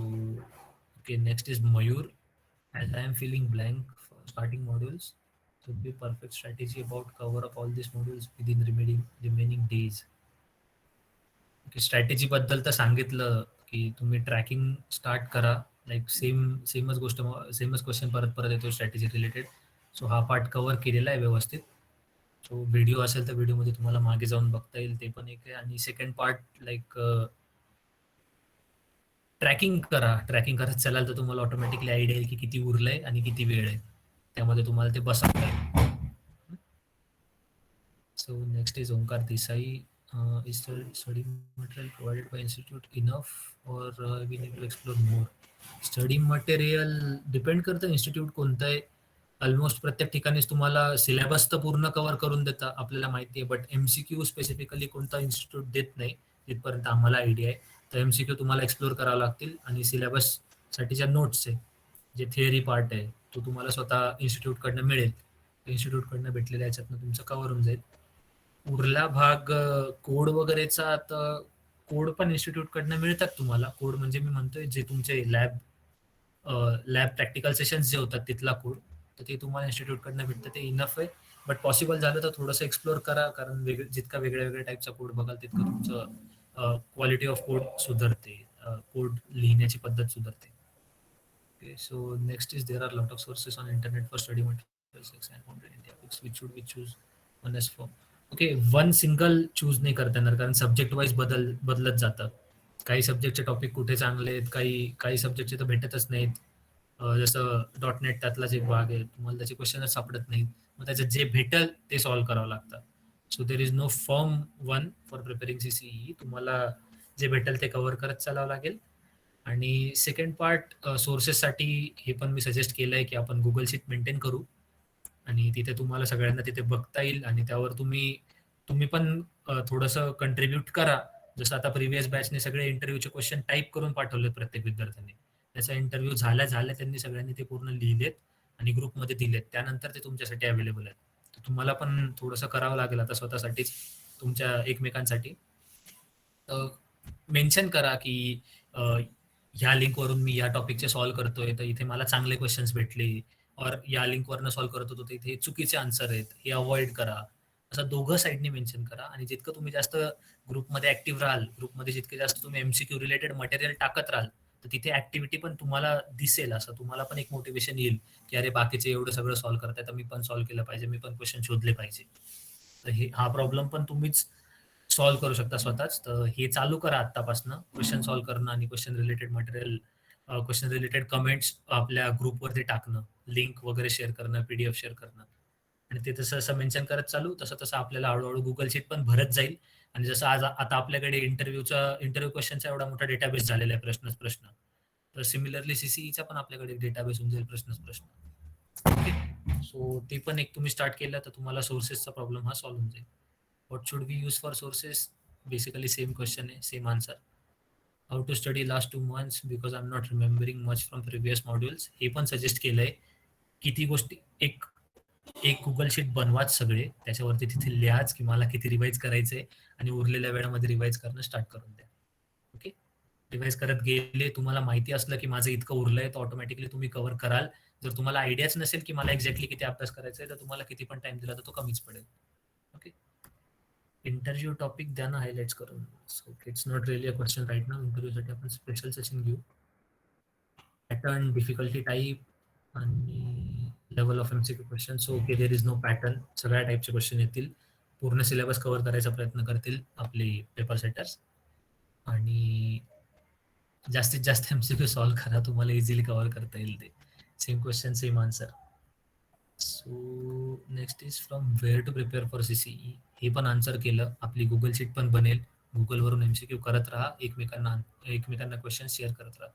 okay, next is Mayur. As I am feeling blank for starting modules, it would be perfect strategy about cover up all these modules within remaining days. Okay, strategy बद्दल तर सांगितलं की तुम्ही ट्रॅकिंग स्टार्ट करा, लाईक सेमच क्वेश्चन परत परत येतो स्ट्रॅटेजी रिलेटेड. सो हा पार्ट कव्हर केलेला आहे व्यवस्थित. सो व्हिडिओ असेल तर व्हिडिओमध्ये तुम्हाला मागे जाऊन बघता येईल, ते पण एक आहे. आणि सेकंड पार्ट लाईक ट्रॅकिंग करत चलाल तर तुम्हाला ऑटोमॅटिकली आयडिया येईल की किती उरलंय आणि किती वेळ आहे, त्यामध्ये तुम्हाला ते बसवता येईल. So next is Omkar Desai. Is study material provided by institute enough और we need to explore more? Study material depend करतं इन्स्टिट्यूट कोणतं आहे. ऑलमोस्ट प्रत्येक ठिकाणीच तुम्हाला सिलेबस तर पूर्ण कव्हर करून देतं, आपल्याला माहिती आहे, बट एमसीक्यू स्पेसिफिकली कोणता इन्स्टिट्यूट देत नाही, तिथपर्यंत आम्हाला आयडिया आहे. तर एमसीक्यू तुम्हाला एक्सप्लोर करावं लागतील आणि सिलेबस साठीच्या नोट्स आहे, जे थिअरी पार्ट आहे, तो तुम्हाला स्वतः इन्स्टिट्यूट कडनं मिळेल. इन्स्टिट्यूट कडनं भेटलेल्या याच्यातनं तुमचं कव्हर होऊन जाईल. उरला भाग कोड वगैरेचा, तर कोड पण इन्स्टिट्यूट कडनं मिळतात तुम्हाला. कोड म्हणजे मी म्हणतोय जे तुमचे लॅब प्रॅक्टिकल सेशन्स जे होतात तिथला कोड, तर ते तुम्हाला इन्स्टिट्यूट कडनं भेटतं, ते इनफ आहे. बट पॉसिबल झालं तर थोडंसं एक्सप्लोर करा, कारण जितका वेगळ्या वेगळ्या टाईपचा कोड बघाल तितकं तुमचं क्वालिटी ऑफ कोड सुधारते, कोड लिहिण्याची पद्धत सुधारते. Okay, so next is there are a lot of sources on internet for study materials and content in topics. Which should we choose? One as for okay, one single choose नाही करता येणार, कारण सब्जेक्ट वाईज बदलत जातं. काही सब्जेक्टचे टॉपिक कुठे चांगले आहेत, काही सब्जेक्टचे तर भेटतच नाहीत. जसं .NET त्यातलाच एक भाग आहे, तुम्हाला त्याचे क्वेश्चनच सापडत नाहीत, मग त्याच्यात जे भेटल ते सॉल्व्ह करावं लागतं. So there is no form one for preparing CCE. तुम्हाला जे भेटेल ते कव्हर करत चालावं लागेल. आणि सेकंड पार्ट सोर्सेससाठी हे पण मी सजेस्ट केलं आहे की आपण गुगल शीट मेंटेन करू, आणि तिथे तुम्हाला सगळ्यांना तिथे बघता येईल, आणि त्यावर तुम्ही पण थोडंसं कंट्रीब्यूट करा. जसं आता प्रिव्हियस बॅचने सगळे इंटरव्ह्यूचे क्वेश्चन टाईप करून पाठवले प्रत्येक विद्यार्थ्यांनी. त्याचा इंटरव्ह्यू झाल्या त्यांनी सगळ्यांनी ते पूर्ण लिहिलेत आणि ग्रुपमध्ये दिलेत. त्यानंतर ते तुमच्यासाठी अवेलेबल आहेत. तर तुम्हाला पण थोडंसं करावं लागेल आता स्वतःसाठीच, तुमच्या एकमेकांसाठी. मेन्शन करा की ह्या लिंकवरून मी या टॉपिकचे सॉल्व्ह करतोय, तर इथे मला चांगले क्वेश्चन्स भेटले, और या लिंकवरनं सॉल्व्ह करत होतो तर इथे चुकीचे आन्सर आहेत, हे अवॉइड करा. असं दोघं साईडने मेन्शन करा. आणि जितकं तुम्ही जास्त ग्रुपमध्ये ऍक्टिव्ह राहाल, ग्रुपमध्ये जितके जास्त तुम्ही MCQ रिलेटेड मटेरियल टाकत राहाल, तर तिथे ऍक्टिव्हिटी पण तुम्हाला दिसेल. असं तुम्हाला पण एक मोटिवेशन येईल की अरे बाकीचे एवढं सगळं सॉल्व्ह करताय, तर मी पण सॉल्व्ह केलं पाहिजे, मी पण क्वेश्चन शोधले पाहिजे. तर हा प्रॉब्लेम पण तुम्हीच सॉल्व्ह करू शकता स्वतःच. तर हे चालू करा आत्तापासून, क्वेश्चन सॉल्व्ह करणं आणि question related material, question related comments आपल्या ग्रुपवरती टाकणं, लिंक वगैरे शेअर करणं, PDF शेअर करणं. आणि ते तसं मेन्शन करत चालू, तसं आपल्याला हळूहळू गुगल शीट पण भरत जाईल. आणि जसं आता आपल्याकडे इंटरव्ह्यू क्वेश्चनचा एवढा मोठा डेटाबेस झालेला आहे, प्रश्न, तर सिमिलरली CCEचा पण आपल्याकडे एक डेटाबेस होऊन जाईल, प्रश्न. ओके, सो ते पण एक तुम्ही स्टार्ट केलं तर तुम्हाला सोर्सेसचा प्रॉब्लेम हा सॉल्व्ह होऊन जाईल. What should we use for sources? Basically same question, same answer. How to study last 2 months because I'm not remembering much from previous modules. हे पण सजेस्ट केलंय. किती गोष्टी एक गुगल शीट बनवाच सगळे, त्याच्यावरती तिथे लिहाच की मला किती रिवाइज करायचंय, आणि उरलेल्या वेळामध्ये रिवाइज करणं स्टार्ट करून द्या. ओके, रिवाइज करत गेले, तुम्हाला माहिती असलं की माझं इतकं उरलंय, तर ऑटोमॅटिकली तुम्ही कव्हर कराल. जर तुम्हाला आयडियाच नसेल की मला एक्झॅक्टली किती अभ्यास करायचा आहे, तर तुम्हाला किती पण टाइम दिला तर तो कमीच पडेल. ओके, इंटरव्ह्यू टॉपिक द्या ना हायलाइट्स करून. So it's not really a question right now. इंटरव्ह्यूसाठी आपण स्पेशल सेशन घेऊ. पॅटर्न, डिफिकल्टी टाईप आणि level of MCQ question. So okay, there is no pattern, सगळ्या टाईपचे क्वेश्चन येतील. पूर्ण सिलेबस कव्हर करायचा प्रयत्न करतील आपले पेपर सेटर्स, आणि जास्तीत जास्त MCQ सॉल्व्ह करा, तुम्हाला इझिली कव्हर करता येईल ते. Same question same answer. So next is from where to prepare for CCE. हे पण आन्सर केलं. आपली गुगल शीट पण बनेल. गुगलवरून MCQ करत राहा, एकमेकांना क्वेश्चन शेअर करत राहा.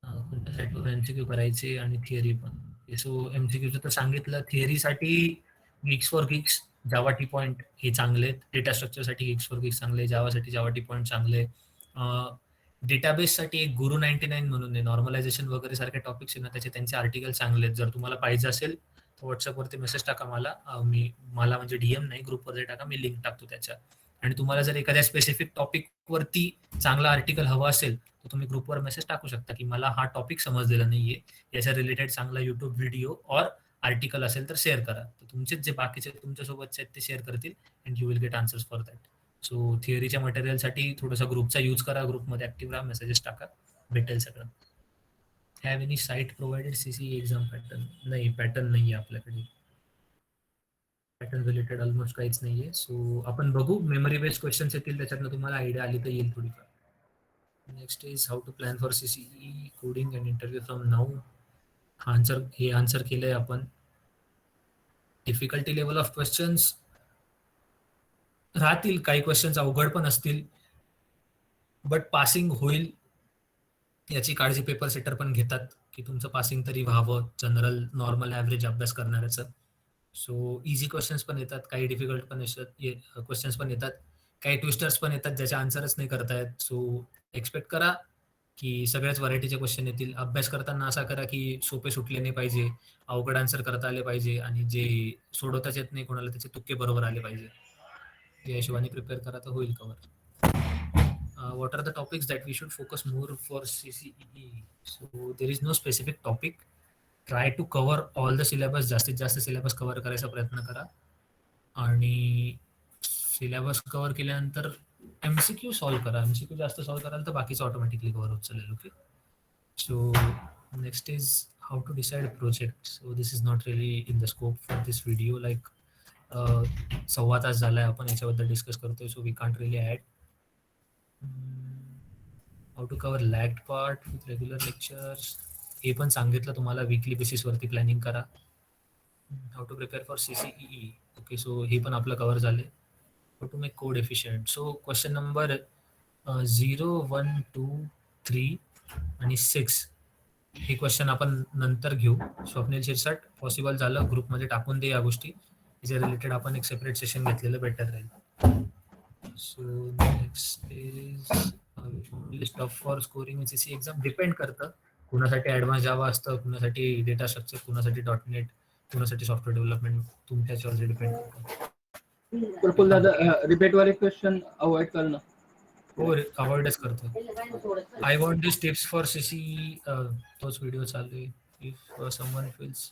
कोणत्या साईटवर MCQ करायचे आणि थिअरी पण. सो MCQचं तर सांगितलं. थिअरीसाठी geeks for geeks, Java T point हे चांगले. डेटा स्ट्रक्चरसाठी गिग्स फॉर गिग्स चांगले, जावासाठी जावा टी पॉइंट चांगले. डेटाबेससाठी एक गुरु 99 म्हणून आहे, नॉर्मलायझेशन वगैरे सारखे टॉपिक्स आहे ना, त्यांचे आर्टिकल चांगले आहेत. जर तुम्हाला पाहिजे असेल तर व्हॉट्सअपवरती मेसेज टाका मला म्हणजे DM नाही, ग्रुपवरती टाका, मी लिंक टाकतो त्याच्या. आणि तुम्हाला जर एखाद्या स्पेसिफिक टॉपिक वरती चांगला आर्टिकल हवा असेल तर तुम्ही ग्रुपवर मेसेज टाकू शकता की मला हा टॉपिक समजलेला नाहीये, याच्या रिलेटेड चांगला युट्यूब व्हिडिओ और आर्टिकल असेल तर शेअर करा. तर तुमचेच जे बाकीचे तुमच्यासोबतचे आहेत ते शेअर करतील, and you will get answers for that. So थिअरीच्या मटेरियलसाठी थोडासा ग्रुपचा यूज करा, ग्रुपमध्ये ऍक्टिव्ह राहा, मेसेजेस टाका, भेटेल सगळं. Have any site provided CCE exam pattern? नाही, पॅटर्न नाही आहे आपल्याकडे. पॅटर्न रिलेटेड ऑलमोस्ट काहीच नाहीये. सो आपण बघू, मेमरी बेस्ड क्वेश्चन्स येतील, त्याच्यातनं तुम्हाला आयडिया आली तर येईल थोडीफार. Next is how to plan for CCE coding and interview from now. हे आन्सर केलंय आपण. डिफिकल्टी लेवल ऑफ क्वेश्चन्स राहतील, काही क्वेश्चन्स अवघड पण असतील, बट पासिंग होईल याची काळजी पेपर सेटर पण घेतात की तुमचं पासिंग तरी व्हावं, जनरल नॉर्मल ॲव्हरेज अभ्यास करणाऱ्याचं. सो इझी क्वेश्चन्स पण येतात, काही डिफिकल्ट पण क्वेश्चन्स पण येतात, काही ट्विस्टर्स पण येतात ज्याचे आन्सरच नाही करतायत. सो एक्सपेक्ट करा की सगळ्याच व्हरायटीचे क्वेश्चन येतील. अभ्यास करताना असा करा की सोपे सुटले नाही पाहिजे, अवघड आन्सर करता आले पाहिजे आणि जे सोडवताच येत नाही कोणाला त्याचे तुक्के बरोबर आले पाहिजे. या हिशोबाने प्रिपेअर करा तर होईल cover. What are the topics that we should focus more for CCEE? So there is no specific topic. Try to cover all the syllabus. जास्तीत जास्त सिलेबस कव्हर करायचा प्रयत्न करा आणि सिलेबस कव्हर केल्यानंतर MCQ सॉल्व्ह करा. MCQ जास्त सॉल्व्ह कराल तर बाकीचं ऑटोमॅटिकली कव्हर होत चालेल. Okay. So next is how to decide project. So this is not really in the scope for this video. Like सव्वा तास झालाय आपण याच्याबद्दल डिस्कस करतोय. So we can't really add. How to cover lagged part with regular lectures, हे पण सांगितलं तुम्हाला. वीकली बेसिसवरती प्लॅनिंग करा. How to prepare for CCEE. Okay, so हे पण आपलं कव्हर झाले. How to make code efficient. So question number 0, 1, 2, 3 आणि 6 हे क्वेश्चन आपण नंतर घेऊ. स्वप्नील शिरसाट, पॉसिबल झालं ग्रुपमध्ये टाकून दे या गोष्टी. याच्या रिलेटेड आपण एक सेपरेट सेशन घेतलेलं बेटर राहील. So next is list of for scoring in CC exam. Depend करतं कुणासाठी ॲडव्हान्स जावा असतं, कुणासाठी डेटा स्ट्रक्चर, कुणासाठी .NET, कुणासाठी सॉफ्टवेअर डेव्हलपमेंट. तुमच्याच्यावरती डिपेंड करतं. प्रफुल्ल दादा, रिपीट वाले क्वेश्चन अवॉइड करना. हो, अवॉइडच करतो. I want this tips for CC. तोच व्हिडिओ चालू आहे. If someone feels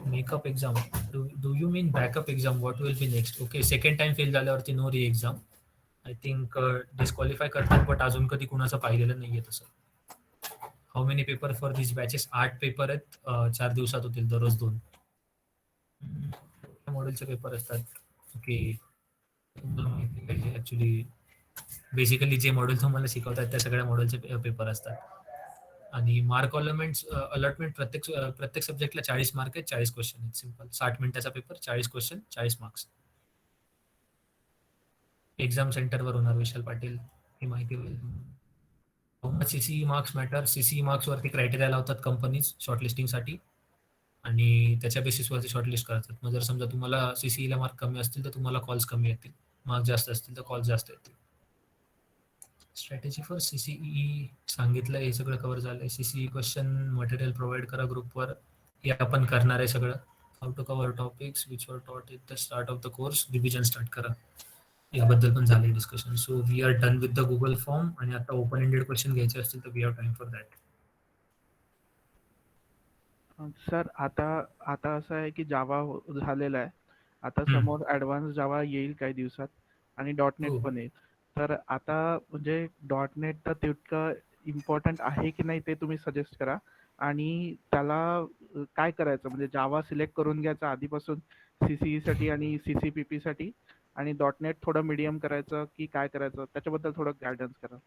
makeup exam, do you mean backup exam, what will B next? Okay, second time fail झाल्यावरती नो री एक्झाम. आय थिंक डिस्क्वालिफाय करतात, बट अजून कधी कुणाचं पाहिलेलं नाहीये तसं. How many paper for this batches? 8 paper आहेत. 4 दिवसात होतील, दररोज 2 मॉडेलचे पेपर असतात. ओके, ऍक्च्युली बेसिकली जे मॉडेल तुम्हाला शिकवतात त्या सगळ्या मॉडेलचे पेपर असतात. आणि मार्क अलॉटमेंट प्रत्येक सब्जेक्टला 40 मार्क आहेत, 40 क्वेश्चन आहेत. सिम्पल 60 मिनिटाचा पेपर, 40 क्वेश्चन, 40 मार्क्स. एक्झाम सेंटरवर होणार. विशाल पाटील, ही माहिती होईल. CCE marks matter. CCE marks वरती क्रायटेरिया लावतात कंपनीज शॉर्टलिस्टिंगसाठी आणि त्याच्या बेसिसवरती शॉर्टलिस्ट करतात. मग जर समजा तुम्हाला CCE ला मार्क कमी असतील तर तुम्हाला कॉल्स कमी येतील, मार्क जास्त असतील तर कॉल्स जास्त येतील. स्ट्रॅटेजी फॉर CCEE सांगितलं, हे सगळं कव्हर झालंय. CCE क्वेश्चन मटेरियल प्रोव्हाइड करा ग्रुपवर, हे आपण करणार आहे सगळं. How to cover topics which were taught at the start of the course, revision start करा, याबद्दल पण झाले discussion. So we are done with the Google form. आणि आता ओपन एंडेड क्वेश्चन घ्यायचे असतील तर we have time for that. Sir आता असं आहे की जावा झालेला आहे, आता समोर ॲडव्हान्स जावा येईल काही दिवसात आणि .NET पण येईल. तर आता म्हणजे .NET तर तितकं इम्पॉर्टंट आहे की नाही ते तुम्ही सजेस्ट करा. आणि त्याला काय करायचं, म्हणजे जावा सिलेक्ट करून घ्यायचा आधीपासून CCE साठी आणि CCPP साठी, आणि .NET थोडं मीडियम करायचं की काय करायचं, त्याच्याबद्दल थोडं गायडन्स करा.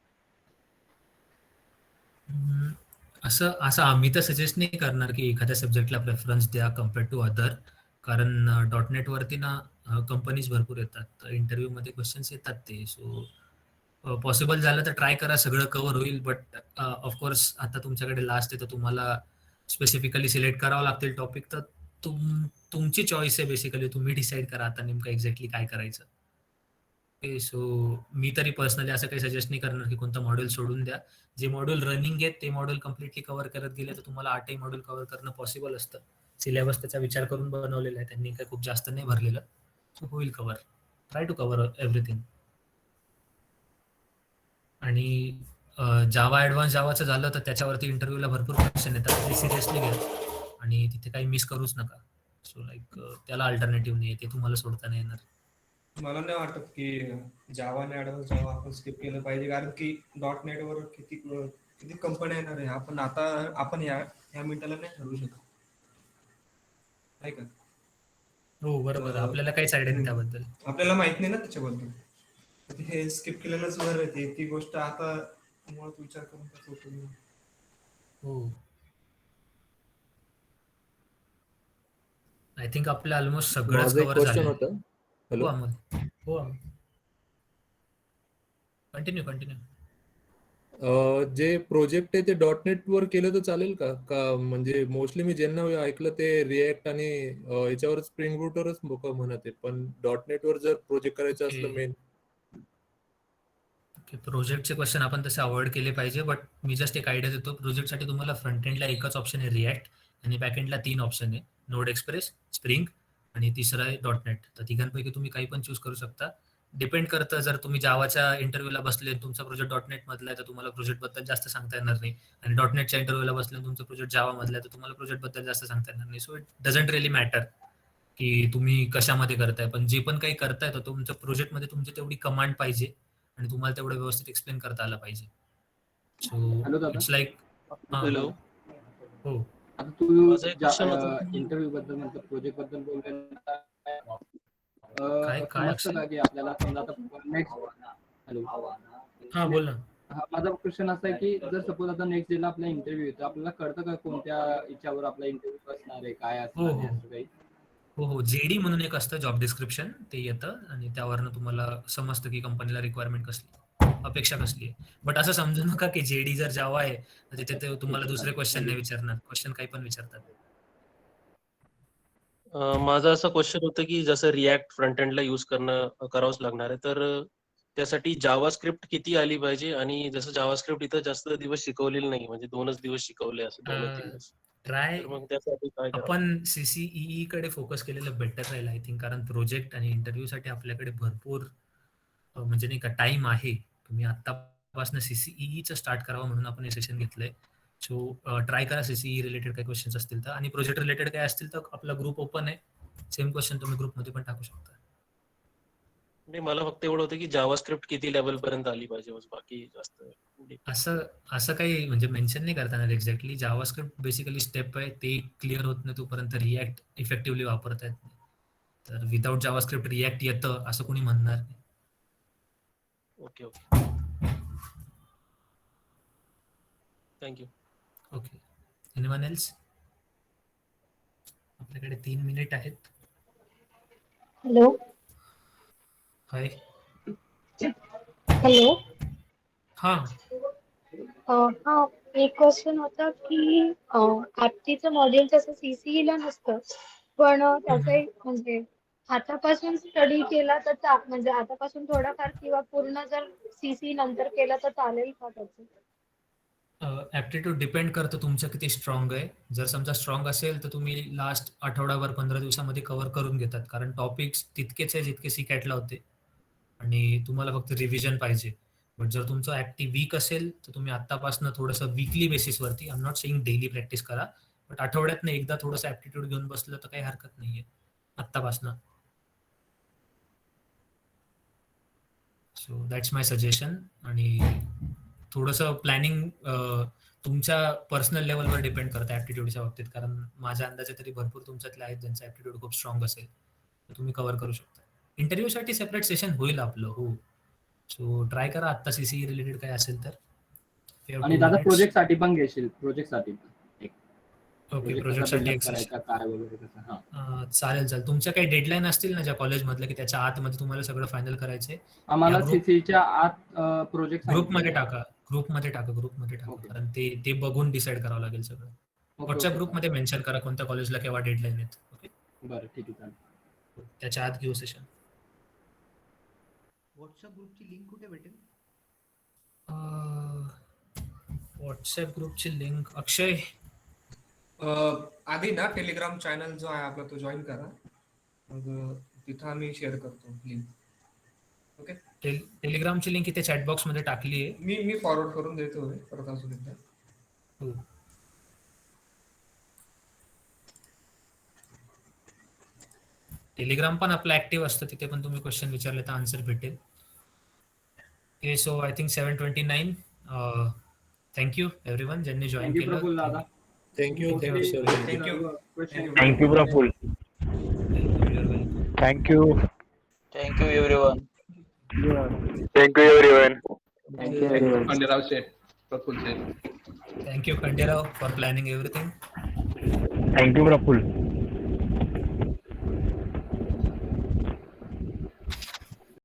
असं आम्ही तर सजेस्ट नाही करणार की एखाद्या सब्जेक्टला प्रेफरन्स द्या कम्पेअर्ड टू अदर. कारण .NET वरती ना कंपनीज भरपूर येतात, इंटरव्ह्यू मध्ये क्वेश्चन्स येतात ते. सो पॉसिबल झालं तर ट्राय करा, सगळं कव्हर होईल. बट ऑफकोर्स आता तुमच्याकडे लास्ट आहे तर तुम्हाला स्पेसिफिकली सिलेक्ट करावं लागतील टॉपिक. तर तुमची चॉईस आहे बेसिकली, तुम्ही डिसाईड करा आता नेमकं एक्झॅक्टली काय करायचं. सो मी तरी पर्सनली असं काही सजेस्ट नाही करणार की कोणतं मॉड्यूल सोडून द्या. जे मॉड्यूल रनिंग आहेत ते मॉड्यूल कम्प्लिटली कव्हर करत गेले तर तुम्हाला 8ही मॉड्यूल कव्हर करणं पॉसिबल असतं. सिलेबस त्याचा विचार करून बनवलेला आहे, त्यांनी काही खूप जास्त नाही भरलेलं. सो होईल cover. Try to cover everything. आणि जावा ॲडव्हान्स जावाचं झालं तर त्याच्यावरती इंटरव्ह्यूला भरपूर क्वेश्चन येतात, ते सिरियसली घ्या आणि तिथे काही मिस करूच नका. सो लाईक त्याला अल्टरनेटिव्ह नाही, ते तुम्हाला सोडता नाही येणार. मला नाही वाटत की जावा आणि ॲडव्हान्स जावा आपण स्किप केलं पाहिजे, कारण की .NET वर किती कंपन्या येणार आहे. आपण या मिनिटाला नाही ठरवू शकत, नाही का? हो बरोबर, आपल्याला काहीच आयडिया नाही त्याबद्दल, आपल्याला माहित नाही ना त्याच्याबद्दल. हे स्किप केलेलंच बरं आहे. ती गोष्ट आता मुळात विचार करून त्याचा उपयोग नाही. हो, आय थिंक आपलं ऑलमोस्ट सगळंच माझं एक कव्हर क्वेश्चन झालं. होतं. हॅलो, हो कंटिन्यू. जे प्रोजेक्ट आहे ते .NET वर केलं तर चालेल का म्हणजे मोस्टली मी ज्यांना ऐकलं ते रिॲक्ट आणि याच्यावर स्प्रिंग बूटवरच लोक म्हणत आहेत, पण .NET वर जर प्रोजेक्ट करायचं असलं मेन. प्रोजेक्टचे क्वेश्चन आपण तसे अवॉइड केले पाहिजे, बट मी जस्ट एक आयडिया देतो. प्रोजेक्टसाठी तुम्हाला फ्रंट एंडला एकच ऑप्शन आहे रिॲक्ट, आणि बॅक एंडला 3 ऑप्शन आहे, नोड एक्सप्रेस, स्प्रिंग आणि तिसरा आहे .NET. तर तिघांपैकी तुम्ही काही पण चूज करू शकता. डिपेंड करतं, जर तुम्ही जावाच्या इंटरव्ह्यूला बसले तुमचा प्रोजेक्ट .NET मधला आहे तर तुम्हाला प्रोजेक्ट बद्दल जास्त सांगता येणार नाही, आणि .NETच्या इंटरव्ह्यूला बसले तुमचा प्रोजेक्ट जावा मधला आहे तर तुम्हाला प्रोजेक्ट बद्दल जास्त सांगता येणार नाही. So it doesn't really matter की तुम्ही कशामध्ये करताय, पण जे पण काही करताय तर तुमच्या प्रोजेक्टमध्ये तुमची तेवढी कमांड पाहिजे आणि तुम्हाला तेवढं व्यवस्थित एक्सप्लेन करता आलं पाहिजे. सो हॅलो दादा. It's like hello. हो. आता तू माझा एक question होता. इंटरव्ह्यू बद्दल म्हणतो, प्रोजेक्ट बद्दल काय समजतं अक्षय? का की आपल्याला समजा आता नेक्स्ट हॅलो हा बोल ना. माझा क्वेश्चन असा आहे की जर सपोज आता नेक्स्ट डेला आपला इंटरव्ह्यू येतो, आपल्याला कळतं का कोणत्या याच्यावर आपला इंटरव्ह्यू असणार आहे, काय असणार आहे असं काही? हो जेडी म्हणून एक असतं जॉब डिस्क्रिप्शन, ते येतं आणि त्यावरनं तुम्हाला समजतं की कंपनीला रिक्वायरमेंट कसली, अपेक्षा कसली आहे. बट असं समजू नका की जेडी जर जावा आहे तर तिथे ते तुम्हाला दुसरे क्वेश्चन नाही विचारणार, क्वेश्चन काही पण विचारतात. माझं असं क्वेश्चन होतं की जसं रिॲक्ट फ्रंट एंडला यूज करावंच लागणार आहे, तर त्यासाठी जावास्क्रिप्ट किती आली पाहिजे? आणि जसं जावास्क्रिप्ट इथं जास्त दिवस शिकवलेलं नाही, म्हणजे 2च दिवस शिकवले असं 2-3 दिवस. ट्राय तर मग त्यासाठी काय करावं? आपण सीसीई कडे फोकस केलेलं बेटर राहील आय थिंक, कारण प्रोजेक्ट आणि इंटरव्ह्यू साठी आपल्याकडे भरपूर म्हणजे नाही का टाइम आहे. तुम्ही आतापासून सीसीईचं स्टार्ट करावं म्हणून आपण हे सेशन घेतलंय. सो ट्राय करा सीसीई रिलेटेड काही क्वेश्चन्स असतील तर, आणि प्रोजेक्ट रिलेटेड काय असतील तर आपला ग्रुप ओपन आहे, सेम क्वेश्चन तुम्ही ग्रुपमध्ये पण टाकू शकता. नाही, मला फक्त एवढं होतं की जावास्क्रिप्ट किती लेवल पर्यंत आली पाहिजे, बस बाकी जास्त असं काही म्हणजे मेन्शन नाही करता येणार एक्झॅक्टली. जावास्क्रिप्ट बेसिकली स्टेप आहे, ते क्लिअर होत नाही तोपर्यंत रिॲक्ट इफेक्टिव्हली वापरता येत नाही. तर विदाउट जावास्क्रिप्ट रिॲक्ट येतं असं कोणी म्हणणार नाही. Okay. Thank you. Okay. Anyone else? आपल्याकडे 3 मिनिट आहेत. हॅलो. हाय. हॅलो. हा. हा एक क्वेश्चन होता की आरतीचं मॉड्यूल तसं सीसीईला नसतं, पण त्याचा एक म्हणजे आतापासून स्टडी केला तर म्हणजे आतापासून थोडाफार किंवा पूर्ण जर सीसीई नंतर केला तर चालेल का त्याचं? ऍप्टिट्यूड डिपेंड करतं तुमचं किती स्ट्रॉंग आहे. जर समजा स्ट्रॉंग असेल तर तुम्ही लास्ट आठवडाभर 15 दिवसामध्ये कव्हर करून घेतात, कारण टॉपिक्स तितकेच आहे जितके सीकॅटला होते आणि तुम्हाला फक्त रिव्हिजन पाहिजे. बट जर तुमचं ऍक्टिव्ह वीक असेल तर तुम्ही आत्तापासून थोडंसं वीकली बेसिसवरती, I am not saying daily practice करा, बट आठवड्यातनं एकदा थोडंसं ऍप्टिट्यूड घेऊन बसलं तर काही हरकत नाहीये आत्तापासून. So that's my suggestion. आणि थोडंसं प्लॅनिंग तुमच्या पर्सनल लेवलवर डिपेंड करतं ऍप्टिट्यूडच्या बाबतीत, कारण माझ्या अंदाजे तरी भरपूर तुमच्यातले आहेत ज्यांचा ऍप्टिट्यूड खूप स्ट्रॉंग असेल तर तुम्ही कव्हर करू शकता. इंटरव्ह्यूसाठी सेपरेट सेशन होईल आपलं. हो. सो ट्राय करा आत्ता सीसीई रिलेटेड काय असेल तर. आणि दादा प्रोजेक्टसाठी पण घेशील? प्रोजेक्टसाठी ओके. प्रोजेक्टसाठी एक काय वगैरे कसं? चालेल. तुमच्या काही डेडलाईन असतील ना ज्या कॉलेजमधल्या की त्याच्या आतमध्ये तुम्हाला सगळं फायनल करायचंय? आम्हाला सीसीईच्या आत प्रोजेक्ट ग्रुपमध्ये टाका. कारण ते बघून डिसाईड करावं लागेल सगळं. व्हॉट्सअप ग्रुपमध्ये मेन्शन करा कोणत्या कॉलेजला केव्हा डेडलाईन आहेत. ओके. बरं, ठीक आहे, चालेल. त्याच्या आत घेऊ सेशन. व्हॉट्सअप ग्रुपची लिंक कुठे भेटेल? व्हॉट्सअप ग्रुपची लिंक अक्षय आधी ना टेलिग्राम चॅनल जो आहे आपला तो जॉईन करा, मग तिथं आम्ही शेअर करतो लिंक. ओके. टेलिग्रामची लिंक इथे चॅट बॉक्स मध्ये टाकली आहे. मी फॉरवर्ड करून देतो परत अजून एकदा. हो. टेलिग्राम पण आपलं ऍक्टिव्ह असतं, तिथे पण तुम्ही क्वेश्चन विचारले तर आन्सर भेटेल. Okay. So I think 7:29. Thank you everyone ज्यांनी जॉईन केलं. Thank you Praful. Thank you everyone. Khanderao Sheth, Praful Sheth. Thank you Khanderao for planning everything. Thank you Praful.